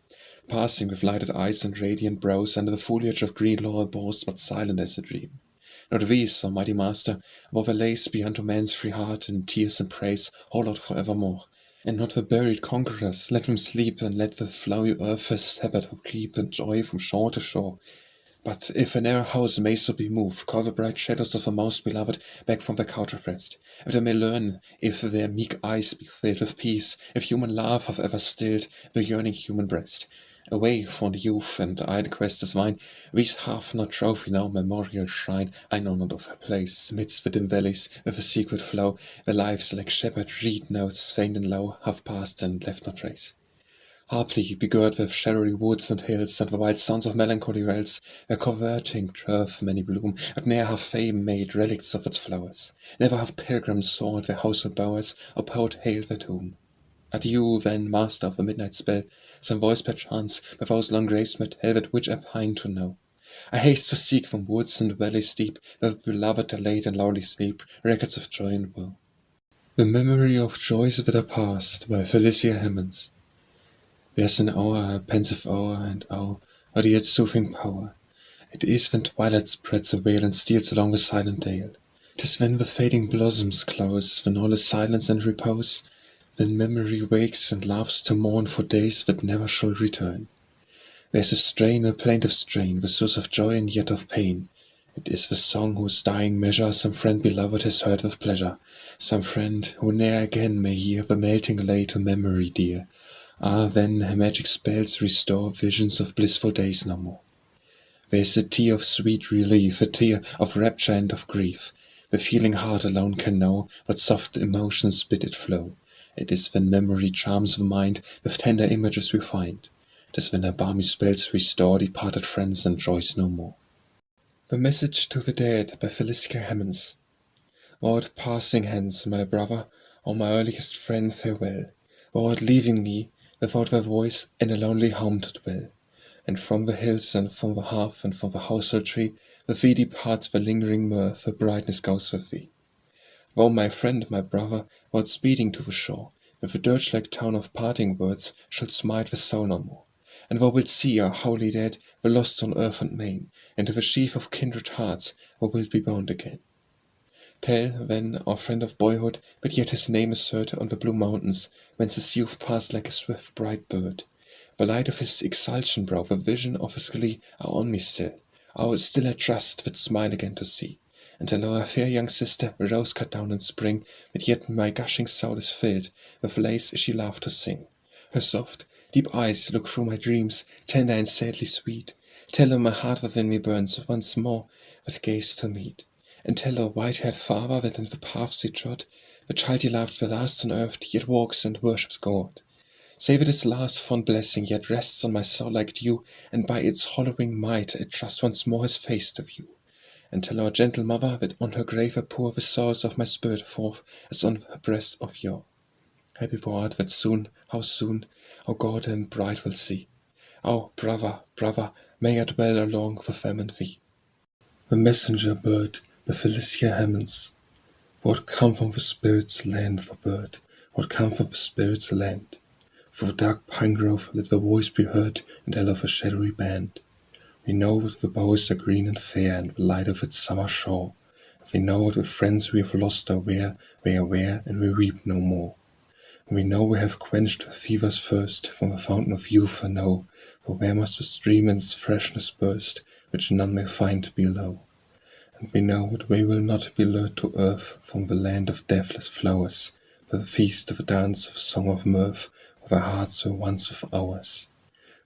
passing with lighted eyes and radiant brows under the foliage of green laurel boughs, but silent as a dream? Not these, almighty master, though the lace be unto man's free heart in tears and praise hollowed for evermore, and not the buried conquerors, let them sleep, and let the flowery earth her sabbath keep in joy from shore to shore. But if an narrow house may so be moved, call the bright shadows of the most beloved back from their couch of rest, if they may learn, if their meek eyes be filled with peace, if human love have ever stilled the yearning human breast. Away from the youth and idle quest is mine, these have no trophy now memorial shrine. I know not of her place, midst the dim valleys, with a secret flow, where lives like shepherd reed notes, faint and low, have passed and left no trace. Haply begirt with shadowy woods and hills, and the wild sounds of melancholy rills, where coverting turf many bloom, but ne'er have fame made relics of its flowers, never have pilgrims sought their household bowers, or poet hailed their tomb. Adieu, then, master of the midnight spell, some voice perchance by those long graves may tell that which I pine to know. I haste to seek from woods and valleys deep, where the beloved are laid in lovely sleep, records of joy and woe. The memory of joys that are past by Felicia Hemans. There's an hour, a pensive hour, and oh, the yet soothing power! It is when twilight spreads a veil and steals along the silent dale. 'Tis when the fading blossoms close, when all is silence and repose, when memory wakes and laughs to mourn for days that never shall return. There's a strain, a plaintive strain, the source of joy and yet of pain. It is the song whose dying measure some friend beloved has heard with pleasure, some friend who ne'er again may hear the melting lay to memory dear. Ah, then her magic spells restore visions of blissful days no more. There's a tear of sweet relief, a tear of rapture and of grief. The feeling heart alone can know what soft emotions bid it flow. It is when memory charms the mind with tender images we find. 'Tis when her balmy spells restore departed friends and joys no more. The Message to the Dead by Felicia Hemans. Thou art passing hence, my brother, or my earliest friend, farewell. Thou art leaving me, without thy voice, in a lonely home to dwell. And from the hills and from the hearth and from the household tree, with thee departs the lingering mirth, the brightness goes with thee. Thou, my friend, my brother, wert speeding to the shore, with the dirge-like tone of parting words, shalt smite the soul no more. And thou wilt see, our holy dead, the lost on earth and main, and to the sheaf of kindred hearts thou wilt be bound again. Tell, then, our friend of boyhood, but yet his name is heard on the blue mountains, whence his youth passed like a swift bright bird. The light of his exultation brow, the vision of his glee, are on me still. Oh, still I trust that smile again to see. And tell our fair young sister, a rose cut down in spring, that yet my gushing soul is filled with lays she loved to sing. Her soft, deep eyes look through my dreams, tender and sadly sweet. Tell her my heart within me burns once more with gaze to meet. And tell her white-haired father that in the paths he trod, the child he loved the last on earth yet walks and worships God. Say that his last fond blessing yet rests on my soul like dew, and by its hollowing might I trust once more his face to view. And tell our gentle mother that on her grave I pour the sorrows of my spirit forth, as on her breast of yore. Happy thou art that soon, our God and bride will see. Oh, brother, brother, may I dwell along with them and thee. The Messenger Bird by Felicia Hemans. What come from the spirit's land, the bird? What come from the spirit's land? Through the dark pine grove let the voice be heard, and tell of a shadowy band. We know that the boughs are green and fair, and the light of its summer shore. And we know that the friends we have lost are where, and we weep no more. And we know we have quenched the fever's thirst from the fountain of youth, and know, for where must the stream in its freshness burst, which none may find below. And we know that we will not be lured to earth from the land of deathless flowers, with a feast of a dance of a song of mirth, of our hearts were once of ours.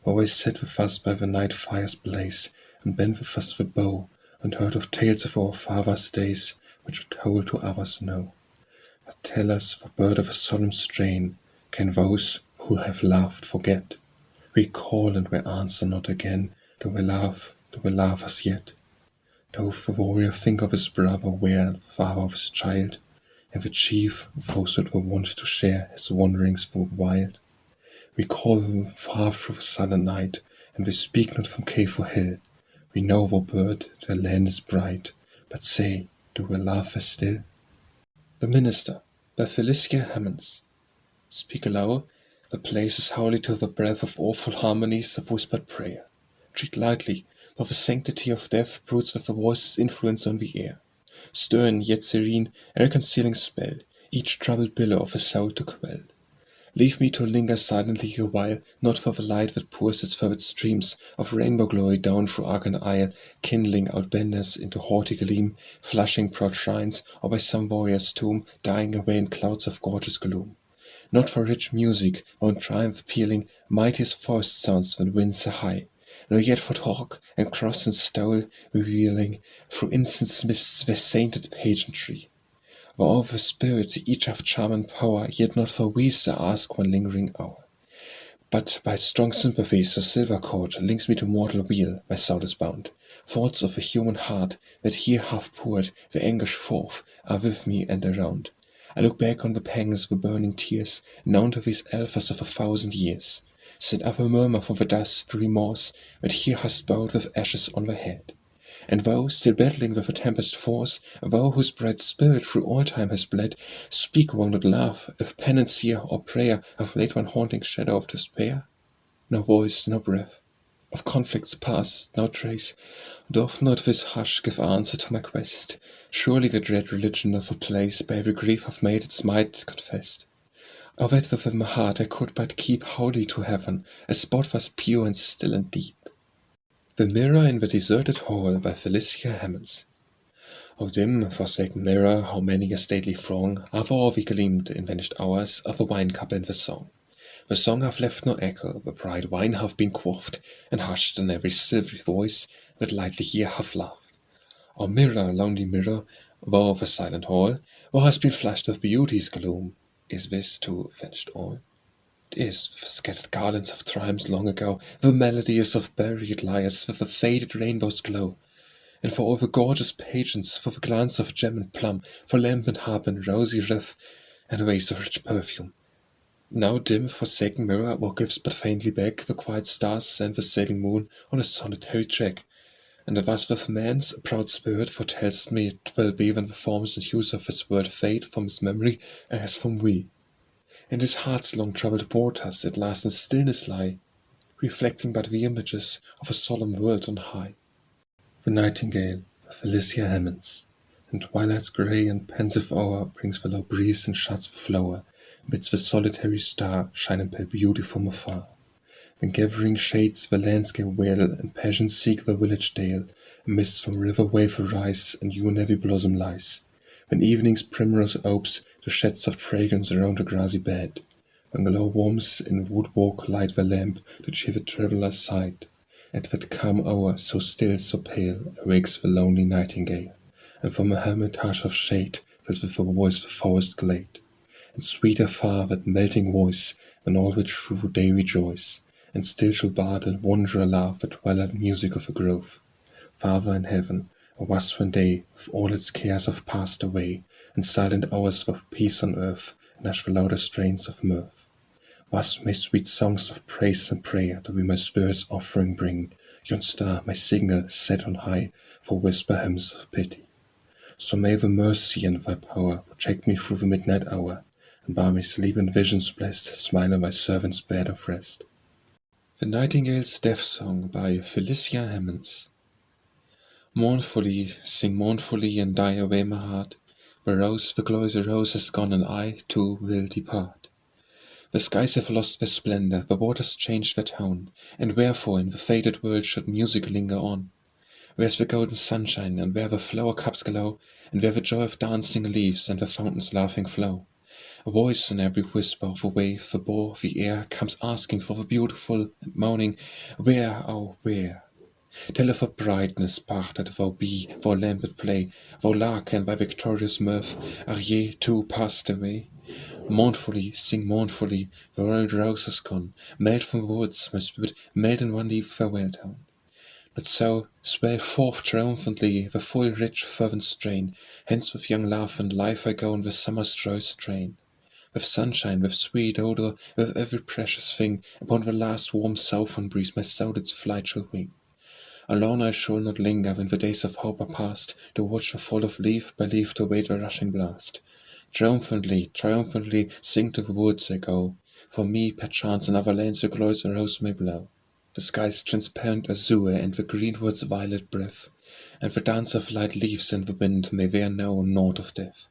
Always sat with us by the night fire's blaze, and bent with us the bow, and heard of tales of our fathers' days, which told to others know. But tell us, for bird of a solemn strain, can those who have loved forget? We call and we answer not again, though we love us yet. Doth the warrior think of his brother, where the father of his child, and the chief of those that were wont to share his wanderings through the wild? We call them far through the silent night, and we speak not from cave or hill. We know, O bird, their land is bright, but say, do we love her still? The Minister, by Felicia Hemans. Speak aloud, the place is holy to the breath of awful harmonies of whispered prayer. Treat lightly, for the sanctity of death broods with the voice's influence on the air. Stern yet serene, a reconciling spell, each troubled billow of a soul to quell. Leave me to linger silently a while, not for the light that pours its fervid streams of rainbow glory down through argent isle, kindling out banners into haughty gleam, flushing proud shrines, or by some warrior's tomb, dying away in clouds of gorgeous gloom. Not for rich music, or in triumph pealing, mightiest forest sounds when winds are high, nor yet for hawk and cross and stole, revealing through incense mists their sainted pageantry. For all the spirit, each of charm and power, yet not for these I ask one lingering hour. But by strong sympathies the silver cord links me to mortal weal, my soul is bound. Thoughts of a human heart that here have poured the anguish forth are with me and around. I look back on the pangs, the burning tears, known to these alphas of 1,000 years. Send up a murmur from the dust, remorse, that here hast bowed with ashes on the head. And thou, still battling with the tempest force, thou whose bright spirit through all time has bled, speak, won't not laugh, if penance here or prayer have laid one haunting shadow of despair? No voice, no breath, of conflicts past, no trace, doth not this hush give answer to my quest? Surely the dread religion of the place by every grief have made its might confessed. O that within my heart I could but keep holy to heaven, a spot was pure and still and deep. The Mirror in the Deserted Hall, by Felicia Hemans. O dim, forsaken mirror, how many a stately throng have already gleamed in vanished hours of the wine cup and the song. The song hath left no echo, the bright wine hath been quaffed, and hushed in every silvery voice that lightly here hath laughed. O mirror, lonely mirror, thou of the silent hall, thou hast been flushed with beauty's gloom. Is this too vanished all? It is, with scattered garlands of triumphs long ago, the melodies of buried lyres with the faded rainbow's glow, and for all the gorgeous pageants, for the glance of gem and plum, for lamp and harp and rosy wreath, and waves of rich perfume. Now dim, forsaken mirror, thou givest but faintly back the quiet stars and the sailing moon on a solitary track, and thus with man's proud spirit foretells me it will be when the forms and hues of this world fade from his memory as from we. And his heart's long troubled waters at last in stillness lie, reflecting but the images of a solemn world on high. The Nightingale, by Felicia Hemans. And twilight's grey and pensive hour brings the low breeze and shuts the flower, bids the solitary star shine and pale beauty from afar. Then gathering shades the landscape wail, and passions seek the village dale, and mists from river wave arise, and new heavy blossom lies. When evening's primrose opes to shed soft fragrance around the grassy bed, when glow warms in woodwalk light the lamp to cheer the traveller's sight, at that calm hour, so still, so pale, awakes the lonely nightingale, and from a hermit hush of shade fills with her voice the forest glade. And sweeter far that melting voice than all which through day rejoice, and still shall bard and wanderer laugh at twilight music of a grove. Farther in heaven, or was one day, with all its cares have passed away, and silent hours of peace on earth, and hush the louder strains of mirth. Thus may sweet songs of praise and prayer to be my spirit's offering bring, yon star, my signal, set on high, for whisper hymns of pity. So may the mercy and thy power protect me through the midnight hour, and bar me sleep and visions blest, smile on my servant's bed of rest. The Nightingale's Death Song, by Felicia Hemans. Mournfully, sing mournfully, and die away my heart. The rose, the glossy rose has gone, and I, too, will depart. The skies have lost their splendor, the waters changed their tone, and wherefore in the faded world should music linger on? Where's the golden sunshine, and where the flower cups glow, and where the joy of dancing leaves, and the fountain's laughing flow? A voice in every whisper of a wave above the air comes asking for the beautiful, and moaning, "Where, oh where?" Tell of a brightness parted thou be, thou lambent play, thou lark and thy victorious mirth, are ye too passed away? Mournfully, sing mournfully, the royal rose is gone, melt from the woods, my spirit, melt in one deep farewell tone. Not so, swell forth triumphantly the full, rich, fervent strain, hence with young love and life I go in the summer's joyous train. With sunshine, with sweet odour, with every precious thing, upon the last warm southern breeze my soul its flight shall wing. Alone I shall not linger when the days of hope are past, to watch the fall of leaf by leaf, to wait the rushing blast. Triumphantly, triumphantly, sing to the woods I go. For me, perchance, in other lands the glorious rose may blow. The sky's transparent azure, and the greenwood's violet breath, and the dance of light leaves in the wind may there know naught of death.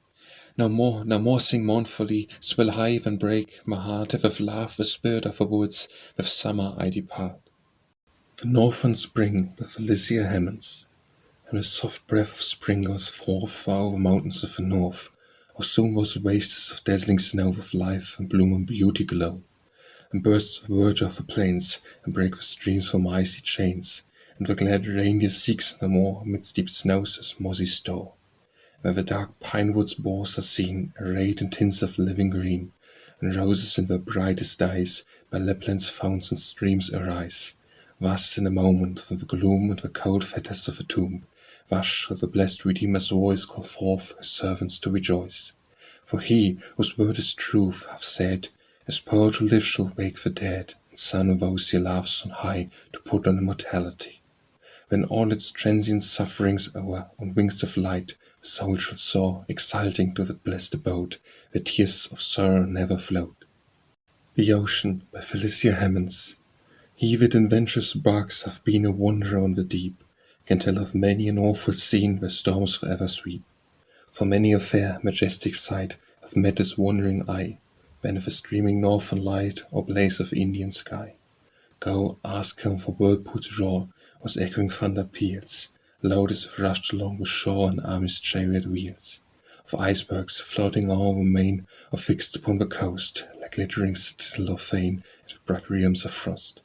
No more sing mournfully, swell high and break my heart, if with love, the spirit of the woods, with summer I depart. The northern spring, the Felicia Hemans, and a soft breath of spring goes forth far over mountains of the north, or soon was wastes of dazzling snow with life and bloom and beauty glow, and bursts the verge of the plains, and break the streams from icy chains, and the glad reindeer seeks no more amidst deep snows his mossy store, where the dark pine woods' boughs are seen, arrayed in tints of living green, and roses in their brightest dyes by Lapland's founts and streams arise. Thus in a moment through the gloom and the cold fetters of a tomb, thus shall the blessed Redeemer's voice call forth his servants to rejoice. For he, whose word is truth, hath said, his power to live shall wake the dead, and son of those he loves on high to put on immortality. When all its transient sufferings o'er, on wings of light, the soul shall soar, exulting to that blessed abode, where tears of sorrow never flowed. The Ocean, by Felicia Hemans. He that in venturous barks hath been a wanderer on the deep, can tell of many an awful scene where storms forever sweep. For many a fair, majestic sight hath met his wandering eye, beneath a streaming northern light or blaze of Indian sky. Go, ask him for whirlpool's roar, whose echoing thunder peals, loud as if rushed along the shore in armies' chariot wheels. Of icebergs floating o'er the main, or fixed upon the coast, like glittering steel of fane at bright realms of frost.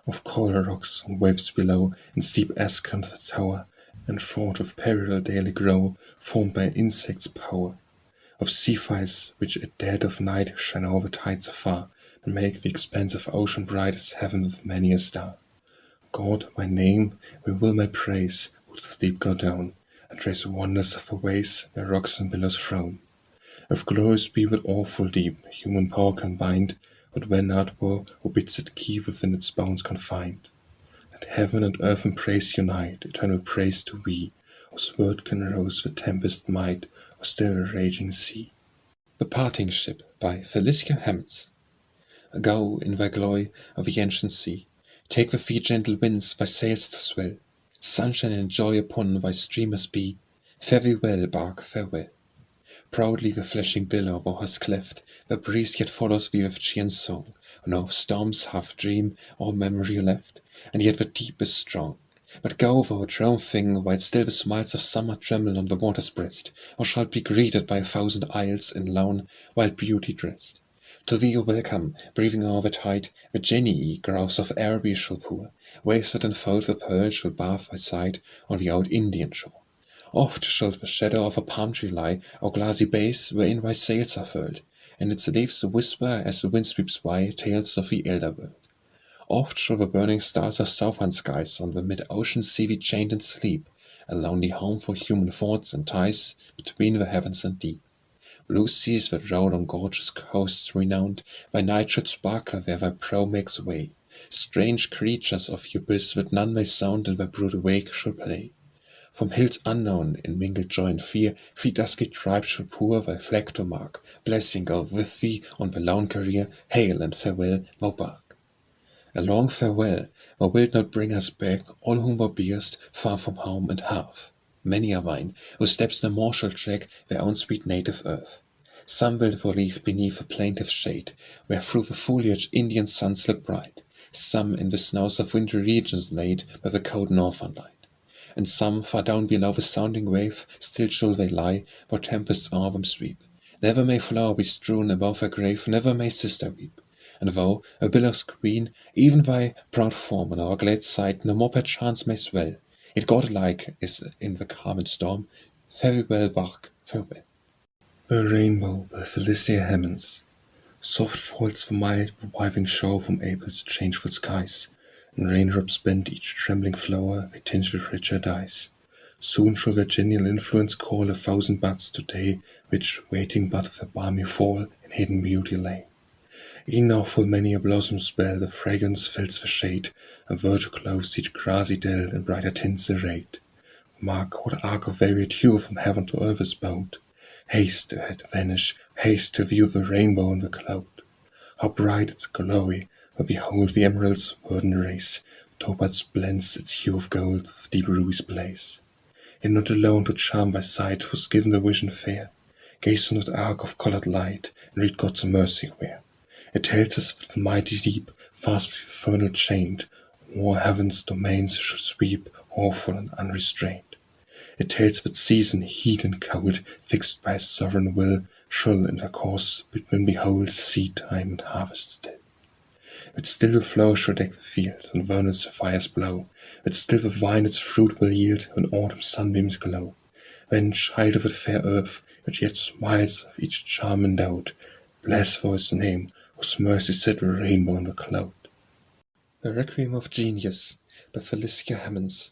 Of coral rocks and waves below, and steep escant that tower, and fraught with peril daily grow, formed by insects' power. Of sea fires which at dead of night shine over tides afar, and make the expansive ocean bright as heaven with many a star. God, my name, we will my praise, would the deep go down, and trace the wonders of the ways where rocks and billows frown. If glorious be what awful deep human power can bind, but when outwore, who bids it keep within its bounds confined. Let heaven and earth in praise unite, eternal praise to we, whose word can rouse the tempest might, or still a raging sea. The Parting Ship, by Felicia Hemans. Go, in thy glory, of the ancient sea, take with thee gentle winds thy sails to swell, sunshine and joy upon thy streamers be, fare thee well, bark, farewell. Proudly the flashing billow thou hast cleft, the breeze yet follows thee with cheer and song, nor of storms half dream or memory left, and yet the deep is strong. But go thou triumphing, while still the smiles of summer tremble on the water's breast, or shalt be greeted by 1,000 isles in lone, wild beauty dressed. To thee a welcome, breathing o'er the tide, the genii grouse of Araby shall pour, waves that enfold the pearl shall bathe thy side on the old Indian shore. Oft shall the shadow of a palm tree lie, or glassy bays wherein thy sails are furled, and its leaves whisper as the wind sweeps by tales of the elder world. Oft shall the burning stars of southern skies on the mid-ocean sea be chained in sleep, a lonely home for human thoughts and ties between the heavens and deep. Blue seas that roll on gorgeous coasts renowned, by night should sparkle where thy prow makes way. Strange creatures of the abyss that none may sound in thy brood wake shall play. From hills unknown, in mingled joy and fear, 3 dusky tribes shall pour thy flag to mark. Blessing go with thee on thy lone career, hail and farewell, thou bark. A long farewell, thou wilt not bring us back, all whom thou bear'st, far from home and hearth. Many are thine, whose steps no more shall track their own sweet native earth. Some wilt thou leave beneath a plaintive shade, where through the foliage Indian suns look bright. Some in the snows of wintry regions laid by the cold northern light. And some far down below the sounding wave still shall they lie, for tempests o'er them sweep. Never may flower be strewn above her grave, never may sister weep. And thou, a billow's queen, even thy proud form on our glad side no more perchance may swell. It godlike is in the calm and storm. Farewell, bark, farewell. The rainbow by Felicia Hemans. Soft falls the mild, reviving shower from April's changeful skies, and raindrops bend each trembling flower, they tinge with richer dyes. Soon shall their genial influence call 1,000 buds today, which, waiting but for balmy fall, in hidden beauty lay. E'en now full many a blossom spell, the fragrance fills the shade, and verdure clothes each grassy dell in brighter tints arrayed. Mark what arc of varied hue from heaven to earth is bowed. Haste to it vanish, haste to view the rainbow in the cloud. How bright its glory, but behold the emerald's verdant race, topaz blends its hue of gold with deep ruby's blaze. Yet not alone to charm thy sight was given the vision fair. Gaze on that arc of coloured light, and read God's mercy where. It tells us that the mighty deep, fast infernal chained, o'er heaven's domains should sweep, awful and unrestrained. It tells that season, heat and cold, fixed by his sovereign will, shall in their course between behold seed time and harvest still. That still the flower shall deck the field, and vernon's fires blow, that still the vine its fruit will yield, when autumn sunbeams glow. Then, child of the fair earth, which yet smiles of each charm endowed, bless for his name, whose mercy set the rainbow in the cloud. The Requiem of Genius by Felicia Hemans.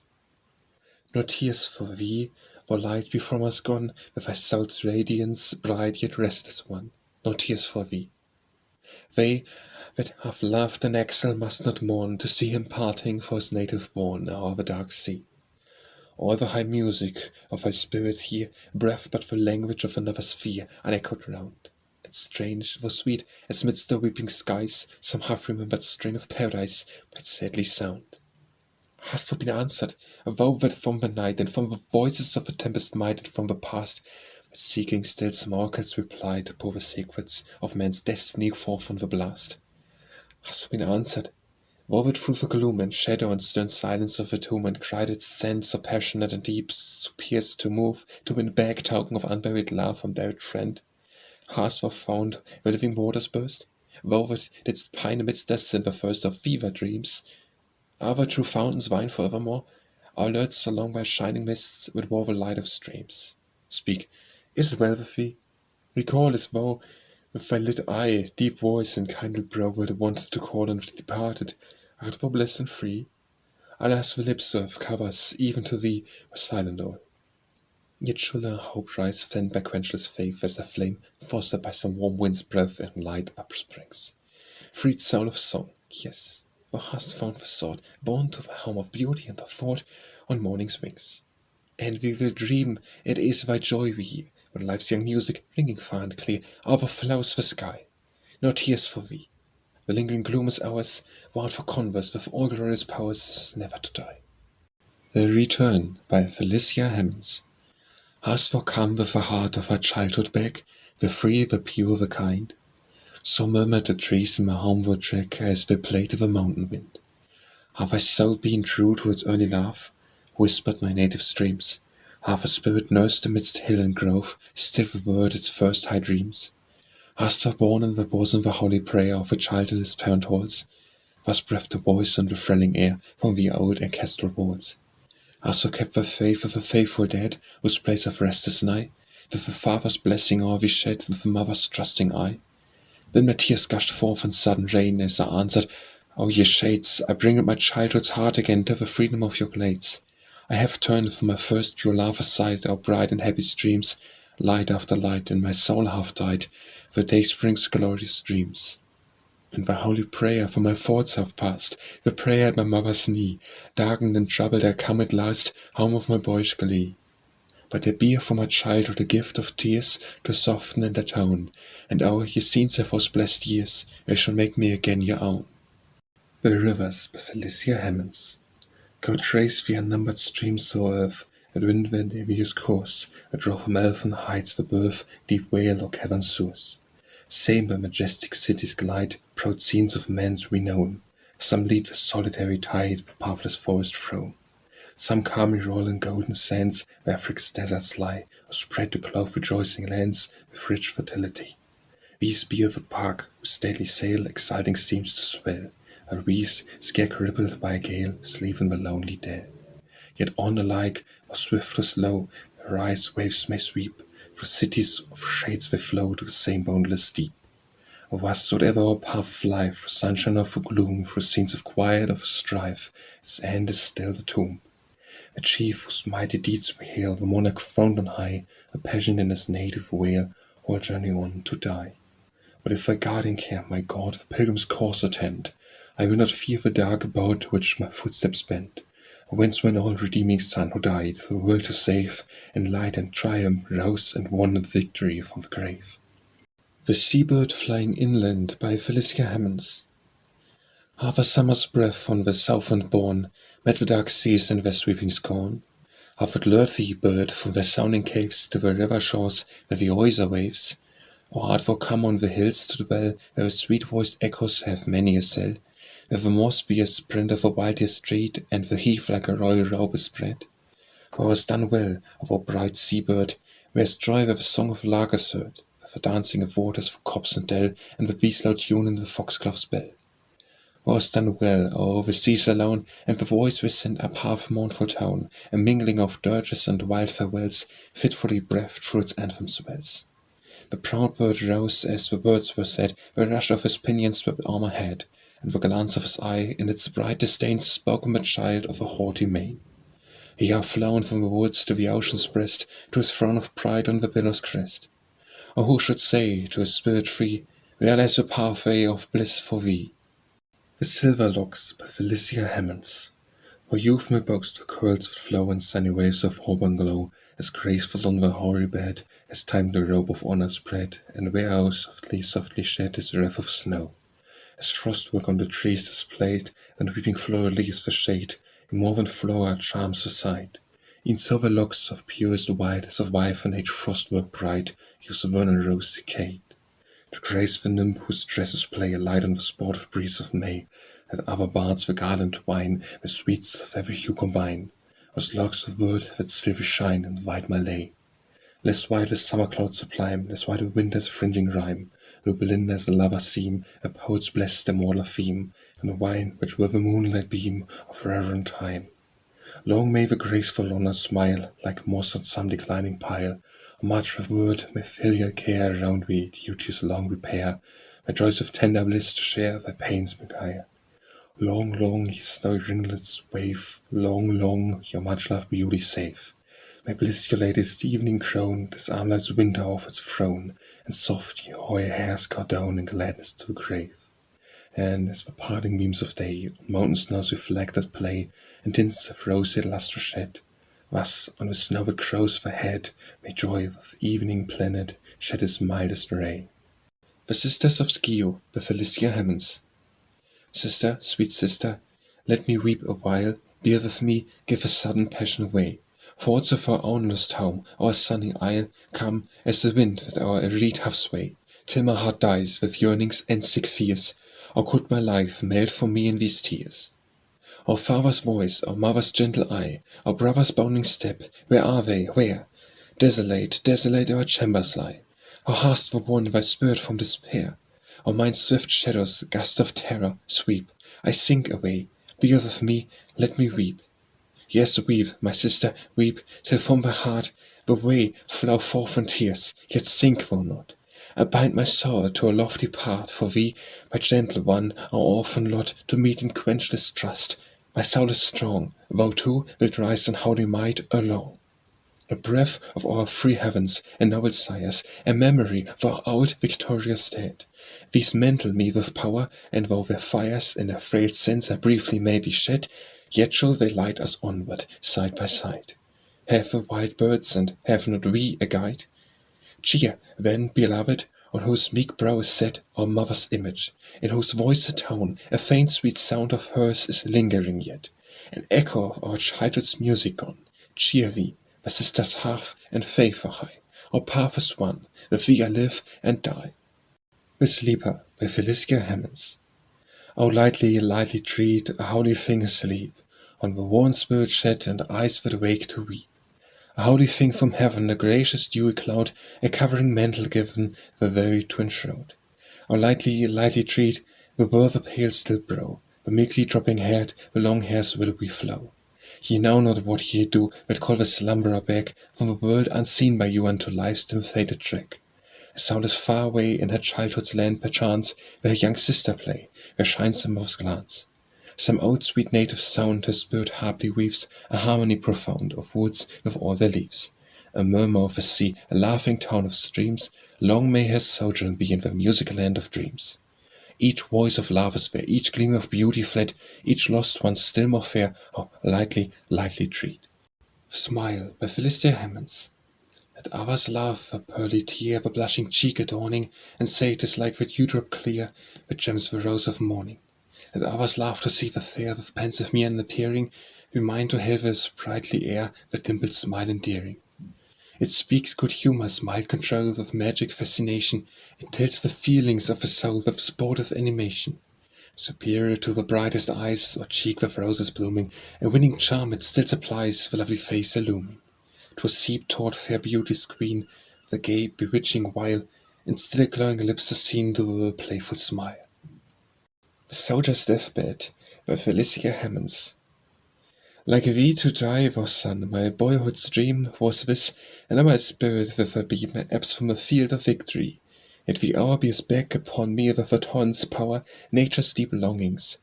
No tears for thee, for light be from us gone, with thy soul's radiance, bright yet restless one. No tears for thee. They that have loved an exile must not mourn to see him parting for his native bourne o'er the dark sea. All the high music of thy spirit here, breath but the language of another sphere, unechoed round. And strange, though sweet, as midst the weeping skies, some half-remembered string of paradise might sadly sound. Hast thou been answered, thou that from the night, and from the voices of the tempest might, and from the past, but seeking still some oracle's reply to pour the secrets of man's destiny forth from the blast? Hast thou been answered, thou that through the gloom and shadow and stern silence of the tomb, and cried its sense so passionate and deep, so pierce to move, to win back token of unburied love from buried friend? Hast thou found the living waters burst, thou that didst pine amidst us in the first of fever dreams? Are the true fountains thine forevermore, or lurks along by shining mists with woven light of streams? Speak, is it well with thee? Recall as thou, with thy lit eye, deep voice, and kindly brow, wert wont to call on the departed. Art thou blessed and free? Alas, the lips earth covers, even to thee, were silent all. Yet shall our hope rise, fanned by quenchless faith, as a flame fostered by some warm wind's breath and light upsprings. Freed soul of song, yes, thou hast found the sword, borne to the home of beauty and of thought, on morning's wings. And we will dream it is thy joy we hear, when life's young music, ringing far and clear, overflows the sky. No tears for thee. The lingering gloom is ours, thou art for converse with all glorious powers, never to die. The Return by Felicia Hemans. Hast thou come with the heart of thy childhood back, the free, the pure, the kind? So murmured the trees in my homeward track as they played to the mountain wind. Have thy soul been true to its early love? Whispered my native streams. Hath a spirit nursed amidst hill and grove still the word its first high dreams? Hast thou borne in the bosom the holy prayer of a child in his parent halls? Thus breathed the voice on the thrilling air from the old ancestral walls. Hast thou kept the faith of the faithful dead, whose place of rest is nigh? With the father's blessing o'er thee shed, with the mother's trusting eye? Then my tears gushed forth in sudden rain, as I answered, O ye shades, I bring my childhood's heart again to the freedom of your glades. I have turned from my first pure love aside, our bright and happy streams, light after light, and my soul half died, the day springs glorious dreams. And by holy prayer for my thoughts have passed, the prayer at my mother's knee, darkened and troubled I come at last, home of my boyish glee. But I bear for my childhood a gift of tears to soften and atone, and o'er ye scenes of those blessed years, I shall make me again your own. The Rivers by Felicia Hemans. Go trace the unnumbered streams o'er earth, and wind their devious course, and draw from elfin heights the birth, deep vale or cavern source. Same by majestic cities glide, proud scenes of men's renown. Some lead the solitary tide, the pathless forest thrown. Some calmly roll in golden sands where Afric's deserts lie, or spread to clothe rejoicing lands with rich fertility. These bear the bark whose stately sail exciting seems to swell, while we's, scarce rippled by a gale, sleep in the lonely dell. Yet on alike, or swift or slow, the rise waves may sweep, through cities of shades they flow to the same boundless deep. Or whatsoever our path of life, through sunshine or through gloom, through scenes of quiet or of strife, its end is still the tomb. The chief whose mighty deeds we hail, the monarch throned on high, a passion in his native vale, all journey on to die. But if thy guardian care, my God, the pilgrim's course attend, I will not fear the dark abode which my footsteps bend. Whence when all redeeming Son who died the world to save, in light and triumph rose and won the victory from the grave. The Seabird Flying Inland by Felicia Hemans. Half a summer's breath on the southland born met the dark seas in their sweeping scorn. Half it lured thee, bird, from their sounding caves to the river shores where the oyster waves, or art thou come on the hills to the bell where the sweet-voiced echoes have many a cell, where the moss spears print of a wilder street and the heath like a royal robe is spread? Thou hast done well, of our bright seabird, where's joy where the song of larkers heard, with the dancing of waters for copse and dell, and the bee's loud tune in the foxglove's bell. Thou hast done well, o'er the seas alone, and the voice we send up half mournful tone, a mingling of dirges and wild farewells, fitfully breathed through its anthem swells. The proud bird rose as the words were said, the rush of his pinions swept armor head, and the glance of his eye in its bright disdain spoke him a child of a haughty mien. He hath flown from the woods to the ocean's breast, to his throne of pride on the billow's crest. Or who should say, to his spirit free, where lies a pathway of bliss for thee? The Silver Locks by Felicia Hemans. For youth may boast the curls that flow in sunny waves of auburn glow, as graceful on the hoary bed as time the robe of honor spread, and where our softly, softly shed his wreath of snow. As frostwork on the trees displayed, and weeping flower leaves the shade, in woven flower charms the sight. E'en so the locks of purest white, as of wife and age frostwork bright, use the vernal rose decayed. To grace the nymph whose tresses play light on the sportive breeze of May, that other bards the garland twine, the sweets of every hue combine. Those locks of wood that silvery shine in the white Malay. Less white the summer clouds sublime, less white the winter's fringing rime, no blind as a lover seem, a poet's blessed immortal theme, and wine which with the moonlight beam of reverent time. Long may the graceful honor smile, like moss on some declining pile, or much of word may filial care round thee duty's long repair, thy joys of tender bliss to share, thy pains beguile. Long, long his snowy ringlets wave, long, long your much-loved beauty save. May bliss your latest evening crown this armless winter off its throne, and soft your hoary hairs go down in gladness to the grave. And as the parting beams of day on mountain snows reflect at play, and tints of roseate lustre shed, thus on the snow that crows the head may joy of evening planet shed its mildest ray. The Sisters of Scio by Felicia Hemans. Sister, sweet sister, let me weep a while, bear with me, give a sudden passion way. Thoughts of our own lost home, our sunny isle, come as the wind that our reed hath sway, till my heart dies with yearnings and sick fears. Or could my life melt for me in these tears? Our father's voice, our mother's gentle eye, our brother's bounding step, where are they, where? Desolate, desolate our chambers lie. How hast thou won thy spirit from despair? Our mind's swift shadows, gust of terror, sweep. I sink away, bear with me, let me weep. Yes, weep, my sister, weep, till from thy heart the way flow forth in tears, yet sink thou not. I bind my soul to a lofty path for thee, my gentle one, our orphan lot, to meet in quenchless trust. My soul is strong, thou too wilt rise in holy might alone. A breath of our free heavens and noble sires, a memory of our old victorious dead. These mantle me with power, and though their fires in a frail censer briefly may be shed, yet shall they light us onward, side by side. Have the wild birds, and have not we, a guide? Cheer, then, beloved, on whose meek brow is set our mother's image, in whose voice a tone, a faint sweet sound of hers is lingering yet, an echo of our childhood's music gone. Cheer thee, my sister's hearth and faith are high, our path is one, with thee I live and die. The Sleeper by Felicia Hemans. O lightly, lightly treat a holy thing asleep, on the worn spirit shed, and eyes that wake to weep. A holy thing from heaven, a gracious dewy cloud, a covering mantle given, the very to enshroud. Or lightly treat, the birth the pale still brow, the meekly dropping head, the long hair's willowy flow. Ye know not what ye do, that call the slumberer back from the world unseen by you unto life's dim fated track. A soul is far away in her childhood's land, perchance, where her young sister play, where shines the moth's glance. Some old sweet native sound her spirit hardly weaves, a harmony profound of woods with all their leaves. A murmur of the sea, a laughing town of streams, long may her sojourn be in the music land of dreams. Each voice of love is there, each gleam of beauty fled, each lost one still more fair, oh, lightly treat. Smile by Felicia Hemans. Let others laugh, a pearly tear, the blushing cheek adorning, and say 'tis like the dewdrop clear, that gems the rose of morning. Let others laugh to see the fair with pensive mien appearing, be mine to hail the sprightly air, the dimpled smile endearing. It speaks good humour's mild control with magic fascination, it tells the feelings of the soul with sportive animation. Superior to the brightest eyes, or cheek with roses blooming, a winning charm it still supplies, the lovely face illuming. 'Twas seep toward fair beauty's queen, the gay, bewitching while, and still glowing lips are seen to a playful smile. The Soldier's Deathbed by Felicia Hemans. Like thee to die was son, my boyhood's dream was this, and now my spirit with a beam ebbs from the field of victory. Yet the hour bears back upon me with a torrent's power, nature's deep longings.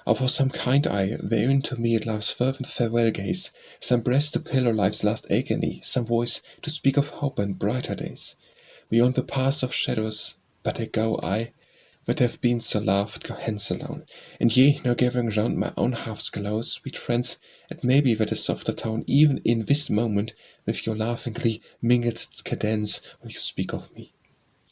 Or for some kind eye, therein to me love's fervent farewell gaze, some breast to pillow life's last agony, some voice to speak of hope and brighter days. Beyond the paths of shadows, but I go, I, that have been so loved, go hence alone. And ye, now gathering round my own hearth's glow, sweet friends, it may be that a softer tone, even in this moment, with your laughing glee, mingles its cadence when you speak of me.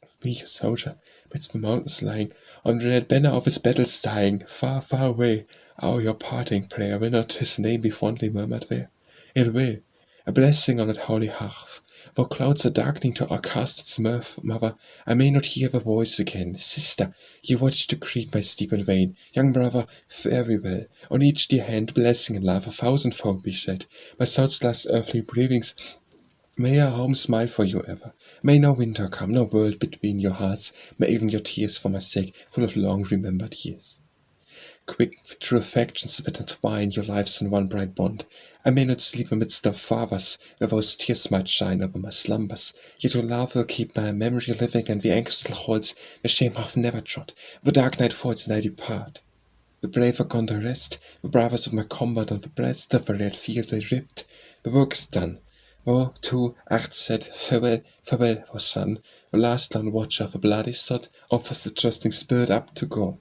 Of me, a soldier, midst the mountains lying, on the red banner of his battles dying, far, far away. Oh, your parting prayer, will not his name be fondly murmured there? It will, a blessing on that holy hearth. Though clouds are darkening to outcast its mirth, mother, I may not hear the voice again. Sister, ye watch to greet my steep in vain. Young brother, fare we well. On each dear hand, blessing and love a thousandfold be shed. My soul's last earthly breathings, may our home smile for you ever. May no winter come, no world between your hearts. May even your tears for my sake, full of long remembered years. Quick with true affections that entwine your lives in one bright bond. I may not sleep amidst the fathers, where those tears might shine over my slumbers, yet your love will keep my memory living, and the anchor still holds the shame hath never trod. The dark night falls and I depart. The brave are gone to rest, the brothers of my combat on the breast of the red field they ripped. The work is done. Woe to Art said, farewell, farewell, O son. The last lone watch of a bloody sod offers the trusting spirit up to God.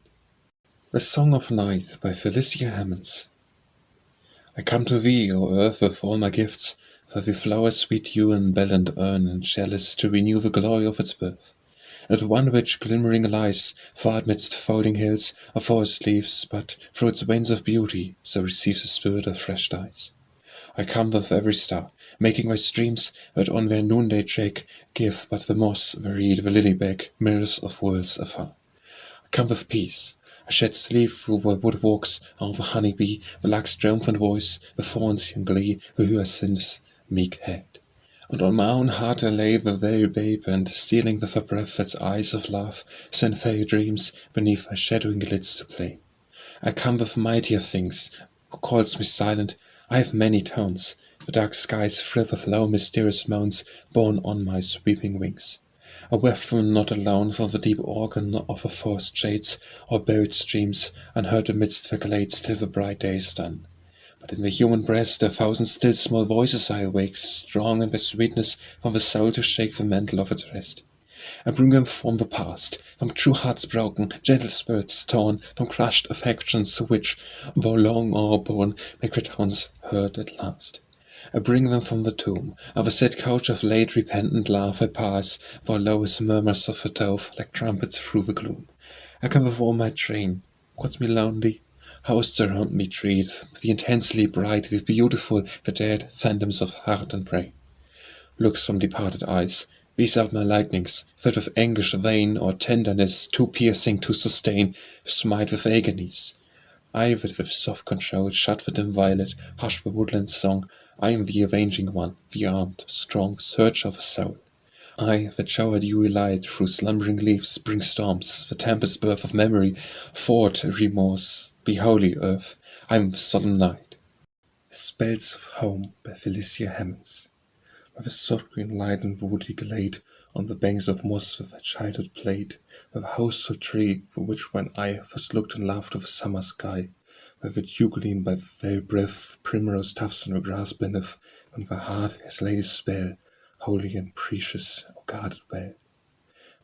The Song of Night by Felicia Hemans. I come to thee, O earth, with all my gifts, for the flower's sweet dew in bell and urn and chalice to renew the glory of its birth. And one which glimmering lies far amidst folding hills of forest leaves, but through its veins of beauty, so receives the spirit of fresh dyes. I come with every star, making my streams, that on their noonday trek give but the moss, the reed, the lily bag, mirrors of worlds afar. I come with peace. I shed sleep through the wood walks, of the honey bee, the lark's triumphant voice, the fawn's young glee, the hyacinth's meek head. And on my own heart I lay the very babe, and stealing with her breath its eyes of love, send fairy dreams beneath my shadowing lids to play. I come with mightier things. Who calls me silent? I have many tones. The dark skies thrill with low mysterious moans, borne on my sweeping wings. I waft them not alone from the deep organ of the forest shades, or buried streams, unheard amidst the glades till the bright day is done. But in the human breast a thousand still small voices I awake, strong in their sweetness from the soul to shake the mantle of its rest. I bring them from the past, from true hearts broken, gentle spirits torn, from crushed affections which, though long o'erborne, make their tones heard at last. I bring them from the tomb, of a sad couch of late repentant love I pass, while lowest murmurs of a dove, like trumpets through the gloom. I come with all my train. What's me lonely? Hosts around me treat, the intensely bright, the beautiful, the dead phantoms of heart and brain. Looks from departed eyes, these are my lightnings, filled with anguish vain, or tenderness too piercing to sustain, smite with agonies. I that with soft control, shut with violet, hushed by woodland song, I am the avenging one, the armed, strong, searcher of a soul. I that shower dewy light through slumbering leaves, bring storms, the tempest birth of memory, thought, remorse, be holy, earth, I am the solemn night. Spells of Home by Felicia Hemans. With a soft green light and woody glade, on the banks of moss with a childhood played, with a household tree, for which when I first looked and laughed of a summer sky, with a dew gleam by the very breath, primrose tufts on the grass beneath, when the heart has laid a spell, holy and precious, or guarded well.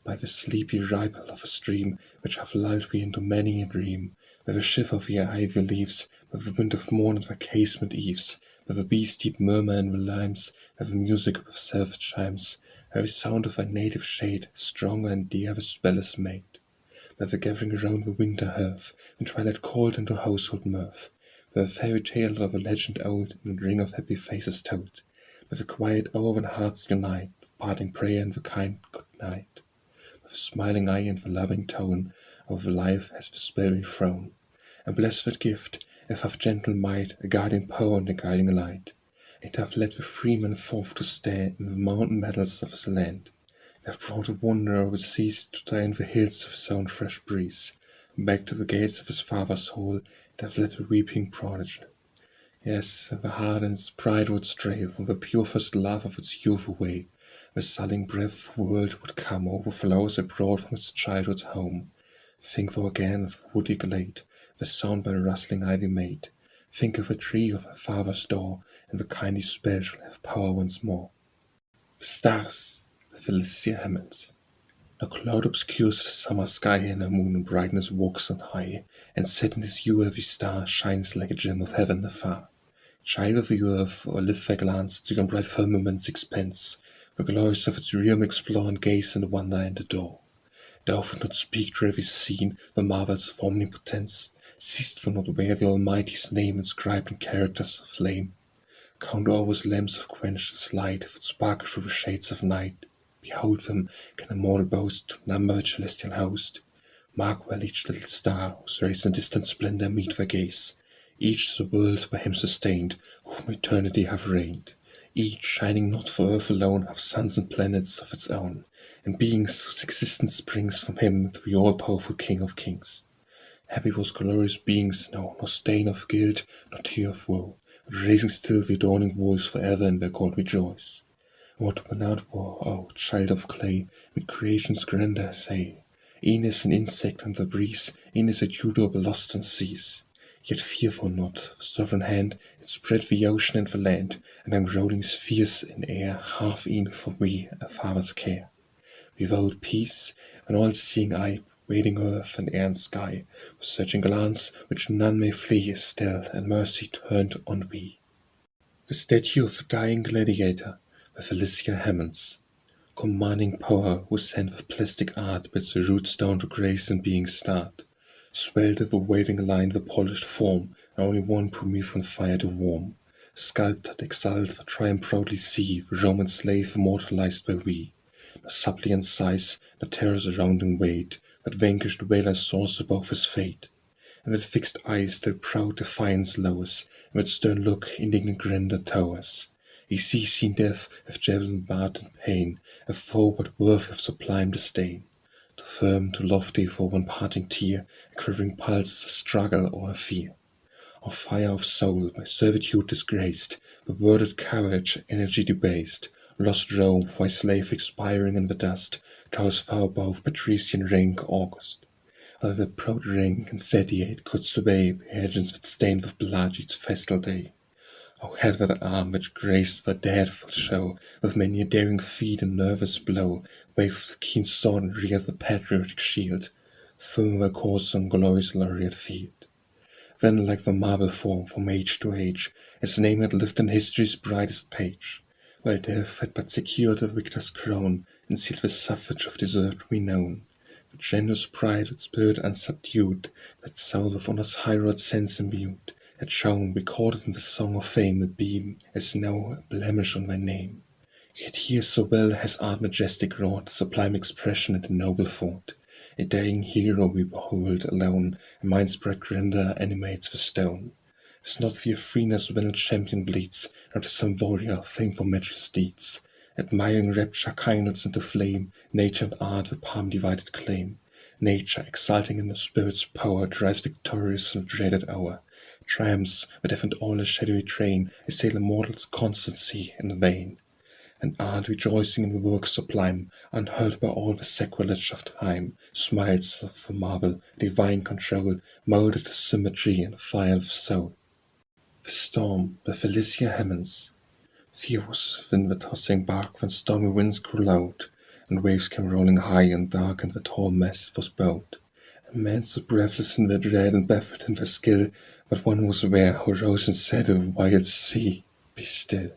By the sleepy ripple of a stream, which hath lulled me into many a dream, with a shiver of the ivy leaves, with the wind of morn at the casement eaves, with the bee's deep murmur in the limes, with the music of self chimes, every sound of thy native shade, stronger and dear the spell is made. With the gathering round the winter hearth, when twilight called into household mirth, with the fairy tale of a legend old, in the ring of happy faces told, with the quiet hour when hearts unite, with parting prayer and the kind good night, with the smiling eye and the loving tone of life has the spell been thrown, and blessed that gift, if of gentle might, a guardian power and a guiding light. It hath led the freeman forth to stay in the mountain meadows of his land. It hath brought a wanderer overseas to die in the hills of his own fresh breeze. Back to the gates of his father's hall, it hath led the weeping prodigal. Yes, the heart in its pride would stray from the pure first love of its youth away. The sullying breath of the world would come, overflows abroad from its childhood's home. Think thou again of the woody glade, the sound by rustling ivy made. Think of a tree of thy father's door, and the kindly spell shall have power once more. The stars, by Felicia Hemans. No cloud obscures the summer sky, and the moon in brightness walks on high, and set in his hue every star shines like a gem of heaven afar. Child of the earth, or lift thy glance to yon bright firmament's expanse, the glories of its realm explore and gaze and wonder and adore. Thou wilt not speak to every scene the marvels of omnipotence, seest thou not where the Almighty's name inscribed in characters of flame? Count always lamps of quenchless light that sparkle through the shades of night. Behold them, can a mortal boast to number the celestial host? Mark well each little star, whose rays in distant splendor meet their gaze. Each the world by him sustained, who from eternity have reigned. Each, shining not for earth alone, hath suns and planets of its own, and beings whose existence springs from him, the all-powerful King of kings. Happy those glorious beings know no stain of guilt, no tear of woe, but raising still the adorning voice forever in their God rejoice. What without war, O child of clay, with creation's grandeur say? E'en as an insect on the breeze, e'en as a dewdrop lost in seas. Yet fear thou not, the sovereign hand hath spread the ocean and the land, and unrolling spheres in air, half e'en for we a father's care. Without peace, an all-seeing eye, waiting earth and air and sky, with searching glance which none may flee, is still and mercy turned on we. The statue of a dying gladiator, by Felicia Hemans. Commanding power, whose hand with plastic art bids the root stone to grace and being start. Swelled with a waving line the polished form, and only one Promethean fire to warm. Sculptured, exult, the triumph proudly see, the Roman slave immortalized by we. No suppliant sighs, no terror surrounding weight, but vanquished valor soars above his fate. And with fixed eyes still proud defiance lowers, and with stern look indignant grandeur towers. He sees seen death, with javelin barbed in pain, a foe but worthy of sublime disdain. Too firm, too lofty for one parting tear, a quivering pulse, a struggle or a fear. Or fire of soul, by servitude disgraced, perverted courage, energy debased, lost Rome, why slave expiring in the dust, towers far above patrician rank august. While the proud rank and satiate could survey pageants that stained with blood each festal day. O had that arm which graced the deathful show, with many a daring feat and nervous blow, waved the keen sword and reared the patriotic shield, firm their course on glory's laureate field. Then like the marble form from age to age, its name had lived in history's brightest page, while death had but secured the victor's crown, and sealed the suffrage of deserved renown. With generous pride, with spirit unsubdued, that soul of honor's high-wrought sense imbued, had shone, recorded in the song of fame, a beam, as now a blemish on thy name. Yet here so well has art majestic wrought, sublime expression and a noble thought. A dying hero we behold alone, a mind's bright grandeur animates the stone. 'Tis not the freeness when a champion bleeds, nor 'tis some warrior famed for matchless deeds. Admiring rapture kindles into flame, nature and art the palm-divided claim. Nature, exulting in the spirit's power, drives victorious in the dreaded hour. Triumphs, but death and all his shadowy train assail a mortal's constancy in vain. And art, rejoicing in the work sublime, unheard by all the sacrilege of time, smiles of the marble, divine control, moulded to symmetry and fire of soul. The storm, by Felicia Hemans. Furious within the tossing bark when stormy winds grew loud, and waves came rolling high and dark, and the tall mast was bowed. And men stood breathless in their dread and baffled in their skill, but one was aware who rose and said to the wild sea, "Be still."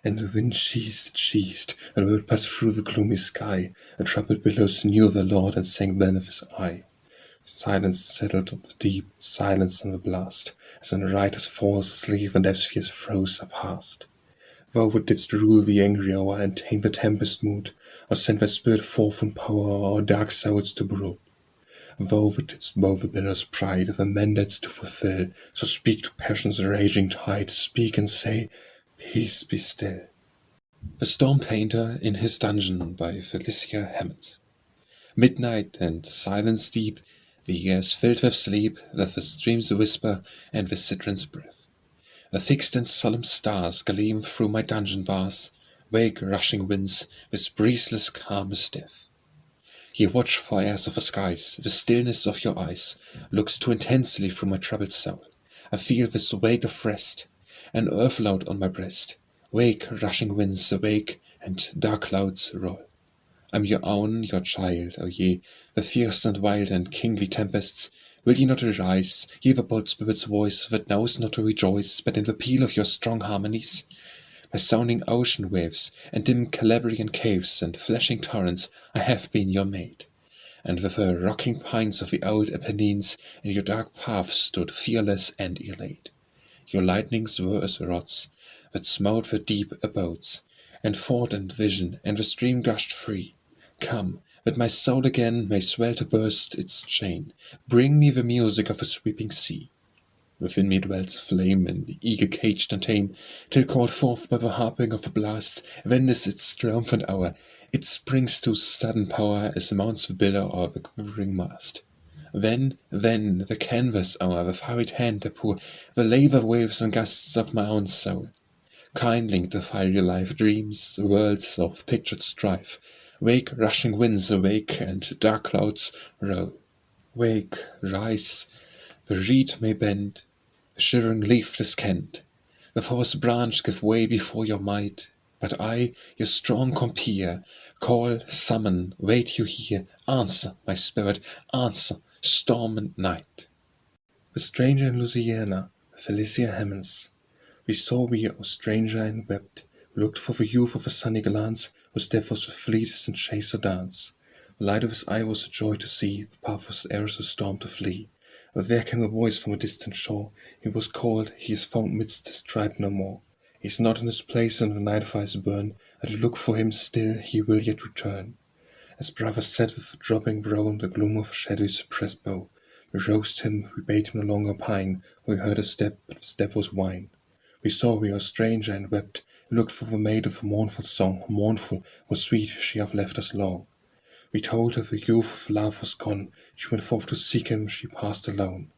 And the wind sheathed, and whirled past through the gloomy sky. The troubled billows knew their lord and sank then of his eye. Silence settled on the deep, silence on the blast, as when riders fall asleep and death's fierce throes are past. Thou didst rule the angry hour and tame the tempest mood, or send thy spirit forth in power o'er dark souls to brood. Thou didst bow the billows' pride, the mandates to fulfill, so speak to passion's raging tide, speak and say, "Peace, be still." The Storm Painter in his Dungeon by Felicia Hemans. Midnight and silence deep, the air's filled with sleep, with the stream's whisper and the citron's breath. The fixed and solemn stars gleam through my dungeon bars, wake rushing winds with breezeless calm as death. Ye watchful airs of the skies, the stillness of your eyes looks too intensely through my troubled soul. I feel this weight of rest, an earth load on my breast. Wake, rushing winds, awake, and dark clouds roll. I'm your own, your child, O ye, the fierce and wild and kingly tempests. Will ye not arise, ye the bold spirit's voice that knows not to rejoice but in the peal of your strong harmonies? By sounding ocean waves, and dim Calabrian caves, and flashing torrents, I have been your maid. And with the rocking pines of the old Apennines, in your dark paths stood fearless and elate. Your lightnings were as rods that smote the deep abodes, and thought and vision, and the stream gushed free. Come, that my soul again may swell to burst its chain. Bring me the music of a sweeping sea. Within me dwells flame, and eager caged and tame, till called forth by the harping of the blast, then is its triumphant hour. It springs to sudden power as mounts the billow o'er the quivering mast. Then, the canvas o'er the hurried hand I pour, the laver waves and gusts of my own soul. Kindling the fiery life dreams, worlds of pictured strife. Wake, rushing winds, awake, and dark clouds roll. Wake, rise, the reed may bend, the shivering leaf descend, the forest branch give way before your might. But I, your strong compeer, call, summon, wait you here. Answer, my spirit, answer, storm and night. The stranger in Louisiana, Felicia Hemans. We saw we, O stranger, and wept. We looked for the youth of a sunny glance, whose death was with fleets and chase or dance. The light of his eye was a joy to see, the path was arrows of storm to flee. But there came a voice from a distant shore. He was called, he is found midst his tribe no more. He is not in his place and the night fires burn. That we look for him still, he will yet return. As brothers sat with dropping brow in the gloom of a shadowy suppressed bow, we roused him, we bade him no longer pine. We heard a step, but the step was wine. We saw we, O stranger, and wept. We looked for the maid of a mournful song, mournful, was sweet, she hath left us long. We told her the youth of love was gone. She went forth to seek him, she passed alone.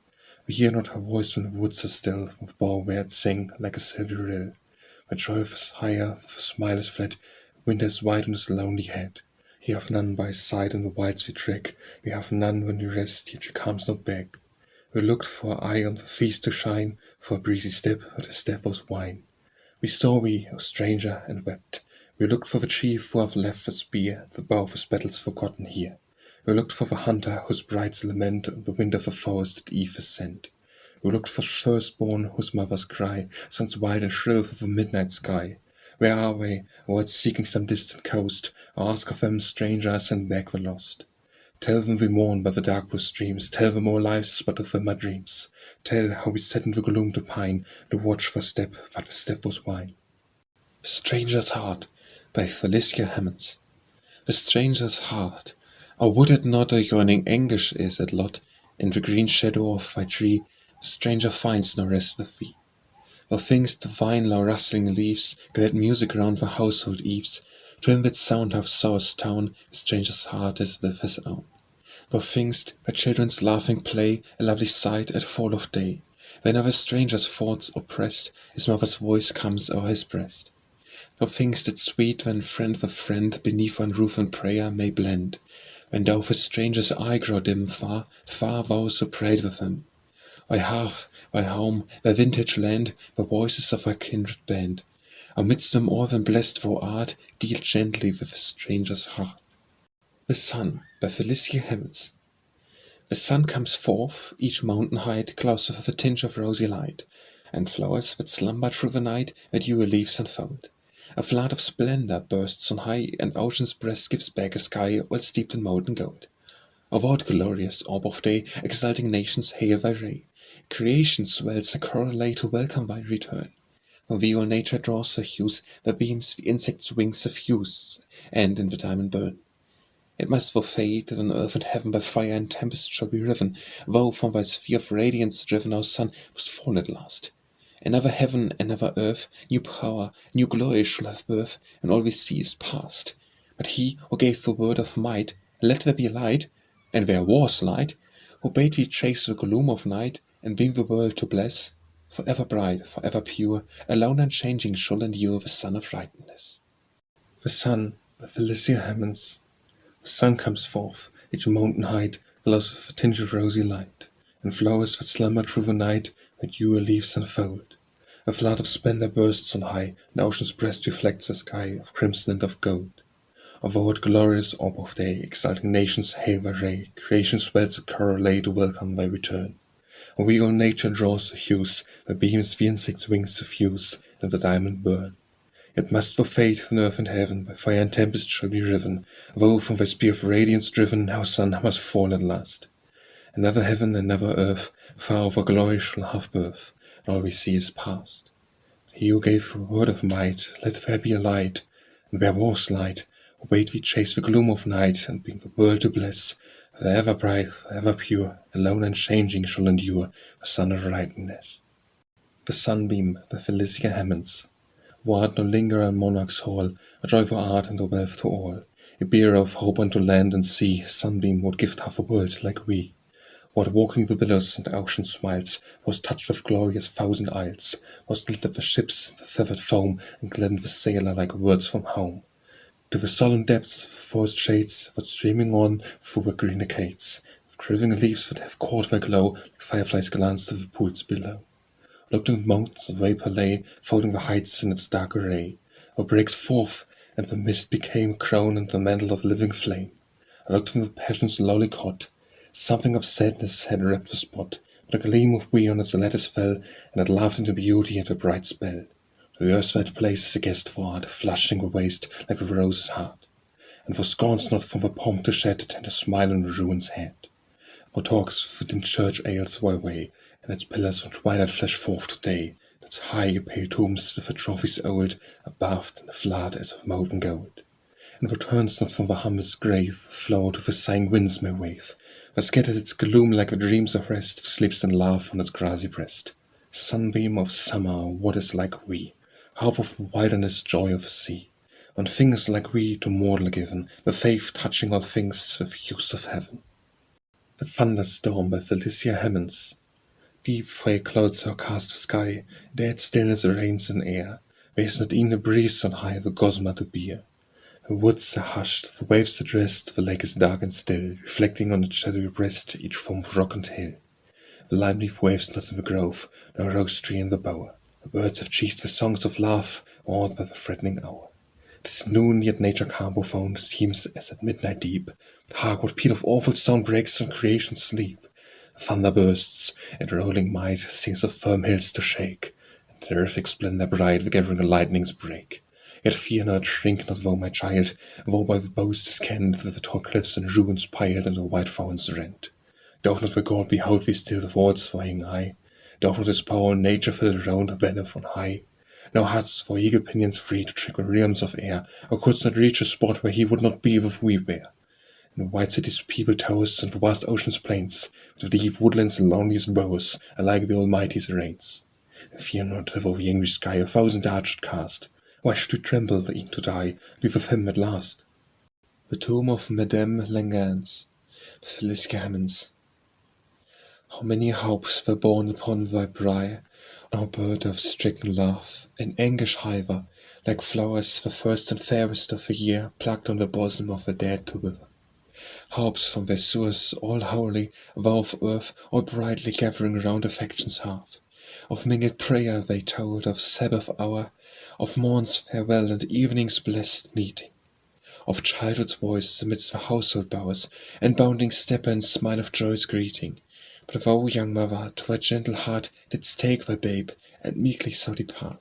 We hear not her voice when the woods are still, the bow where sing like a silvery rill. My joy is higher, the smile is fled, winter is white on his lonely head. He hath none by his side in the wilds we trek, we have none when we rest, yet she comes not back. We looked for her eye on the feast to shine, for a breezy step, but his step was wine. We saw we, O stranger, and wept. We looked for the chief who hath left the spear, the bow of his battles forgotten here. We looked for the hunter whose brides lament on the wind of the forest at eve is sent. We looked for the firstborn whose mother's cry sounds wild and shrill through the midnight sky. Where are they, or at seeking some distant coast? Or ask of them, stranger, I send back the lost. Tell them we mourn by the dark blue streams, tell them our lives, but of them our dreams. Tell how we sat in the gloom to pine, to watch for a step, but the step was wine. The Stranger's Heart by Felicia Hemans. The stranger's heart, Or would it not a yearning anguish is at lot, in the green shadow of thy tree, the stranger finds no rest with thee? Thou think'st the vine low rustling leaves, glad music round the household eaves, to him that sound of sorrow's town, a stranger's heart is with his own. Thou think'st the children's laughing play, a lovely sight at fall of day, whenever stranger's thoughts oppressed, his mother's voice comes o'er his breast. Thou think'st it sweet when friend with friend beneath one roof in prayer may blend, when thou with stranger's eye grow dim, far, far thou so prayed with him. Thy hearth, thy home, thy vintage land, the voices of thy kindred band, amidst them all when blest thou art, deal gently with a stranger's heart. The Sun by Felicia Hemans. The sun comes forth, each mountain height glows with a tinge of rosy light, and flowers that slumbered through the night the dewy leaves unfold. A flood of splendor bursts on high, and ocean's breast gives back a sky well steeped in molten gold. Avowed glorious orb of day, exulting nations hail thy ray. Creation swells a chorale to welcome thy return. From thee all nature draws her hues, the beams the insect's wings suffuse, and in the diamond burn. It must thou fade, that on earth and heaven by fire and tempest shall be riven, thou from thy sphere of radiance driven, our sun must fall at last. Another heaven, another earth, new power, new glory shall have birth, and all we see is past. But he who gave the word of might, let there be light, and there was light, who bade thee chase the gloom of night, and bring the world to bless, for ever bright, for ever pure, alone unchanging shall endure the sun of rightness. The Sun by Felicia Hemans. The sun comes forth, each mountain height glows with a tinge of rosy light, and flowers that slumber through the night the dewy leaves unfold. A flood of splendor bursts on high, and ocean's breast reflects a sky of crimson and of gold. Avowed glorious orb of day, exulting nations hail thy ray, creation swells a chorale to welcome thy return. And we all nature draws the hues, the beams the insect's wings suffuse, and the diamond burn. Yet must thou fade in earth and heaven, by fire and tempest shall be riven, though from thy spear of radiance driven, our sun must fall at last. Another heaven, another earth, far over glory shall have birth, and all we see is past. But he who gave the word of might, let there be a light, and there was light, who bade thee chase the gloom of night, and bring the world to bless, for ever bright, for ever pure, alone unchanging shall endure the sun of rightness. The Sunbeam by Felicia Hemans. Thou art no lingerer in Monarch's hall, a joyful art and a wealth to all, a bearer of hope unto land and sea, sunbeam would gift half a world like we. What walking the billows and ocean smiles, was touched with glorious thousand isles, was lit with the ships, the feathered foam, and gladdened the sailor like words from home. To the solemn depths, the forest shades, what streaming on through the green arcades, with quivering leaves that have caught their glow, like fireflies glance to the pools below. Looked in the mountains, the vapour lay, folding the heights in its dark array. Or breaks forth, and the mist became a crown and the mantle of living flame. I looked from the passion's lowly cot. Something of sadness had wrapped the spot, but a gleam of we on its lattice fell, and it laughed into beauty at a bright spell. The earth's place is a guest for art, flushing the waste like a rose's heart, and for scorns not from the pomp to shed a tender smile on the ruin's head. For talks within church aisles thy way, and its pillars from twilight flash forth to day, and its high pale tombs with the trophies old are bathed in a flood as of molten gold. And returns not from the humblest grave, flow to the sighing winds may wave, but scattered its gloom like the dreams of rest, sleeps and laugh on its grassy breast. Sunbeam of summer, what is like we? Harp of wilderness, joy of the sea. On things like we to mortal given, the faith touching all things with hues of heaven. The Thunderstorm by Felicia Hemans. Deep frail clouds o'ercast the sky, dead stillness reigns in air, there is not e'en a breeze on high the gossamer to bear. The woods are hushed, the waves at rest, the lake is dark and still, reflecting on its shadowy breast each foam of rock and hill. The lime leaf waves not in the grove, no rose tree in the bower, the birds have ceased their songs of love, awed by the threatening hour. 'Tis noon, yet nature calm profound seems as at midnight deep, but hark what peal of awful sound breaks on creation's sleep. Thunder bursts, and rolling might seems of firm hills to shake, and terrific splendor bright the gathering lightnings break. Yet fear not, shrink not, thou my child, though by the boast scanned with the tall cliffs and ruins piled and the white fountains rent. Doth not the God behold thee still with worlds flying high? Doth not his power and nature fill around a banner on high? Now hadst for eagle pinions free to trick the realms of air, or couldst not reach a spot where he would not be with we were. And white cities people toast, and vast oceans plains, with deep woodlands and loneliest bowers, alike the Almighty's reigns. And fear not, if over the angry sky a thousand darts should cast. Why should we tremble, e'en to die, be with him at last? The tomb of Madame Langans, Felicia Hemans. How many hopes were born upon thy briar, O bird of stricken love, in anguish hiver, like flowers the first and fairest of the year, plucked on the bosom of the dead to wither. Hopes from their source all holy, vow of earth, all brightly gathering round affection's hearth. Of mingled prayer they told, of Sabbath hour, of morn's farewell and evening's blessed meeting. Of childhood's voice amidst the household bowers, and bounding step and smile of joy's greeting. But thou, young mother, to thy gentle heart didst take thy babe, and meekly so depart.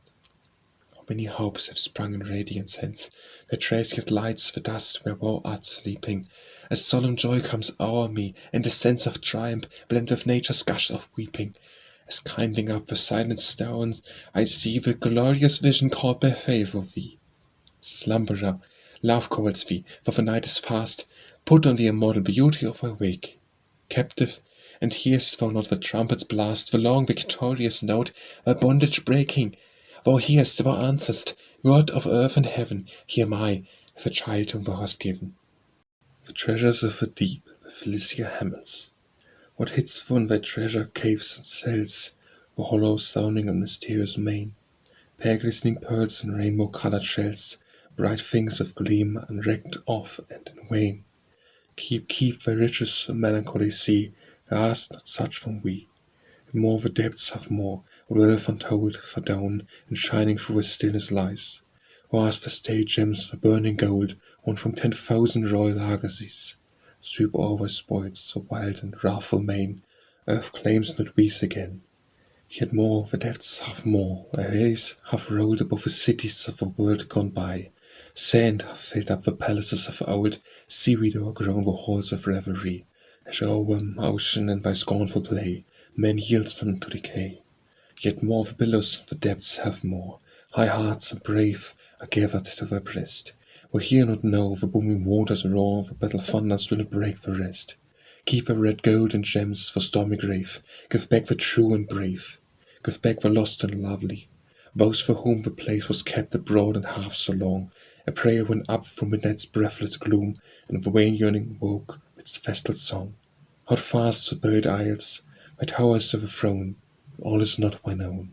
How many hopes have sprung in radiance hence, that trace yet lights the dust where thou art sleeping, as solemn joy comes o'er me, and a sense of triumph blent with nature's gush of weeping, as kindling up the silent stones I see the glorious vision called by favour of thee. Slumberer, love calls thee, for the night is past, put on the immortal beauty of thy wake. Captive, and hear'st thou not the trumpet's blast, the long victorious note, thy bondage breaking? Thou hear'st, thou answerst, God of earth and heaven, hear my, the child whom thou hast given. The treasures of the deep, by Felicia Hemans. What hidst thou in thy treasure caves and cells, the hollow sounding a mysterious main? Pale glistening pearls and rainbow-coloured shells, bright things of gleam unrecked of and in vain. Keep thy riches, melancholy sea, ask not such from we. And more the depths have more, wealth untold, for down and shining through the stillness lies. Or ask the state gems, the burning gold, won from 10,000 royal argosies. Sweep over spoils, so wild and wrathful main, earth claims not peace again. Yet more, the depths have more, where waves have rolled above the cities of a world gone by. Sand hath filled up the palaces of old, seaweed o'ergrown the halls of revelry. As o'erwhelm ocean in thy scornful play, man yields them to decay. Yet more the billows of the depths have more, high hearts and brave are gathered to thy breast. We hear not now the booming waters roar, the battle thunders will not break the rest. Keep the red gold and gems for stormy grave, give back the true and brave, give back the lost and lovely, those for whom the place was kept abroad and half so long. A prayer went up from midnight's breathless gloom, and the vain yearning woke its festal song. Hold fast to buried isles, by towers of a throne, all is not thine own.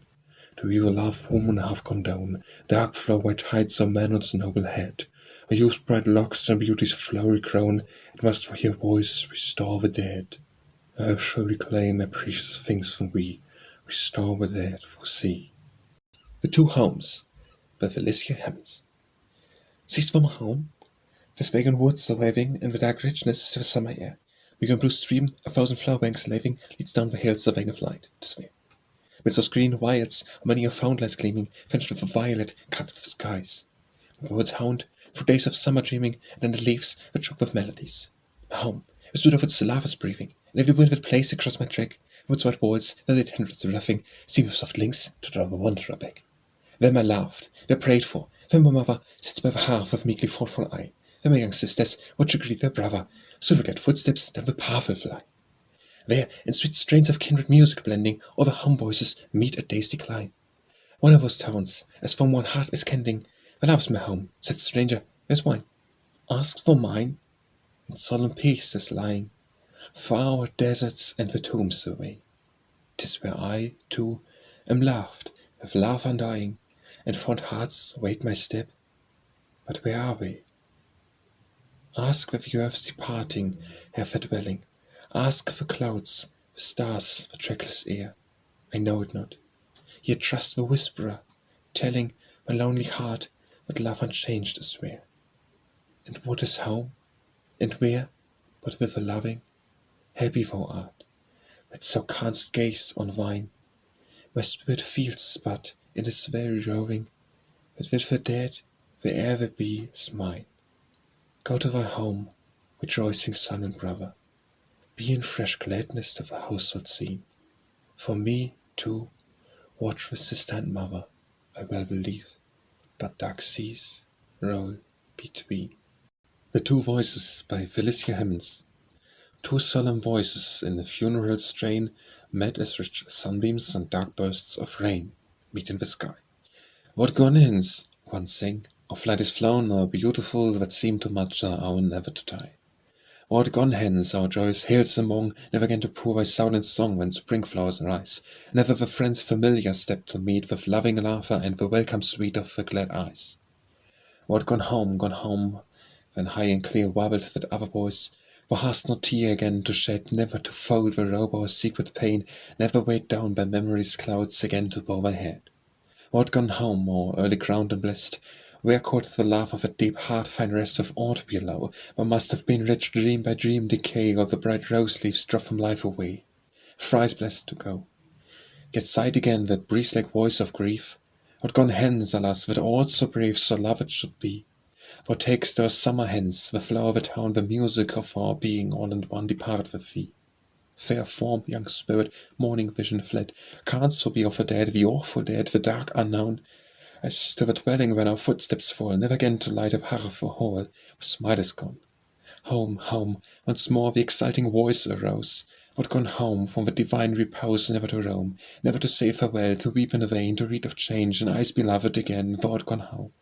To thee the loved woman have gone down, dark flow where tides of manhood's noble head. A youth's bright locks and beauty's flowery crown, it must for her voice restore the dead. Earth shall reclaim her precious things from we, restore the dead for thee. The Two Homes, by Felicia Hemans. Seest thou my home? The wagon woods are waving in the dark richness of the summer air. Beyond blue stream, a thousand flower banks laving, leads down the hills a vein of light, this way. Midst those green wilds, many a found lies gleaming, fringed with the violet, cut with skies. The birds hound, through days of summer dreaming, and in the leaves that shook with melodies. My home, a sweet of its lavas breathing, and every wind that plays across my track, woods white walls, that they tendrils roughing, seem with soft links to draw the wanderer back. Them I loved, they prayed for, them my mother sits by the hearth with meekly thoughtful eye. Them my young sisters watch to greet their brother, soon will get footsteps down the path will fly. There, in sweet strains of kindred music blending, all the hum voices meet at day's decline. One of those tones, as from one heart is kending, "Thou loves my home," said the stranger, "here's wine. Asked for mine?" In solemn peace is lying, far o'er deserts and the tombs away. 'Tis where I, too, am loved, with love undying, and fond hearts wait my step. But where are we? Ask where the earth's departing have their dwelling. Ask the clouds, the stars, the trackless air. I know it not, yet trust the whisperer, telling my lonely heart that love unchanged is where. And what is home? And where, but with the loving? Happy thou art, that thou canst gaze on thine. My spirit feels but in its very roving, that with the dead where'er be is mine. Go to thy home, rejoicing son and brother. Be in fresh gladness to the household scene. For me, too, watch with sister and mother, I well believe, but dark seas roll between. The Two Voices by Felicia Hemans. Two solemn voices in a funeral strain met as rich sunbeams and dark bursts of rain meet in the sky. What gone hence? One sang. Our flight is flown, our beautiful that seemed to much our own never to die. What gone hence? Our joyous hills among, never again to pour thy silent song when spring flowers arise. Never the friends familiar step to meet with loving laughter and the welcome sweet of the glad eyes. What gone home, when high and clear warbled that other voice, thou hast no tear again to shed, never to fold the robe our secret pain, never weighed down by memory's clouds again to bow thy head. What gone home, O early crowned and blest, where could the love of a deep heart find rest of aught below? Thou must have been rich dream by dream decay, or the bright rose leaves drop from life away. Thrice blessed to go. Yet sighed again that breeze-like voice of grief. What gone hence, alas, that aught so brave, so loved should be? Thou takest our summer hence, the flower of the town, the music of our being, all in one depart with thee. Fair form, young spirit, morning vision fled, canst thou be of the dead, the awful dead, the dark unknown? As to the dwelling when our footsteps fall, never again to light up hearth or hall, whose might is gone. Home, once more the exulting voice arose. What gone home from the divine repose, never to roam, never to say farewell, to weep in vain, to read of change, and eyes beloved again, thou art gone home.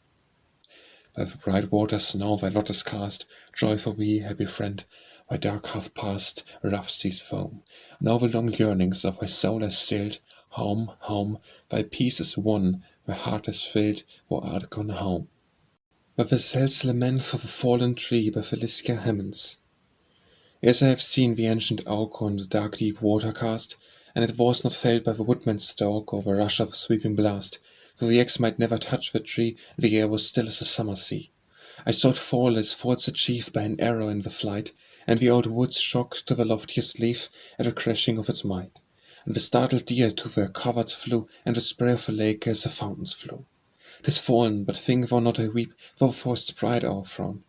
By the bright waters now thy lot is cast, joy for thee, happy friend, thy dark hath passed, rough seas foam. Now the long yearnings of thy soul are stilled. Home, thy peace is won, thy heart is filled, thou art gone home. By the Cells Lament for the Fallen Tree by Felicia Hemans. Yes, I have seen the ancient oak on the dark deep water cast, and it was not felled by the woodman's stroke or the rush of a sweeping blast, though the axe might never touch the tree, the air was still as a summer sea. I saw it fall as falls achieved by an arrow in the flight, and the old woods shocked to the loftiest leaf at the crashing of its might, and the startled deer to their coverts flew, and the spray of the lake as the fountains flew. 'Tis fallen, but think thou not I weep, thou forced pride o'erthrown,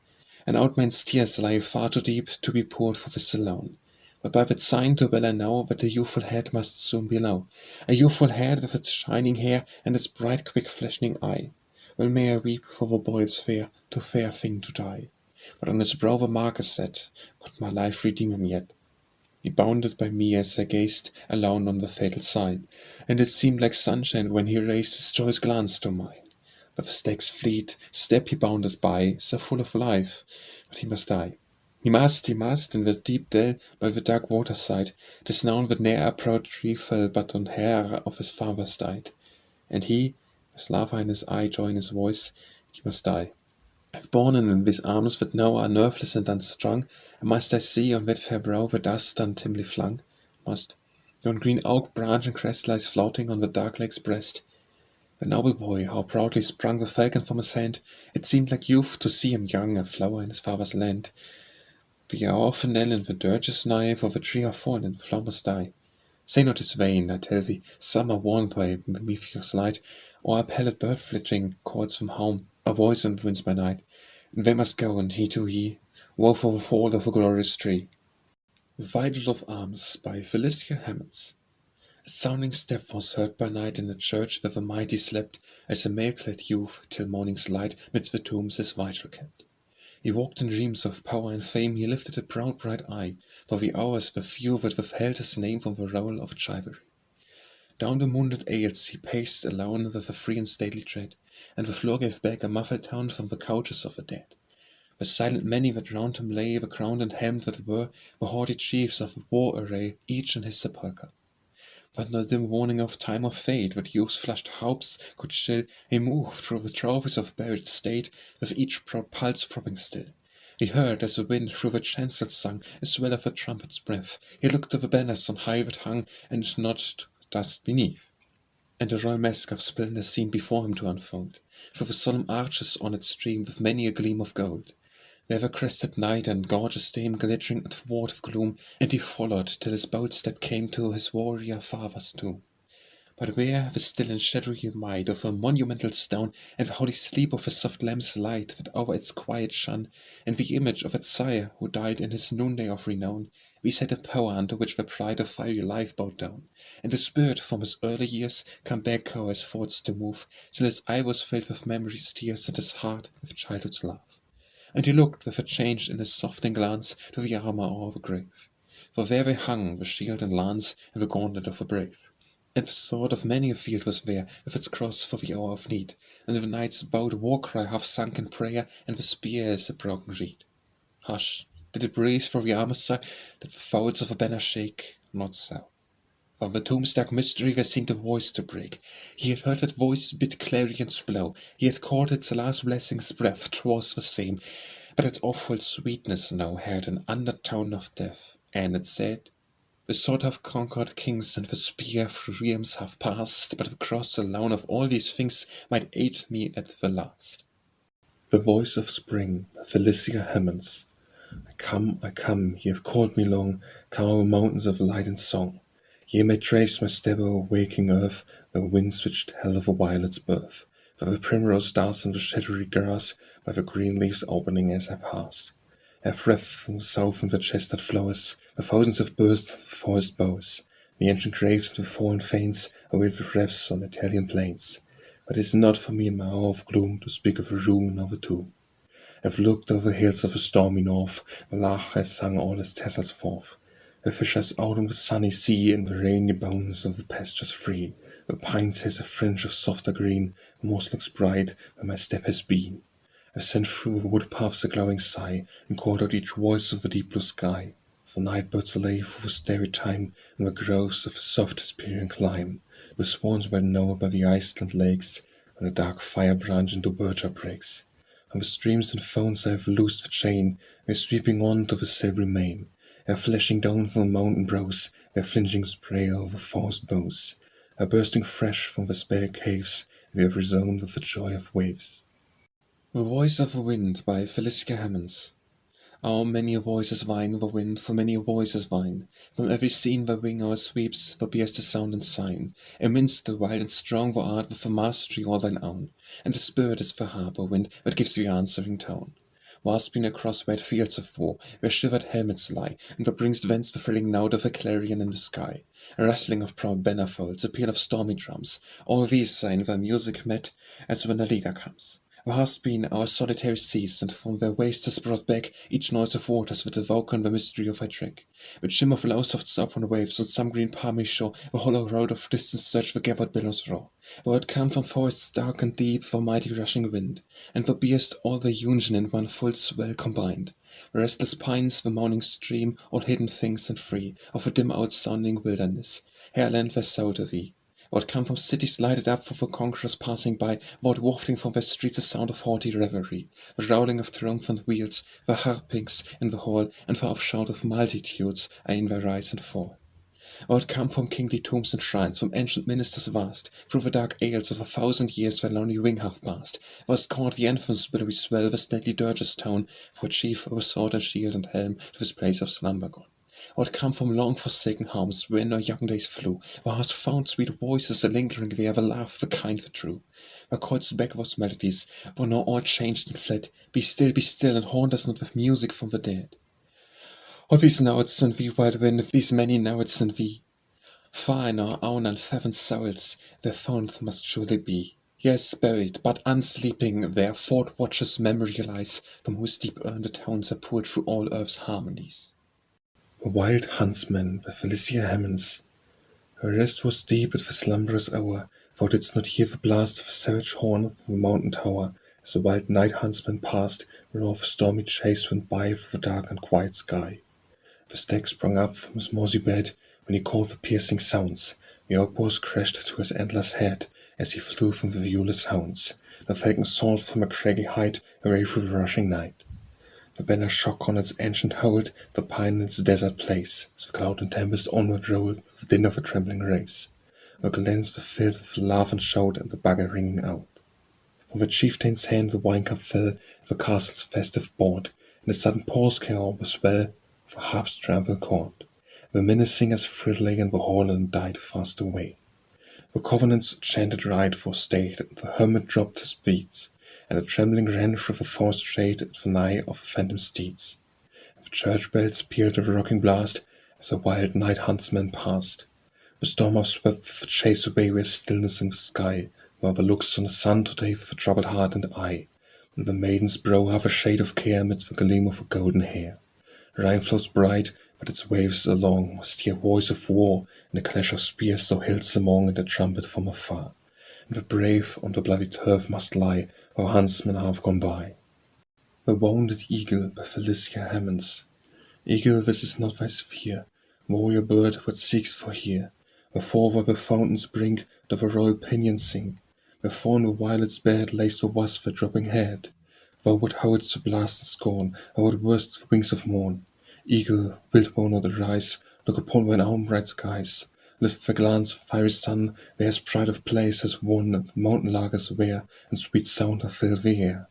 and out men's tears lie far too deep to be poured for this alone. But by that sign too well I know that the youthful head must soon be low, a youthful head with its shining hair and its bright quick flashing eye. Well may I weep for the boy is fair, too fair thing to die. But on his brow the mark is set, could my life redeem him yet? He bounded by me as I gazed alone on the fatal sign, and it seemed like sunshine when he raised his joyous glance to mine. With a steg's fleet step he bounded by, so full of life, but he must die. He must, in the deep dell by the dark water side. 'Tis known that ne'er a proud tree fell but on hair of his fathers died. And he, with lava in his eye, joy in his voice, he must die. I've borne him in these arms that now are nerveless and unstrung, and must I see on that fair brow the dust untimely flung? Must. Yon green oak branch and crest lies floating on the dark lake's breast. The noble boy, how proudly sprung the falcon from his hand! It seemed like youth to see him young, a flower in his father's land. The hour of the knell and the dirge is nigh, for the tree are fallen, and the flower must die. Say not it's vain, I tell thee, some are warned by Prometheus' light, or a pallid bird flittering calls from home, a voice on the winds by night. And they must go, and he to he, woe for the fall of a glorious tree. The Vigil of Arms by Felicia Hemans. A sounding step was heard by night in a church where the mighty slept, as a mail-clad youth till morning's light midst the tombs his vigil kept. He walked in dreams of power and fame, he lifted a proud bright eye, for the hours were few that withheld his name from the roll of chivalry. Down the moonlit aisles he paced alone with a free and stately tread, and the floor gave back a muffled sound from the couches of the dead. The silent many that round him lay, the crowned and helmed that were, the haughty chiefs of war array, each in his sepulchre. But no dim warning of time or fate that youth's flushed hopes could chill, he moved through the trophies of buried state, with each proud pulse throbbing still. He heard, as the wind through the chancels sung, a swell of a trumpet's breath. He looked to the banners on high that hung, and nodded to dust beneath. And a royal mask of splendor seemed before him to unfold. Through the solemn arches on it streamed with many a gleam of gold. There were crested knight and gorgeous dame glittering athwart of gloom, and he followed till his bold step came to his warrior father's tomb. But where the still and shadowy might of a monumental stone, and the holy sleep of a soft lamp's light that over its quiet shone, and the image of its sire who died in his noonday of renown, we set a power unto which the pride of fiery life bowed down, and the spirit from his early years come back o'er his thoughts to move, till his eye was filled with memory's tears and his heart with childhood's love. And he looked with a change in his softening glance to the armour o'er the grave, for there they hung, the shield and lance, and the gauntlet of the brave. And the sword of many a field was there, with its cross for the hour of need, and the knight's bowed war-cry half sunk in prayer, and the spear as a broken reed. Hush! Did it breathe for the armour so? Did the folds of the banner shake? Not so. From the tomb's dark mystery there seemed a voice to break. He had heard that voice bid clarions blow. He had caught its last blessing's breath. 'Twas the same, but its awful sweetness now had an undertone of death, and it said, "The sword hath conquered kings, and the spear through realms hath passed, but the cross alone of all these things might aid me at the last." The voice of spring, Felicia Hemans. I come, ye have called me long, come over mountains of light and song. Ye may trace my step o'er waking earth, by winds which tell of a violet's birth, by the primrose stars in the shadowy grass, by the green leaves opening as I pass. I have breath from the south and the chestnut flowers, by thousands of birds, the forest boughs, the ancient graves and the fallen fanes await the breaths on Italian plains. But it is not for me in my hour of gloom to speak of a ruin or a tomb. I have looked over hills of the stormy north, the lark has sung all its tassels forth. The fishers out on the sunny sea, in the rainy bones of the pastures free. The pines has a fringe of softer green, the moss looks bright where my step has been. I sent through the wood paths a glowing sigh, and called out each voice of the deep blue sky. The night birds lay for the starry time, in the groves of the soft Hesperian clime. The swans well known by the Iceland lakes, when the dark fire branch into verdure breaks. On the streams and founts I have loosed the chain, they're sweeping on to the silvery main. They're flashing down from the mountain brows, they're flinging spray over forest boughs. They're bursting fresh from the spare caves, they have resounded with the joy of waves. The Voice of the Wind by Felicia Hemans. Oh, many a voice is thine, the wind, for many a voice is thine. From every scene thy wing o'ersweeps, thou bear'st a sound and sign. Immense the wild and strong thou art, with a mastery all thine own. And the spirit is the harbour wind, that gives the answering tone. Thou hast been across wide fields of war, where shivered helmets lie, and thou bringst thence the thrilling note of a clarion in the sky. A rustling of proud banner folds, a peal of stormy drums, all these are in thy music met, as when a leader comes. Thou hast been our solitary seas, and from their wastes hast brought back each noise of waters that evoke the mystery of thy track. With shimmer of low soft surf on waves, on some green palmy shore, the hollow road of distance search the gathered billows roar. Thou art come from forests dark and deep, for mighty rushing wind, and thou bear'st all their union in one full swell combined. The restless pines, the moaning stream, all hidden things and free, of a dim out-sounding wilderness, here lend their soul to thee. Thou art come from cities lighted up for the conquerors passing by, thou art wafting from their streets a sound of haughty revelry, the rolling of triumphant wheels, the harpings in the hall, and the offshout of multitudes are in their rise and fall. Thou art come from kingly tombs and shrines, from ancient ministers vast, through the dark aisles of 1,000 years their lonely wing hath passed. Thou hast caught the anthem's billowy swell, the stately dirge's tone, for a chief with sword and shield and helm to his place of slumber gone. Thou art come from long forsaken homes, where no young days flew. Thou hast found sweet voices lingering there, the laugh, the kind, the true. Thou call'st back those melodies, for now all changed and fled. Be still, and haunt us not with music from the dead. Oh, these notes and thee, wild wind, these many notes and thee. Far in our own unfathomed souls, their fount must surely be. Yes, buried, but unsleeping, there fort watches memory lies, from whose deep urned tones are poured through all earth's harmonies. The Wild Huntsman by Felicia Hemans. Her rest was deep at the slumberous hour, thou didst not hear the blast of the savage horn of the mountain tower, as the wild night huntsman passed, where all the stormy chase went by through the dark and quiet sky. The stag sprung up from his mossy bed, when he caught the piercing sounds. The outpost crashed to his antler's head, as he flew from the viewless hounds. The falcon soared from a craggy height, away through the rushing night. The banner shook on its ancient hold, the pine in its desert place, as the cloud and tempest onward rolled, the din of a trembling race. The glens were filled with laugh and shout, and the bugger ringing out. From the chieftain's hand the wine cup fell, the castle's festive board, and a sudden pause came over the swell of the harp's triumphal chord. The minne singers thrilled lay in the hall and died fast away. The covenants chanted rite for state, and the hermit dropped his beads, and the trembling ran through the forest shade at the nigh of the phantom steeds. And the church bells pealed a rocking blast as the wild night huntsman passed. The storm upswept the chase away with stillness in the sky, while the looks on the sun today with a troubled heart and eye. And the maiden's brow hath a shade of care midst the gleam of her golden hair. Rhine flows bright, but its waves along must hear voice of war, and the clash of spears so hills among, and the trumpet from afar. And the brave on the bloody turf must lie, our huntsmen have gone by. The wounded eagle by Felicia Hemans. Eagle, this is not thy sphere, warrior bird, what seekst for here? Before where the fountain's brink doth the royal pinion sing, before in the violet's bed lays the wasp the dropping head. Thou would holdst to blast and scorn, thou would worst the wings of morn. Eagle, wilt thou not arise, look upon thine own bright skies, lift the glance of fiery sun, where his pride of place has won, and the mountain lark's wear, and sweet sound hath filled the air.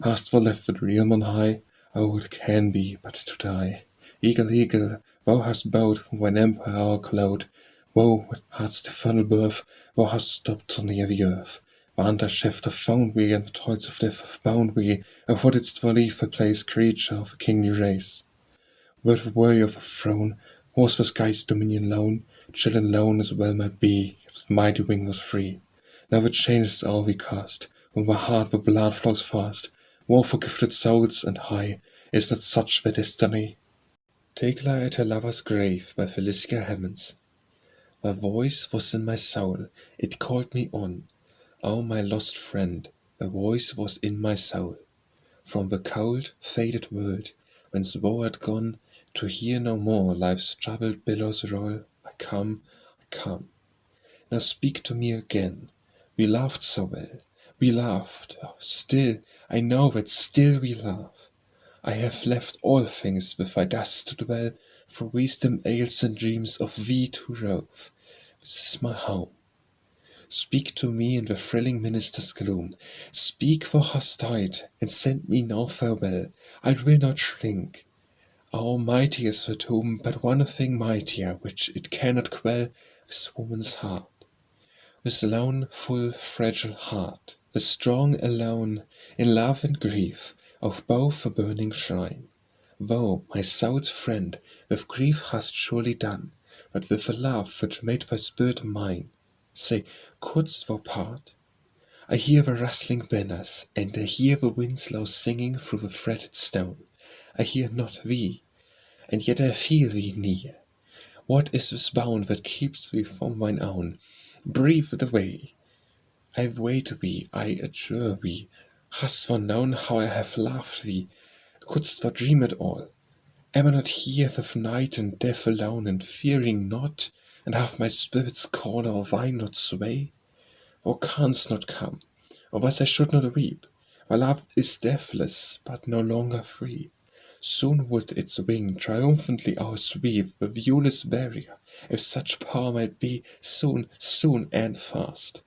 Hast thou left the realm on high? Oh, it can be but to die. Eagle, eagle, thou hast bowed from thine empire our cloud. Thou that hadst eternal birth, thou hast stopped to near the earth. The hunter chef have found we, and the toils of death have bound we, and thou didst thou leave the place, creature of a kingly race. Wert the warrior of the throne, was the sky's dominion lone, chill and lone as well might be, yet the mighty wing was free. Now the chain is all we cast, from the heart the blood flows fast. War for gifted souls, and high, is not such their destiny? Thekla at her lover's grave by Felicia Hemans. Thy voice was in my soul, it called me on. Oh, my lost friend, thy voice was in my soul. From the cold, faded world, whence thou art gone, to hear no more life's troubled billows roll, I come. Now speak to me again. We loved so well, we loved, oh, still, I know that still we love. I have left all things with thy dust to dwell, for wisdom ails and dreams of thee to rove. This is my home. Speak to me in the thrilling minister's gloom. Speak, thou hast died, and send me no farewell. I will not shrink. Oh, mighty is the tomb, but one thing mightier, which it cannot quell, this woman's heart. This lone, full, fragile heart, the strong alone, in love and grief, of both a burning shrine. Thou, my soul's friend, with grief hast surely done, but with a love which made thy spirit mine. Say, couldst thou part? I hear the rustling banners, and I hear the winds low singing through the fretted stone. I hear not thee, and yet I feel thee near. What is this bound that keeps thee from thine own? Breathe the way. I wait thee, I adjure thee. Hast thou known how I have loved thee? Couldst thou dream it all? Am I not here with night and death alone, and fearing not, and have my spirit's call or thine not sway? Thou canst not come, or thus I should not weep. My love is deathless, but no longer free. Soon would its wing triumphantly outsweep the viewless barrier, if such power might be, soon, and fast.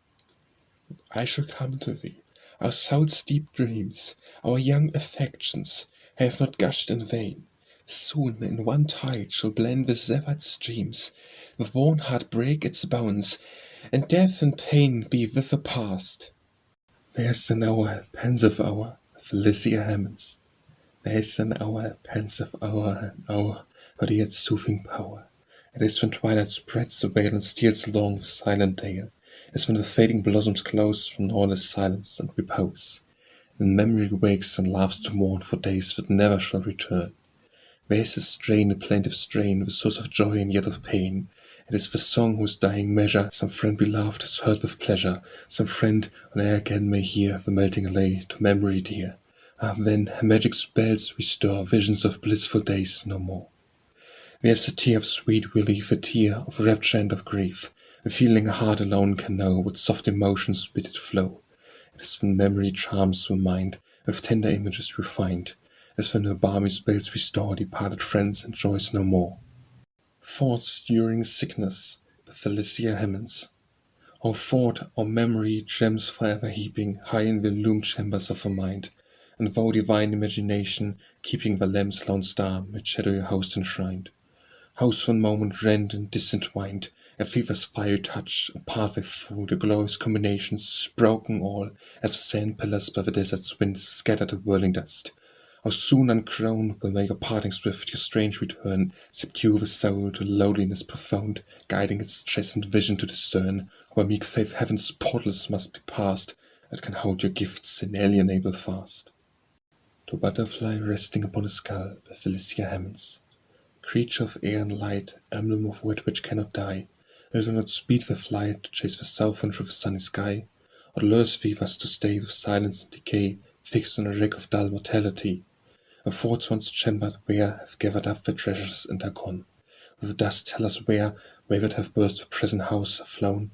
I shall come to thee. Our soul's deep dreams, our young affections, have not gushed in vain. Soon in one tide shall blend the severed streams, the worn heart break its bounds, and death and pain be with the past. There's an hour, pensive hour, Felicia Hemans. There's an hour, pensive hour, an hour, for the yet soothing power. It is when twilight spreads the veil and steals along the silent dale. It is when the fading blossoms close, when all is silence and repose. When memory wakes and laughs to mourn for days that never shall return. There is a strain, a plaintive strain, the source of joy and yet of pain. It is the song whose dying measure some friend beloved has heard with pleasure, some friend on air again may hear the melting lay to memory dear. Ah, then magic spells restore visions of blissful days no more. There's a tear of sweet relief, a tear of rapture and of grief, a feeling a heart alone can know, with soft emotions bid it flow. It is when memory charms the mind, with tender images refined. It is when her balmy spells restore departed friends and joys no more. Thoughts during sickness by Felicia Hemans. Our thought, our memory, gems forever heaping high in the illumed chambers of her mind, and thou divine imagination, keeping the lamp's lone star mid shadowy host enshrined. House one moment rent and disentwined, a fever's fire touch, a pathway through the glorious combinations, broken all, as sand pillars by the desert's wind scatter to whirling dust. How soon uncrowned will make your parting swift, your strange return, subdue the soul to lowliness profound, guiding its chastened vision to discern, where meek faith heaven's portals must be passed, that can hold your gifts inalienable fast. To butterfly resting upon a skull by Felicia Hemans. Creature of air and light, emblem of wit which cannot die, it will not speed the flight to chase the southwind through the sunny sky, or lures weavers to stay with silence and decay, fixed on a wreck of dull mortality. The thoughts once chambered where have gathered up the treasures and are gone. The dust tell us where would have burst the present house have flown.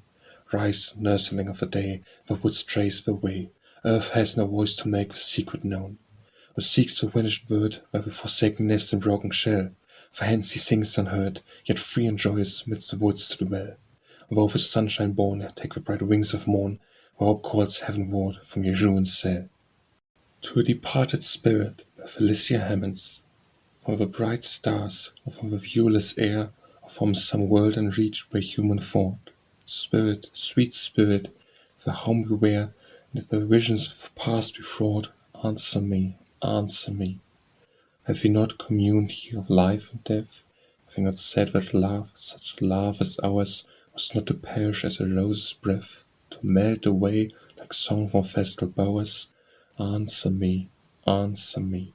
Rise, nursling of the day, the woods trace the way. Earth has no voice to make the secret known. Who seeks the vanished bird by the forsaken nest and broken shell? For hence he sings unheard, yet free and joyous midst the woods to dwell. Above his sunshine born, take the bright wings of morn, where hope calls heavenward from your ruined cell. To a departed spirit by Felicia Hemans. From the bright stars, or from the viewless air, or from some world unreached by human thought. Spirit, sweet spirit, the home beware, and if the visions of the past be fraught, answer me, answer me. Have we not communed here of life and death? Have we not said that love, such love as ours, was not to perish as a rose's breath, to melt away like song from festal bowers? Answer me, answer me.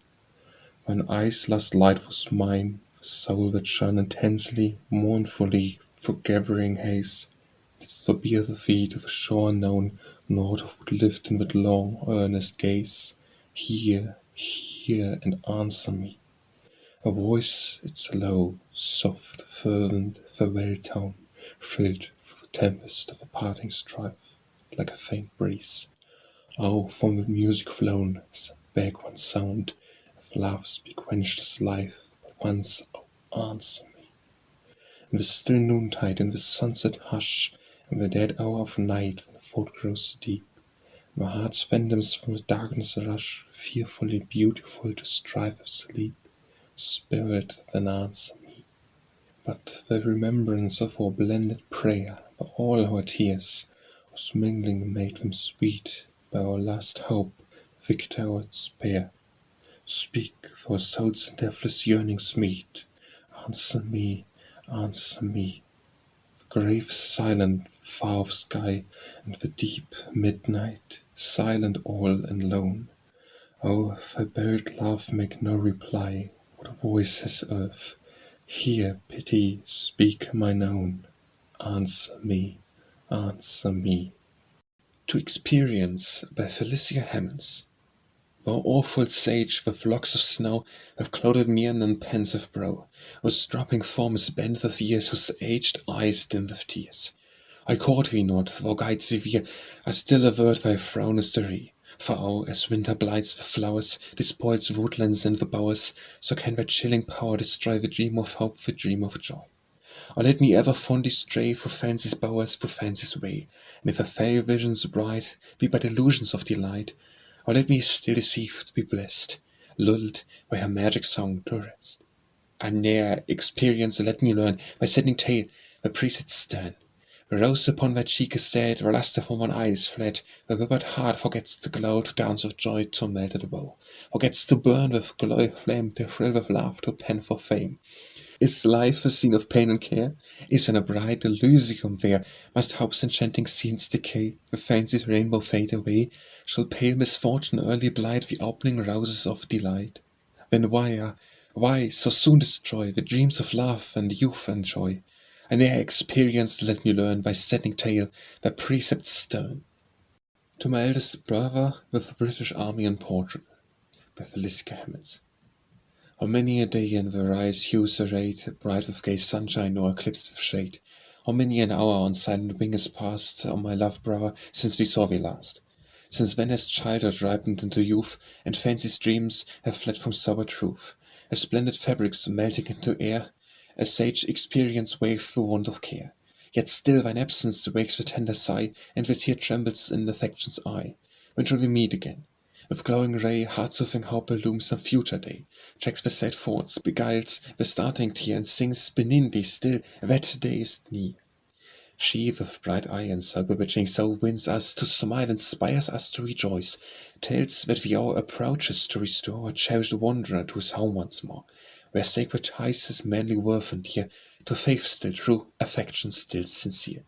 When eyes last light was mine, the soul that shone intensely, mournfully, through gathering haze, didst forbear the thee to the shore unknown, naught would lift in with long, earnest gaze. Hear, hear, and answer me. A voice, its low, soft, fervent, farewell tone, thrilled through the tempest of a parting strife, like a faint breeze. Oh, from the music flown, send back one sound, if love's be quenched as life, but once, oh, answer me. In the still noontide, in the sunset hush, in the dead hour of night, when the thought grows deep, my heart's phantoms from the darkness rush, fearfully beautiful to strive with sleep. Spirit, then answer me. But the remembrance of our blended prayer, by all our tears, whose mingling made them sweet, by our last hope, victor our despair. Speak, for our souls in deathless yearnings meet. Answer me, answer me. The grave is silent, far off sky, and the deep midnight, silent all and lone. Oh, if I buried love make no reply, what voice has earth? Hear, pity, speak mine own. Answer me, answer me. To Experience by Felicia Hemans. Thou awful sage, with locks of snow, with clouded mien and pensive brow, whose dropping form is bent with years, whose aged eyes dim with tears. I court thee not, thou guide severe, I still avert thy frown austerity. For oh, as winter blights the flowers, despoils the woodlands and the bowers, so can thy chilling power destroy the dream of hope, the dream of joy. Or let me ever fondly stray through fancy's bowers, through fancy's way, and if the fair visions bright be but illusions of delight, or let me still deceived be blest, lulled by her magic song to rest. And ne'er experience let me learn, by setting tale, the precept stern. The rose upon thy cheek is dead, the lustre from one eye is fled, the withered heart forgets to glow, to dance with joy, to melt at woe, forgets to burn with glory flame, to thrill with love, to pen for fame. Is life a scene of pain and care? Is in a bright Elysium there? Must hope's enchanting scenes decay? The fancy's rainbow fade away? Shall pale misfortune early blight the opening roses of delight? Then why so soon destroy the dreams of love and youth and joy? And ere experience let me learn by setting tale the precepts stern. To my eldest brother with the British Army in Portugal, by Felicia Hemans. How many a day in various hues arrayed, bright with gay sunshine or eclipsed with shade, how many an hour on silent wing is passed, O my loved brother, since we saw thee last. Since then has childhood ripened into youth, and fancy's dreams have fled from sober truth, as splendid fabrics melting into air, as sage experience waved the wand of care. Yet still thine absence wakes the tender sigh, and the tear trembles in affection's eye. When shall we meet again? With glowing ray, heart-soothing hope illumes some future day, checks the sad thoughts, beguiles the starting tear, and sings benignly still, that day is near. She with bright eye and soul-bewitching soul wins us to smile, inspires us to rejoice, tells that the hour approaches to restore a cherished wanderer to his home once more, where sacred ties his manly worth endear, to faith still true, affection still sincere.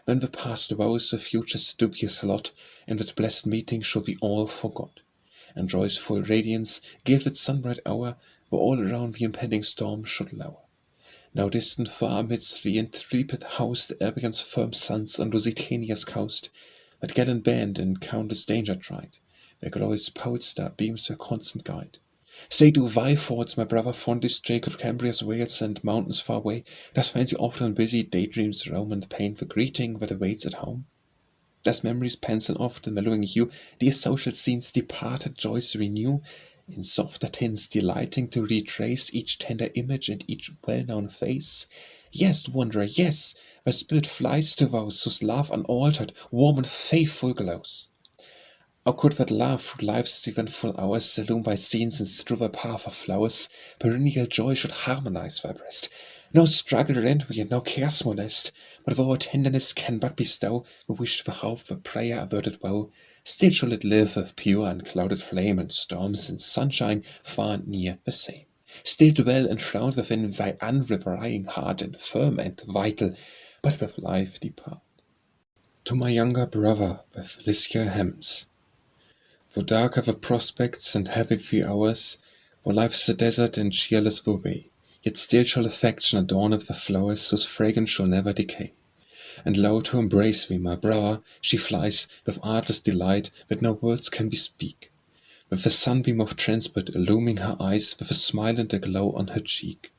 Then the past woes, the future's dubious lot, and that blessed meeting shall be all forgot. and joy's full radiance, gilt with sunbright hour, where all around the impending storm should lower. Now distant far amidst the intrepid host, Albions firm sons on Lusitania's coast, that gallant band in countless danger tried, where glory's pole star beams her constant guide. Say, do thy thoughts, my brother, fondly stray through Cambria's vales and mountains far away? Does fancy often busy daydreams roam and paint the greeting that awaits at home? Does memory's pencil often mellowing hue dear social scenes departed joys renew, in softer tints delighting to retrace each tender image and each well-known face? Yes, wanderer, yes, thy spirit flies to those whose love unaltered, warm and faithful glows. How could that love through life's eventful hours illume thy scenes and strew thy path of flowers? Perennial joy should harmonize thy breast. No struggle rend we, and no cares molest, but if our tenderness can but bestow the wish, the hope, the prayer, averted woe, still shall it live with pure unclouded flame, and storms and sunshine far and near the same. Still dwell enthroned within thy unreplying heart, and firm and vital, but with life depart. To my younger brother, by Felicia Hemans. For dark are the prospects and heavy the hours, for life's a desert and cheerless the way, yet still shall affection adorn it with flowers whose fragrance shall never decay. And lo, to embrace thee, my brother, she flies, with artless delight that no words can bespeak, with the sunbeam of transport illuming her eyes, with a smile and a glow on her cheek.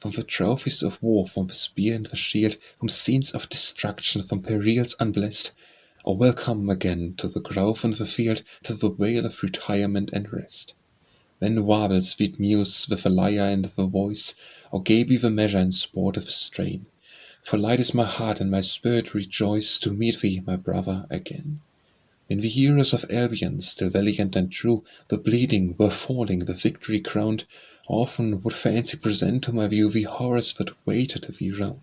From the trophies of war, from the spear and the shield, from scenes of destruction, from perils unblessed, O welcome again to the grove and the field, to the vale of retirement and rest. Then warble, sweet muse, with the lyre and the voice, O gay be the measure and sportive strain, for light is my heart and my spirit rejoice to meet thee, my brother, again. When the heroes of Albion, still valiant and true, the bleeding were falling, the victory crowned, often would fancy present to my view the horrors that waited thee round.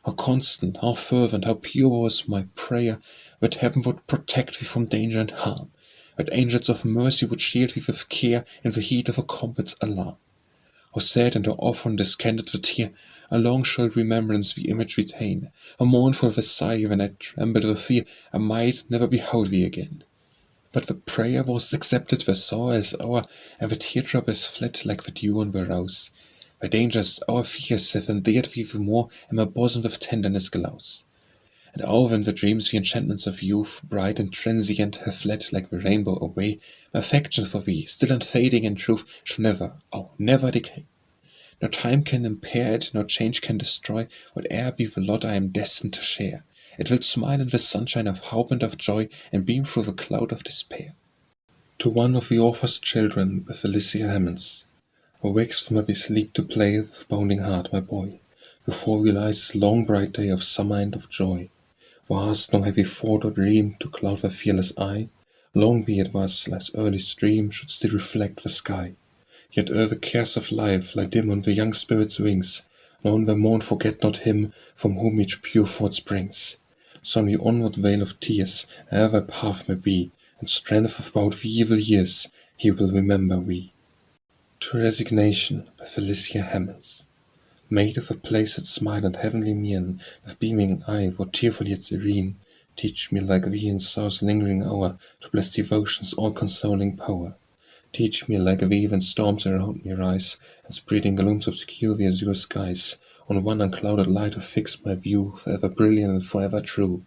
How constant, how fervent, how pure was my prayer, that heaven would protect thee from danger and harm, that angels of mercy would shield thee with care in the heat of a combat's alarm. How sad and how often descended the tear, how long shall remembrance the image retain, how mournful the sigh when I trembled with fear I might never behold thee again. But the prayer was accepted, the sorrow is o'er, and the teardrop is fled like the dew on the rose. Thy dangers, our fears, have endeared thee the more, and my bosom with tenderness glows. And oh, when the dreams, the enchantments of youth, bright and transient, have fled like the rainbow away, my affection for thee, still unfading in truth, shall never, oh, never decay. No time can impair it, no change can destroy, whate'er be the lot I am destined to share. It will smile in the sunshine of hope and of joy, and beam through the cloud of despair. To one of the author's children, by Felicia Hemans. Awakes from happy sleep to play with bounding heart, my boy. Before we lies the long bright day of summer and of joy. Thou hast no heavy thought or dream to cloud thy fearless eye. Long be it thus, lest early stream should still reflect the sky. Yet ere the cares of life lie dim on the young spirit's wings, nor in the morn forget not him from whom each pure thought springs. So on the onward vale of tears, ere thy path may be, and strength of about the evil years, he will remember we. To Resignation, by Felicia Hemans. Maid of a placid smile and heavenly mien, with beaming eye, what tearful yet serene, teach me like thee in sorrow's lingering hour, to bless devotion's all-consoling power. Teach me like thee when storms around me rise, and spreading glooms obscure the azure skies, on one unclouded light to fix my view, forever brilliant and forever true.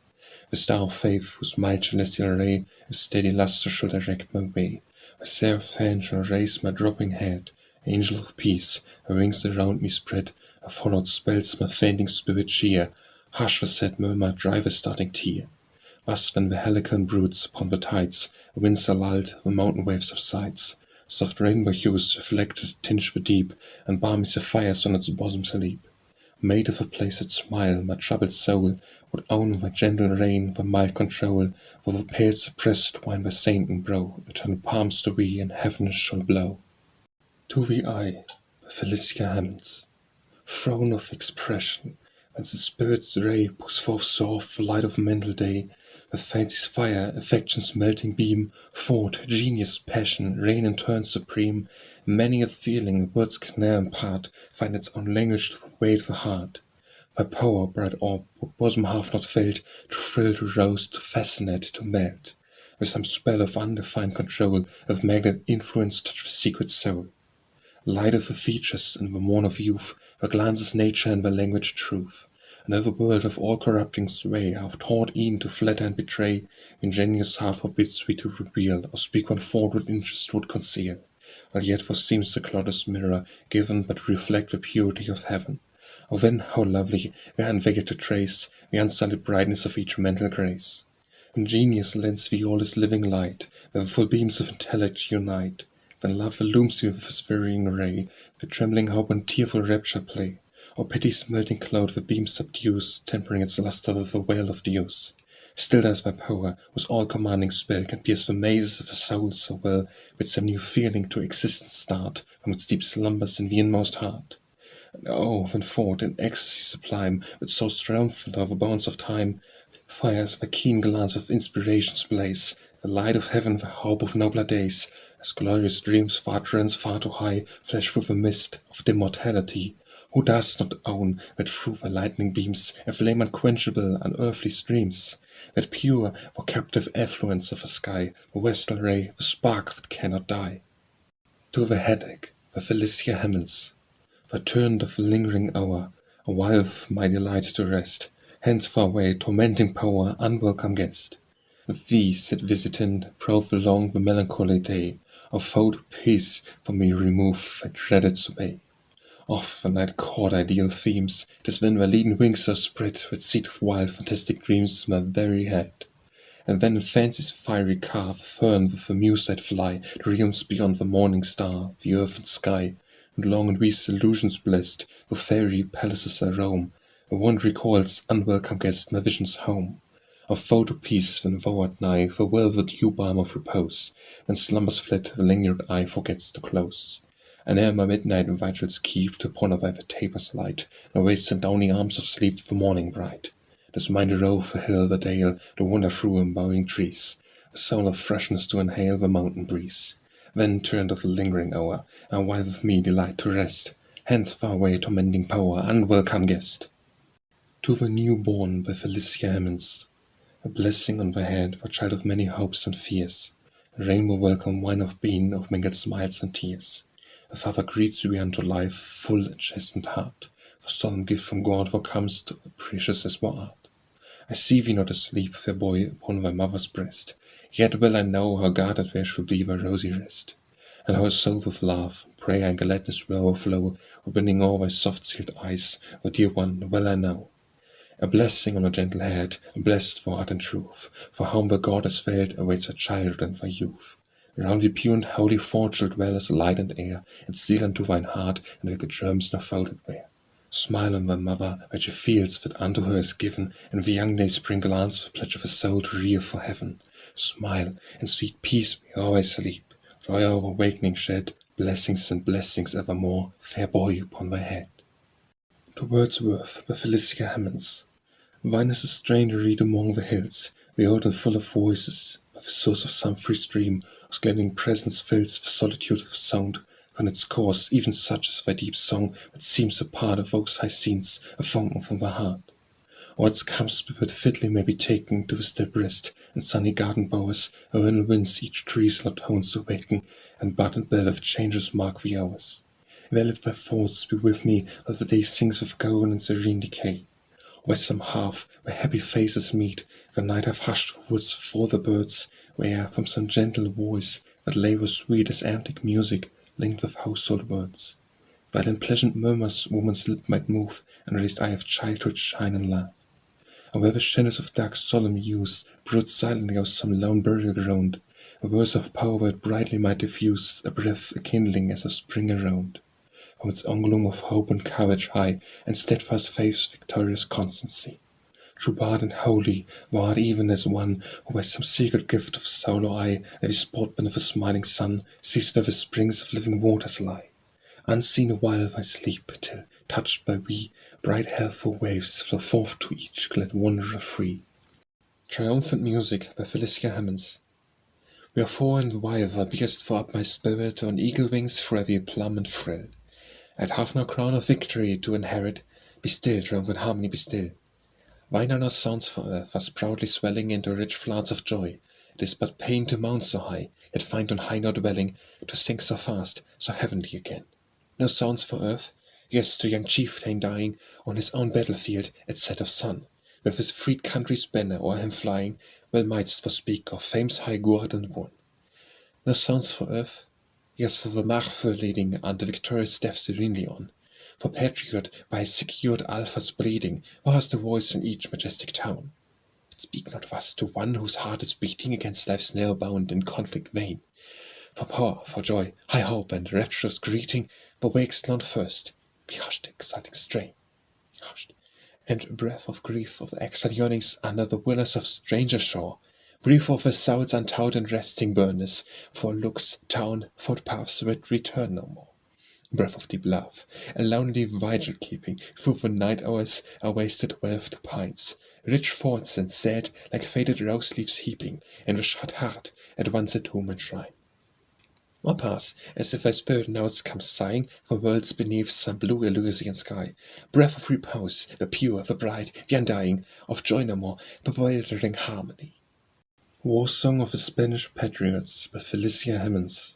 The star of faith, whose mild celestial ray, with steady lustre shall direct my way. A seraph hand shall raise my dropping head, angel of peace, her wings around me spread, her followed spells my fainting spirit cheer, hush the sad murmur, drive a starting tear. Thus when the helicon broods upon the tides, the winds are lulled, the mountain wave subsides, soft rainbow hues reflected tinge the deep, and balmy sapphires on its bosom sleep. Maid of a placid smile, my troubled soul would own thy gentle reign, thy mild control, for the pale suppressed wine thy sainting brow, eternal palms to thee in heaven shall blow. To thee I, by Felicia Hemans. Throne of expression, whence the spirit's ray pours forth soft the light of mental day, with fancy's fire, affection's melting beam, thought, genius, passion, reign and turn supreme. Many a feeling words can ne'er impart, find its own language to pervade the heart. Thy power, bright orb, what bosom hath not felt, to thrill, to rouse, to fascinate, to melt. with some spell of undefined control, of magnet influence touch the secret soul. Light of the features in the morn of youth, where glances nature and the language truth. Another world of all corrupting sway, how taught e'en to flatter and betray, ingenious heart forbids we to reveal, or speak one thought with interest would conceal, while yet for seems the cloudless mirror, given but to reflect the purity of heaven. Oh then, how lovely, where unveiled to trace the unsullied brightness of each mental grace. When genius lends thee all his living light, where the full beams of intellect unite, then love illumes thee with his varying ray, the trembling hope and tearful rapture play. Or pity's melting cloud the beam subdues, tempering its lustre with a wail of dews. Still does thy power, whose all-commanding spell can pierce the mazes of the soul so well, with some new feeling to existence start from its deep slumbers in the inmost heart. And oh, when forth in ecstasy sublime, with souls triumphant over bounds of time, fires the keen glance of inspiration's blaze, the light of heaven, the hope of nobler days, as glorious dreams far trance far too high, flash through the mist of dim mortality. Who does not own that through the lightning beams a flame unquenchable, unearthly streams, that pure for captive effluence of the sky, the vestal ray, the spark that cannot die? To the headache, the Felicia Hemans, the turned of the lingering hour, a while of my delight to rest, hence far away, tormenting power, unwelcome guest. With thee, said visitant, prove along the melancholy day, of foe to peace from me remove that dreaded sway. Often I'd caught ideal themes, 'tis when their leaden wings are spread with seed of wild fantastic dreams my very head. And then in fancy's fiery car, the fern with the muse I'd fly, to realms beyond the morning star, the earth and sky, and long in these illusions blest, the fairy palaces I roam, a wandering recalls, unwelcome guest, my vision's home. Of foe to peace when thou art nigh, the velvet dew balm of repose, when slumbers fled, the languid eye forgets to close. And ere my midnight vigils keep, to ponder by the taper's light, nor waits in downy arms of sleep the morning bright. 'Tis mine to rove the hill, the dale, to wander through embowing trees, a soul of freshness to inhale the mountain breeze. Then turn to the lingering hour, and while with me delight to rest, hence far away tormenting power, unwelcome guest. To the new-born by Felicia Hemans, a blessing on thy head, for child of many hopes and fears, a rainbow welcome wine of bean, of mingled smiles and tears. The Father greets thee unto life, full and chastened heart, for solemn gift from God thou comest, precious as thou art. I see thee not asleep, fair boy, upon thy mother's breast, yet well I know how guarded there should be thy rosy rest, and how a soul with love, prayer and gladness will overflow, opening all thy soft-sealed eyes, O dear one, well I know. A blessing on a gentle head, and blessed for art and truth, for whom the goddess failed awaits her childhood and thy youth. Around thee pure and holy thought shall dwell as light and air, and steal unto thine heart, and wicked germs not folded there. Smile on thy mother, where she feels that unto her is given, and the young day spring glance the pledge of a soul to rear for heaven. Smile, and sweet peace may always sleep, joy of awakening shed, blessings and blessings evermore, fair boy, upon thy head. To Wordsworth, by Felicia Hemans. Thine is a strain to read among the hills, the old and full of voices, by the source of some free stream, whose gliding presence fills the solitude with sound, from its course, even such as thy deep song, that seems a part of those high scenes, a fountain from the heart. Or its calm spirit fitly may be taken to the still breast, and sunny garden bowers, wherein winds each tree's loud tones awaken, and bud and bell of changes mark the hours. There let thy thoughts be with me, while the day sings with gold and serene decay. Or by some hearth, where happy faces meet, the night hath hushed the woods for the birds, where, from some gentle voice, that labours sweet as antique music, linked with household words, while in pleasant murmurs woman's lip might move, and raised eye of childhood shine and laugh. Or where the shadows of dark solemn youth brood silently of some lone burial ground, a verse of power that brightly might diffuse a breath a kindling as a spring around. From its own gloom of hope and courage high, and steadfast faith's victorious constancy. True bard and holy, thou art even as one who by some secret gift of soul or eye, that is sport beneath a smiling sun, sees where the springs of living waters lie. Unseen awhile thy sleep, till, touched by thee, bright healthful waves flow forth to each glad wanderer free. Triumphant Music by Felicia Hemans. Wherefore and why thou bear'st for up my spirit on eagle wings through every plum and thrill. I'd have no crown of victory to inherit. Be still, triumphant harmony, be still. Thine honor sounds for earth, thus proudly swelling into rich floods of joy, It is but pain to mount so high, yet find on high no dwelling, to sink so fast, so heavenly again. No sounds for earth? Yes, to young chieftain dying on his own battlefield at set of sun, with his freed country's banner o'er him flying, well mightst thou speak of fame's high guerdon won. No sounds for earth? Yes, for the Marfur leading under victorious death serenely on. For patriot by his secured Alphas bleeding, who has the voice in each majestic town. But speak not thus to one whose heart is beating against life's nail bound in conflict vain. For power, for joy, high hope, and rapturous greeting, the wakes land first. Be hushed, exciting strain. Be hushed. And breath of grief of exile yearnings under the willows of stranger shore. Brief of the soul's untowed and resting burness, for looks, town, footpaths that return no more. Breath of deep love, and lonely vigil keeping through the night hours, a wasted wealth to pines, rich thoughts and sad, like faded rose leaves heaping, in the shut heart, at once a tomb and shrine. Or pass, as if thy spirit notes come sighing from worlds beneath some blue Elysian sky, breath of repose, the pure, the bright, the undying, of joy no more, bewildering harmony. War Song of the Spanish Patriots by Felicia Hemans.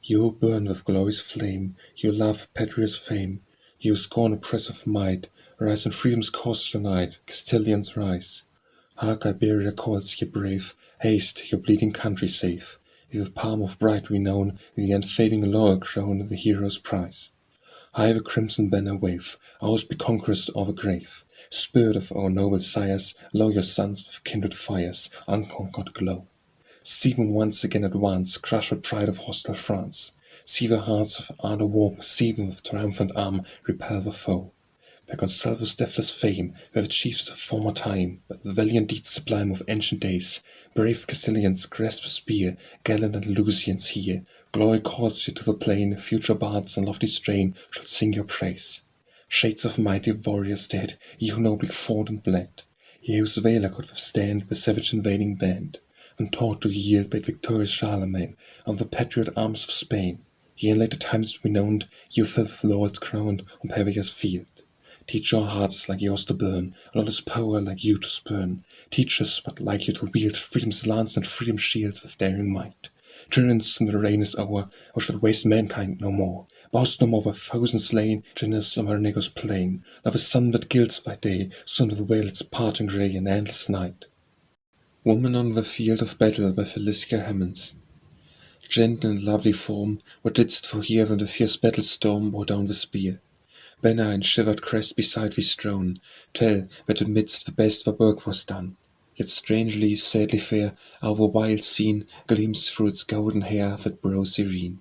You who burn with glory's flame, you love patriot's fame, you who scorn oppressive might, rise in freedom's cause unite, Castilians rise. Hark, Iberia calls ye brave, haste, your bleeding country save, with the palm of bright renown, with the unfading laurel crown, the hero's prize. High the crimson banner wave, ours be conquerors of the grave. Spirit of our noble sires, low your sons with kindred fires, unconquered glow. See them once again advance, crush the pride of hostile France. See the hearts of ardor warm, see them with triumphant arm repel the foe. Back on Salvo's deathless fame, where the chiefs of former time, but the valiant deeds sublime of ancient days, brave Castilians grasp a spear, gallant Andalusians hear. Glory calls you to the plain, future bards and lofty strain shall sing your praise. Shades of mighty warriors dead, ye who nobly fought and bled, ye whose valor could withstand the savage invading band, untaught to yield bade victorious Charlemagne on the patriot arms of Spain. Ye in later times renowned, ye who fell with laurels crowned on Pavia's field. Teach your hearts like yours to burn, and all his power like you to spurn. Teach us but like you to wield freedom's lance and freedom's shield with daring might. Tyrants when the reign is o'er, or shall waste mankind no more. Boast no more of thousand slain, generous on Marnego's plain. Love a sun that gilds by day, sun with veil its parting grey in endless night. Woman on the Field of Battle by Felicia Hemans. Gentle and lovely form, what didst thou hear when the fierce battle storm bore down the spear? Banner and shivered crest beside thee strown, tell that amidst the best the work was done. Yet strangely, sadly fair, our wild scene gleams through its golden hair that brow serene.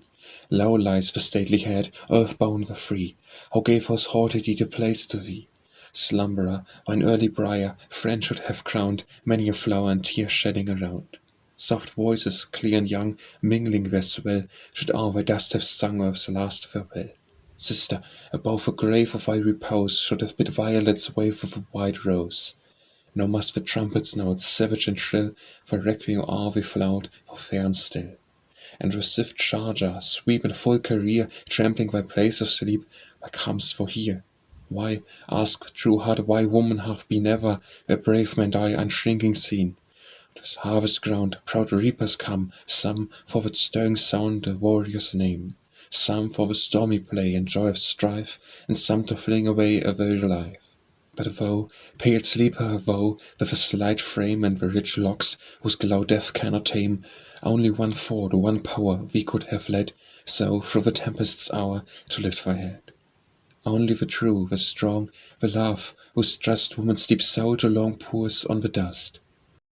Low lies the stately head, earthbound the free. How gave house haughty deed a place to thee? Slumberer, thine early briar, friend should have crowned, many a flower and tear shedding around. Soft voices, clear and young, mingling their swell, should all thy dust have sung earth's last farewell. Sister, above the grave of thy repose should have bid violets wave with a white rose. Nor must the trumpet's notes, savage and shrill, for requiem are we flout, for fair and still. And with swift charger, sweep in full career, trampling thy place of sleep, why comest thou here? Why, ask true heart, why woman hath been ever, where brave men die unshrinking seen? 'Tis harvest ground, proud reapers come, some for that stirring sound the warrior's name. Some for the stormy play and joy of strife, and some to fling away a very life. But woe, pale sleeper, woe, with the slight frame and the rich locks, whose glow death cannot tame, only one thought, one power we could have led, so through the tempest's hour to lift thy head. Only the true, the strong, the love, whose just woman's deep soul too long pours on the dust.